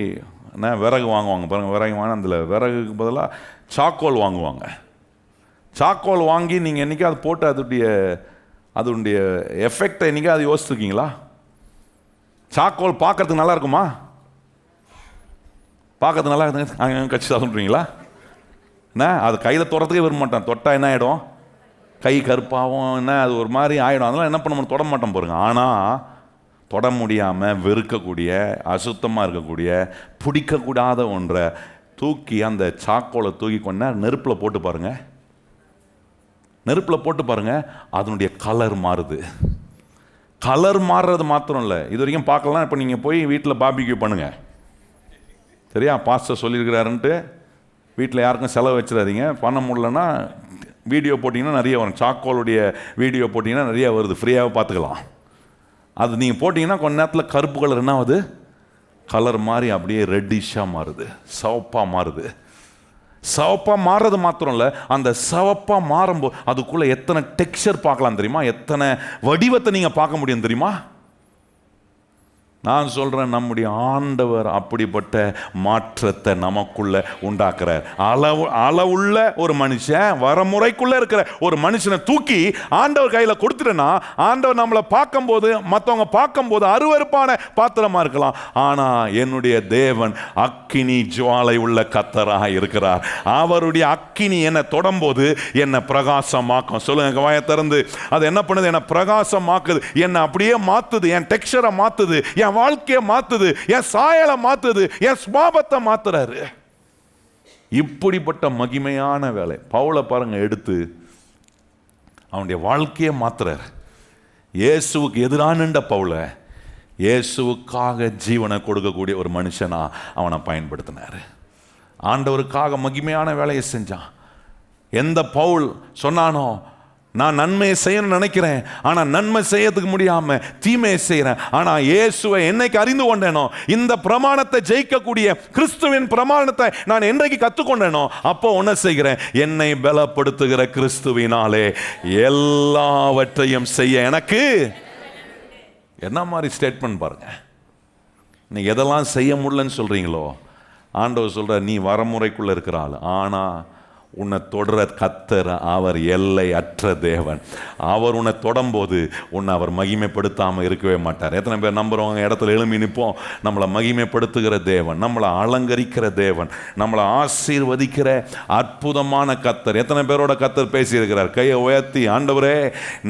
விறகு வாங்குவாங்க பாருங்கள். விறகு வாங்க, அதில் விறகுக்கு பதிலாக சாக்கோல் வாங்குவாங்க. சாக்கோல் வாங்கி நீங்கள் என்றைக்கா அது போட்டு அதனுடைய எஃபெக்டை என்றைக்கா அது யோசிச்சுருக்கீங்களா? சாக்கோல் பார்க்கறதுக்கு நல்லா இருக்குமா? பார்க்கறதுக்கு நல்லா இருக்குங்க. அங்கே கட்சி சொல்கிறீங்களா? என்ன அது கையில் தொடுறதுக்கே விரும்ப மாட்டான். தொட்டால் என்ன ஆகிடும்? கை கருப்பாகவும் அது ஒரு மாதிரி ஆகிடும். அதெல்லாம் என்ன பண்ண முடியும்? தொட மாட்டோம் பாருங்க. ஆனால் தொட முடியாமல் வெறுக்கக்கூடிய, அசுத்தமாக இருக்கக்கூடிய, பிடிக்கக்கூடாத ஒன்றை தூக்கி, அந்த சாக்கோலை தூக்கி கொண்ட நெருப்பில் போட்டு பாருங்க. நெருப்பில் போட்டு பாருங்க, அதனுடைய கலர் மாறுது. கலர் மாறுறது மாத்திரம் இல்லை, இது வரைக்கும் பார்க்கலாம். இப்போ நீங்கள் போய் வீட்டில் பார்பிக்யூ பண்ணுங்க, சரியா? பாஸ்டர் சொல்லியிருக்கிறாருன்ட்டு வீட்டில் யாருக்கும் செலவு வச்சிடாதீங்க. பண்ண முடியலன்னா வீடியோ போட்டிங்கன்னா நிறைய வரும். சாக்கோலுடைய வீடியோ போட்டிங்கன்னா நிறைய வருது, ஃப்ரீயாகவே பார்த்துக்கலாம். அது நீங்கள் போட்டிங்கன்னா கொஞ்ச நேரத்தில் கருப்பு கலர் என்ன ஆகுது? கலர் மாதிரி அப்படியே ரெட்டிஷாக மாறுது, சிவப்பாக மாறுது. சிவப்பாக மாறுறது மாத்திரம் இல்லை, அந்த சிவப்பாக மாறும்போது அதுக்குள்ளே எத்தனை டெக்ஸ்சர் பார்க்கலாம் தெரியுமா? எத்தனை வடிவத்தை நீங்கள் பார்க்க முடியும் தெரியுமா? நான் சொல்கிறேன், நம்முடைய ஆண்டவர் அப்படிப்பட்ட மாற்றத்தை நமக்குள்ள உண்டாக்குறார். அளவுள்ள ஒரு மனுஷன், வரமுறைக்குள்ளே இருக்கிற ஒரு மனுஷனை தூக்கி ஆண்டவர் கையில் கொடுத்துட்டேன்னா, ஆண்டவர் நம்மளை பார்க்கும்போது, மற்றவங்க பார்க்கும்போது அருவருப்பான பாத்திரமாக இருக்கலாம். ஆனால் என்னுடைய தேவன் அக்கினி ஜுவாலை உள்ள கர்த்தராக இருக்கிறார். அவருடைய அக்கினி என்னை தொடும்போது என்னை பிரகாசமாக்கும். சொல்லுங்க வாயை திறந்து. அது என்ன பண்ணுது? என்னை பிரகாசமாக்குது, என்னை அப்படியே மாற்றுது, என் டெக்ஸ்சரை மாற்றுது, என் வாழ்க்கையை மாத்துது, என் சாயலை மாத்துது, என் சுபாவத்தை மாத்துறாரு. இப்படிப்பட்ட மகிமையான வேலை பவுலை பாருங்க, எடுத்து அவனுடைய வாழ்க்கையை மாத்துறாரு. இயேசுவுக்கு எதிரான பவுலை இயேசுவுக்காக ஜீவனை கொடுக்கக்கூடிய ஒரு மனுஷனா அவனை பயன்படுத்தினாரு. ஆண்டவருக்காக மகிமையான வேலையை செஞ்சான். எந்த பவுல் சொன்னானோ, நான் நன்மையை செய்யணும்னு நினைக்கிறேன், ஆனால் நன்மை செய்யறதுக்கு முடியாம தீமையை செய்கிறேன், ஆனால் இயேசுவை என்னைக்கு அறிந்து கொண்டேனோ, இந்த பிரமாணத்தை ஜெயிக்கக்கூடிய கிறிஸ்துவின் பிரமாணத்தை நான் என்றைக்கு கற்றுக்கொண்டேனோ, அப்போ என்ன செய்கிறேன்? என்னை பலப்படுத்துகிற கிறிஸ்துவினாலே எல்லாவற்றையும் செய்ய எனக்கு. என்ன மாதிரி ஸ்டேட்மெண்ட் பாருங்க. நீங்க எதெல்லாம் செய்ய முடியலன்னு சொல்றீங்களோ, ஆண்டவர் சொல்ற, நீ வரமுறைக்குள்ள இருக்கிற ஆள், ஆனா உன்னை தொடர கர்த்தர் அவர் எல்லை அற்ற தேவன். அவர் உன்னை தொடும்போது உன்னை அவர் மகிமைப்படுத்தாமல் இருக்கவே மாட்டார். எத்தனை பேர் நம்புறவங்க இடத்துல எழும்பி நிற்போம்? நம்மளை மகிமைப்படுத்துகிற தேவன், நம்மளை அலங்கரிக்கிற தேவன், நம்மளை ஆசீர்வதிக்கிற அற்புதமான கர்த்தர். எத்தனை பேரோட கர்த்தர் பேசியிருக்கிறார்? கையை உயர்த்தி, ஆண்டவரே,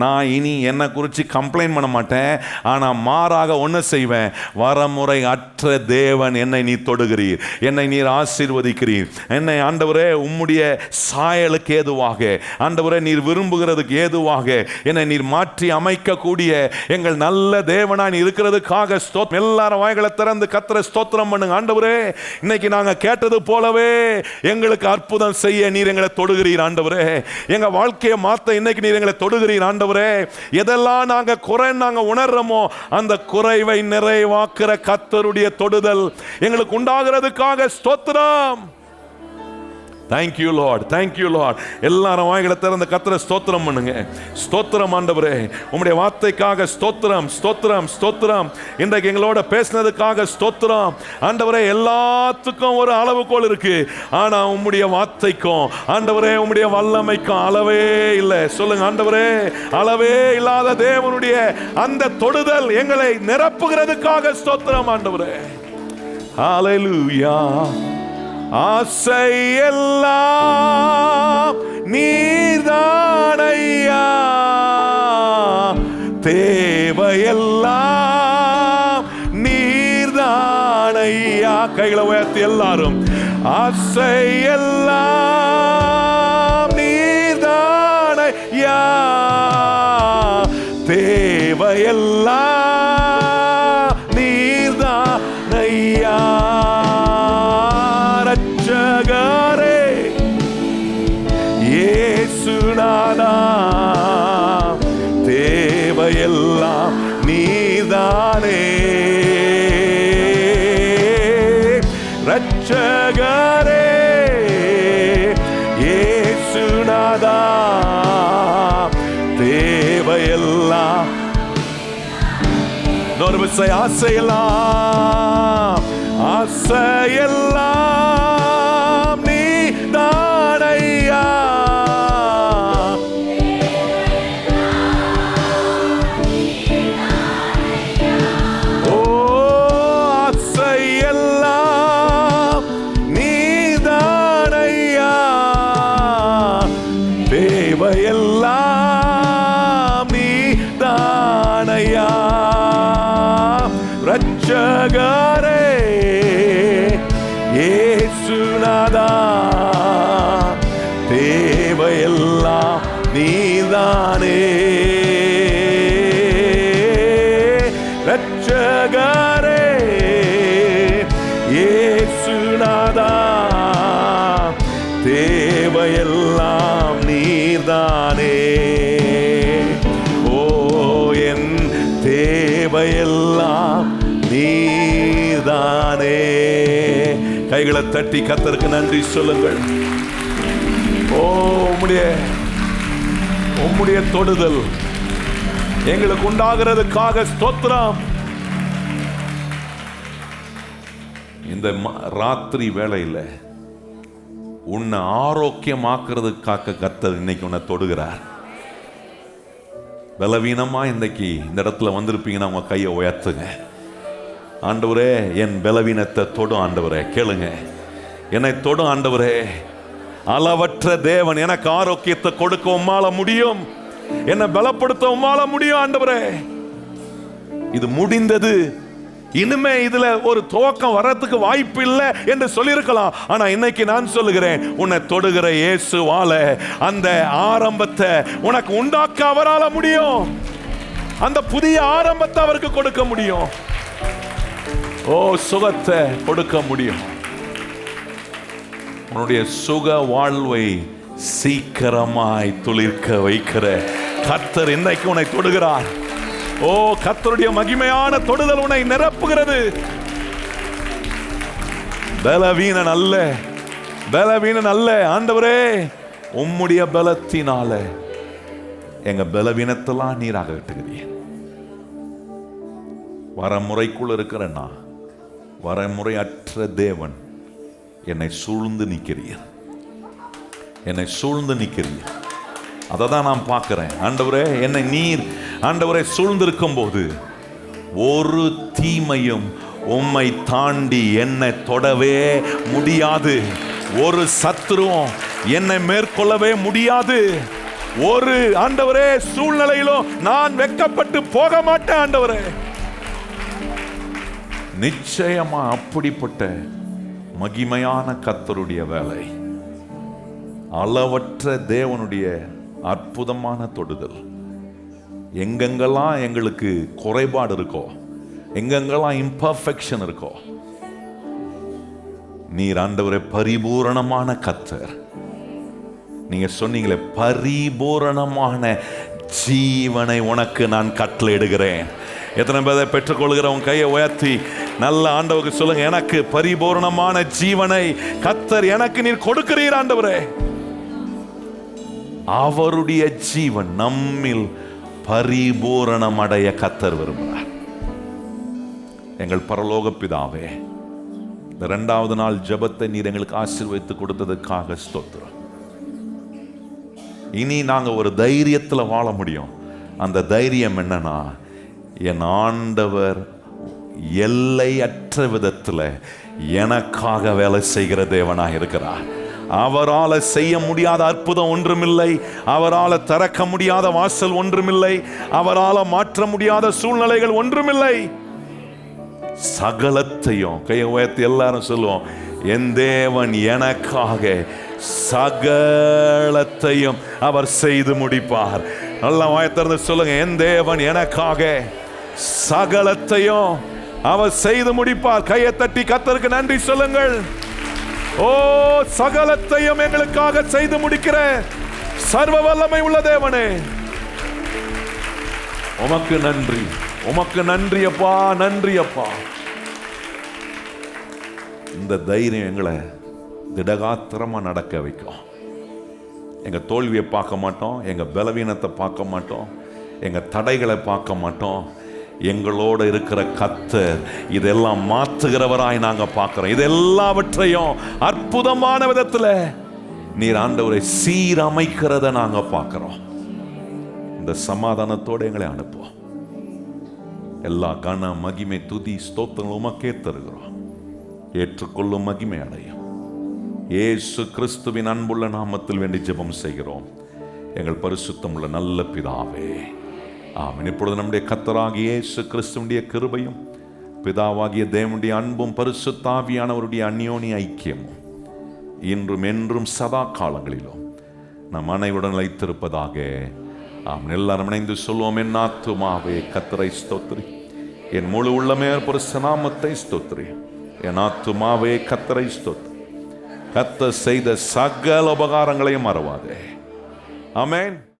நான் இனி என்னை குறித்து கம்ப்ளைண்ட் பண்ண மாட்டேன், ஆனால் மாறாக ஒன்று செய்வேன். வரமுறை அற்ற தேவன், என்னை நீ தொடுகிறீர், என்னை நீர் ஆசீர்வதிக்கிறீர், என்னை ஆண்டவரே உம்முடைய சாயலுக்கு ஏதுவாக, ஆண்டவரே நீர் விரும்புகிறதுக்கு ஏதுவாக என்னை நீர் மாற்றி அமைக்கக்கூடிய எங்கள் நல்ல தேவனாய் இருக்கிறதுக்காக ஸ்தோத்திரம். எல்லாரும் வாய்களை திறந்து கர்த்தரை ஸ்தோத்திரம் பண்ணுங்க. ஆண்டவரே, இன்னைக்கு நாங்க கேட்டது போலவே எங்களுக்கு அற்புதம் செய்ய நீர் எங்களை தொடுகிறீர். ஆண்டவரே, எங்க வாழ்க்கையை மாத்த இன்னைக்கு நீர் எங்களை தொடுகிறீர். ஆண்டவரே, எதெல்லாம் நாங்க குறை நாங்க உணர்றோமோ, அந்த குறைவை நிறைவாக்குற கர்த்தருடைய தொடுதல் எங்களுக்கு உண்டாகிறதுக்காக ஸ்தோத்திரம். Thank you Lord, thank you Lord. எல்லாரும் வாய்களை திறந்து கர்த்தரை ஸ்தோத்திரம் பண்ணுங்க. ஸ்தோத்திரம் ஆண்டவரே, உம்முடைய வார்த்தைக்காக ஸ்தோத்திரம், ஸ்தோத்திரம், ஸ்தோத்திரம். இன்றைக்கு எங்களோட பேசினதுக்காக ஸ்தோத்திரம் ஆண்டவரே. எல்லாத்துக்கும் ஒரு அளவுகோல் இருக்கு, ஆனா உம்முடைய வார்த்தைக்கும் ஆண்டவரே உம்முடைய வல்லமைக்கும் அளவே இல்லை. சொல்லுங்க ஆண்டவரே, அளவே இல்லாத தேவனுடைய அந்த தொடுதல் எங்களை நிரப்புகிறதுக்காக ஸ்தோத்திரம் ஆண்டவரே. ஹல்லேலூயா. ஆசையெல்லாம் நீர்தானையா, தேவையெல்லாம் நீர்தானையா. கைகளை உயர்த்தி எல்லாரும், ஆசையெல்லாம் நீர்தானையா, தேவையெல்லாம் நீர்தானையா. ரட்சகரே இயேசுநாதா, தேவையெல்லாம் நீதானே. ரட்சகரே இயேசுநாதா, தேவையெல்லாம். இன்னொரு விசை, ஆசையெல்லாம், ஆசையெல்லாம் நீதானையா, ஓ ஆசையெல்லாம் நீதானையா, தேவையெல்லாம் நீதானையா. ரட்சகரே இயேசுநாதா, தேவையெல்லாம் நீதானே. ரட்சகரே இயேசுநாதா, தேவையெல்லாம் நீதானே. ஓ என் தேவையெல்லாம் நீதானே. கைகளை தட்டி கர்த்தருக்கு நன்றி சொல்லுங்கள். ஓ உம்முடைய தொடுதல் எங்களுக்கு உண்டாகிறதுக்காக ஸ்தோத்திரம். இந்த ராத்திரி வேளையில் உன்னை ஆரோக்கியமாக்குறதுக்காக கர்த்தர் இன்னைக்கு உன்னை தொடுகிறார். பலவீனமா இன்னைக்கு இந்த இடத்துல வந்திருப்பீங்கன்னா உங்க கையை உயர்த்துங்க. ஆண்டவரே, என் பலவீனத்தை தொடும் ஆண்டவரே. கேளுங்க, என்னை தொடும் ஆண்டவரே. அளவற்ற தேவன், எனக்கு ஆரோக்கியத்தை கொடுக்க உம்மால முடியும், என்னை பலப்படுத்த உம்மால முடியும் ஆண்டவரே. இது முடிந்தது, இனிமே இதுல ஒரு துவக்கம் வர்றதுக்கு வாய்ப்பு இல்லை என்று சொல்லியிருக்கலாம். ஆனா இன்னைக்கு நான் சொல்லுகிறேன், உன்னை தொடுகிற இயேசுவால அந்த ஆரம்பத்தை உனக்கு உண்டாக்க அவரால முடியும். அந்த புதிய ஆரம்பத்தை அவருக்கு கொடுக்க முடியும். ஓ சுகத்தை கொடுக்க முடியும். உன்னுடைய சுக வாழ்வை சீக்கிரமாய் துளிர்க்க வைக்கிற கர்த்தர் இன்னைக்கு உன்னை தொடுகிறார். ஓ கர்த்தருடைய மகிமையான தொடுதல் உன்னை நிரப்புகிறது. பலவீனன் அல்ல, பலவீனன் அல்ல. ஆண்டவரே, உம்முடைய பலத்தினால எங்க பலவீனத்தெல்லாம் நீராக விட்டுகிறீர். வரமுறைக்குள் இருக்கிறேன்னா, வரமுறையற்ற தேவன் என்னை சூழ்ந்து நிற்கிறீர், என்னை சூழ்ந்து நிற்கிறீர். அதை தான் நான் பார்க்கிறேன். ஆண்டவரே, என்னை நீர் ஆண்டவரை சூழ்ந்திருக்கும் போது ஒரு தீமையும் உம்மை தாண்டி என்னை தொடவே முடியாது. ஒரு சத்துருவும் என்னை மேற்கொள்ளவே முடியாது. ஒரு ஆண்டவரே சூழ்நிலையிலும் நான் வெட்கப்பட்டு போக மாட்டேன் ஆண்டவரே. நிச்சயமா அப்படிப்பட்ட மகிமையான கர்த்தருடைய வேலை, அளவற்ற தேவனுடைய அற்புதமான தொடுதல். எங்கெங்கெல்லாம் எங்களுக்கு குறைபாடு இருக்கோ, எங்கெங்கெல்லாம் இம்பர்ஃபெக்ஷன் இருக்கோ, நீர் ஆண்டவரே பரிபூரணமான கர்த்தர். நீங்க சொன்னீங்களே, பரிபூரணமான ஜீவனை உனக்கு நான் கட்டளையிடுகிறேன். எத்தனை பேரை பெற்றுக்கொள்கிறவன் கையை உயர்த்தி நல்ல ஆண்டவருக்கு சொல்லுங்க, எனக்கு பரிபூரணமான ஜீவனை கர்த்தர் எனக்கு நீர் கொடுக்கிறீர் ஆண்டவரே. அவருடைய ஜீவன் நம்மில் பரிபூரணம் அடைய கர்த்தர் விரும்புகிறார். எங்கள் பரலோக பிதாவே, இந்த 2வது நாள் ஜெபத்தை நீர் எங்களுக்கு ஆசீர்வதித்து கொடுத்ததுக்காக ஸ்தோத்திரம். இனி நாங்கள் ஒரு தைரியத்தில் வாழ முடியும். அந்த தைரியம் என்னன்னா, என் ஆண்டவர் எல்லையற்ற விதத்தில் எனக்காக வேலை செய்கிற தேவனாக இருக்கிறார். அவரால் செய்ய முடியாத அற்புதம் ஒன்றுமில்லை, அவரால் திறக்க முடியாத வாசல் ஒன்றுமில்லை, அவரால் மாற்ற முடியாத சூழ்நிலைகள் ஒன்றுமில்லை. சகலத்தையும் கையை உயர்த்தி எல்லாரும் சொல்லுவோம், என் தேவன் எனக்காக சகலத்தையும் அவர் செய்து முடிப்பார். நல்லா வாயை திறந்து சொல்லுங்க, என் தேவன் எனக்காக சகலத்தையும் அவர் செய்து முடிப்பார். கையை தட்டி கர்த்தருக்கு நன்றி சொல்லுங்கள். ஓ, சகலத்தையும் எங்களுக்காக செய்து முடிக்கிற சர்வ வல்லமை உள்ள தேவனே, உமக்கு நன்றி, உமக்கு நன்றி அப்பா, நன்றி அப்பா. இந்த தைரியம் எங்களை திடகாத்திரமா நடக்க வைக்கும். எங்க தோல்வியை பார்க்க மாட்டோம், எங்க பலவீனத்தை பார்க்க மாட்டோம், எங்க தடைகளை பார்க்க மாட்டோம். எங்களோட இருக்கிற கர்த்தர் இதெல்லாம் மாற்றுகிறவராய் நாங்க பார்க்கிறோம். இது எல்லாவற்றையும் அற்புதமான விதத்துல நீர் ஆண்டவரை சீரமைக்கிறத நாங்க பார்க்கிறோம். இந்த சமாதானத்தோடு எங்களை அனுப்புவோம். எல்லா கன மகிமை துதி ஸ்தோத்திரங்கள் உமக்கே தருகிறோம். ஏற்றுக்கொள்ளும் மகிமை அடையும். இயேசு கிறிஸ்துவின் அன்புள்ள நாமத்தில் வேண்டி ஜெபம் செய்கிறோம் எங்கள் பரிசுத்தம் உள்ள நல்ல பிதாவே, ஆமென். இப்பொழுது நம்முடைய கர்த்தராகிய இயேசு கிறிஸ்துவினுடைய கிருபையும் பிதாவாகிய தேவனுடைய அன்பும் பரிசுத்த ஆவியானவருடைய அந்யோன்ய ஐக்கியமும் இன்றும் என்றும் சதா காலங்களிலும் நம் அனைவருடன் நிலைத்திருப்பதாக. ஆமென். எல்லாரும் இணைந்து சொல்லுவோம், என் ஆத்துமாவே கர்த்தரை ஸ்தோத்திரி, என் முழு உள்ளமே பரிசுத்த நாமத்தை ஸ்தோத்திரி. என் ஆத்துமாவே கர்த்தரை ஸ்தோத்திரி, கர்த்தர் செய்த சகல உபகாரங்களையும் மறவாதே. ஆமென்.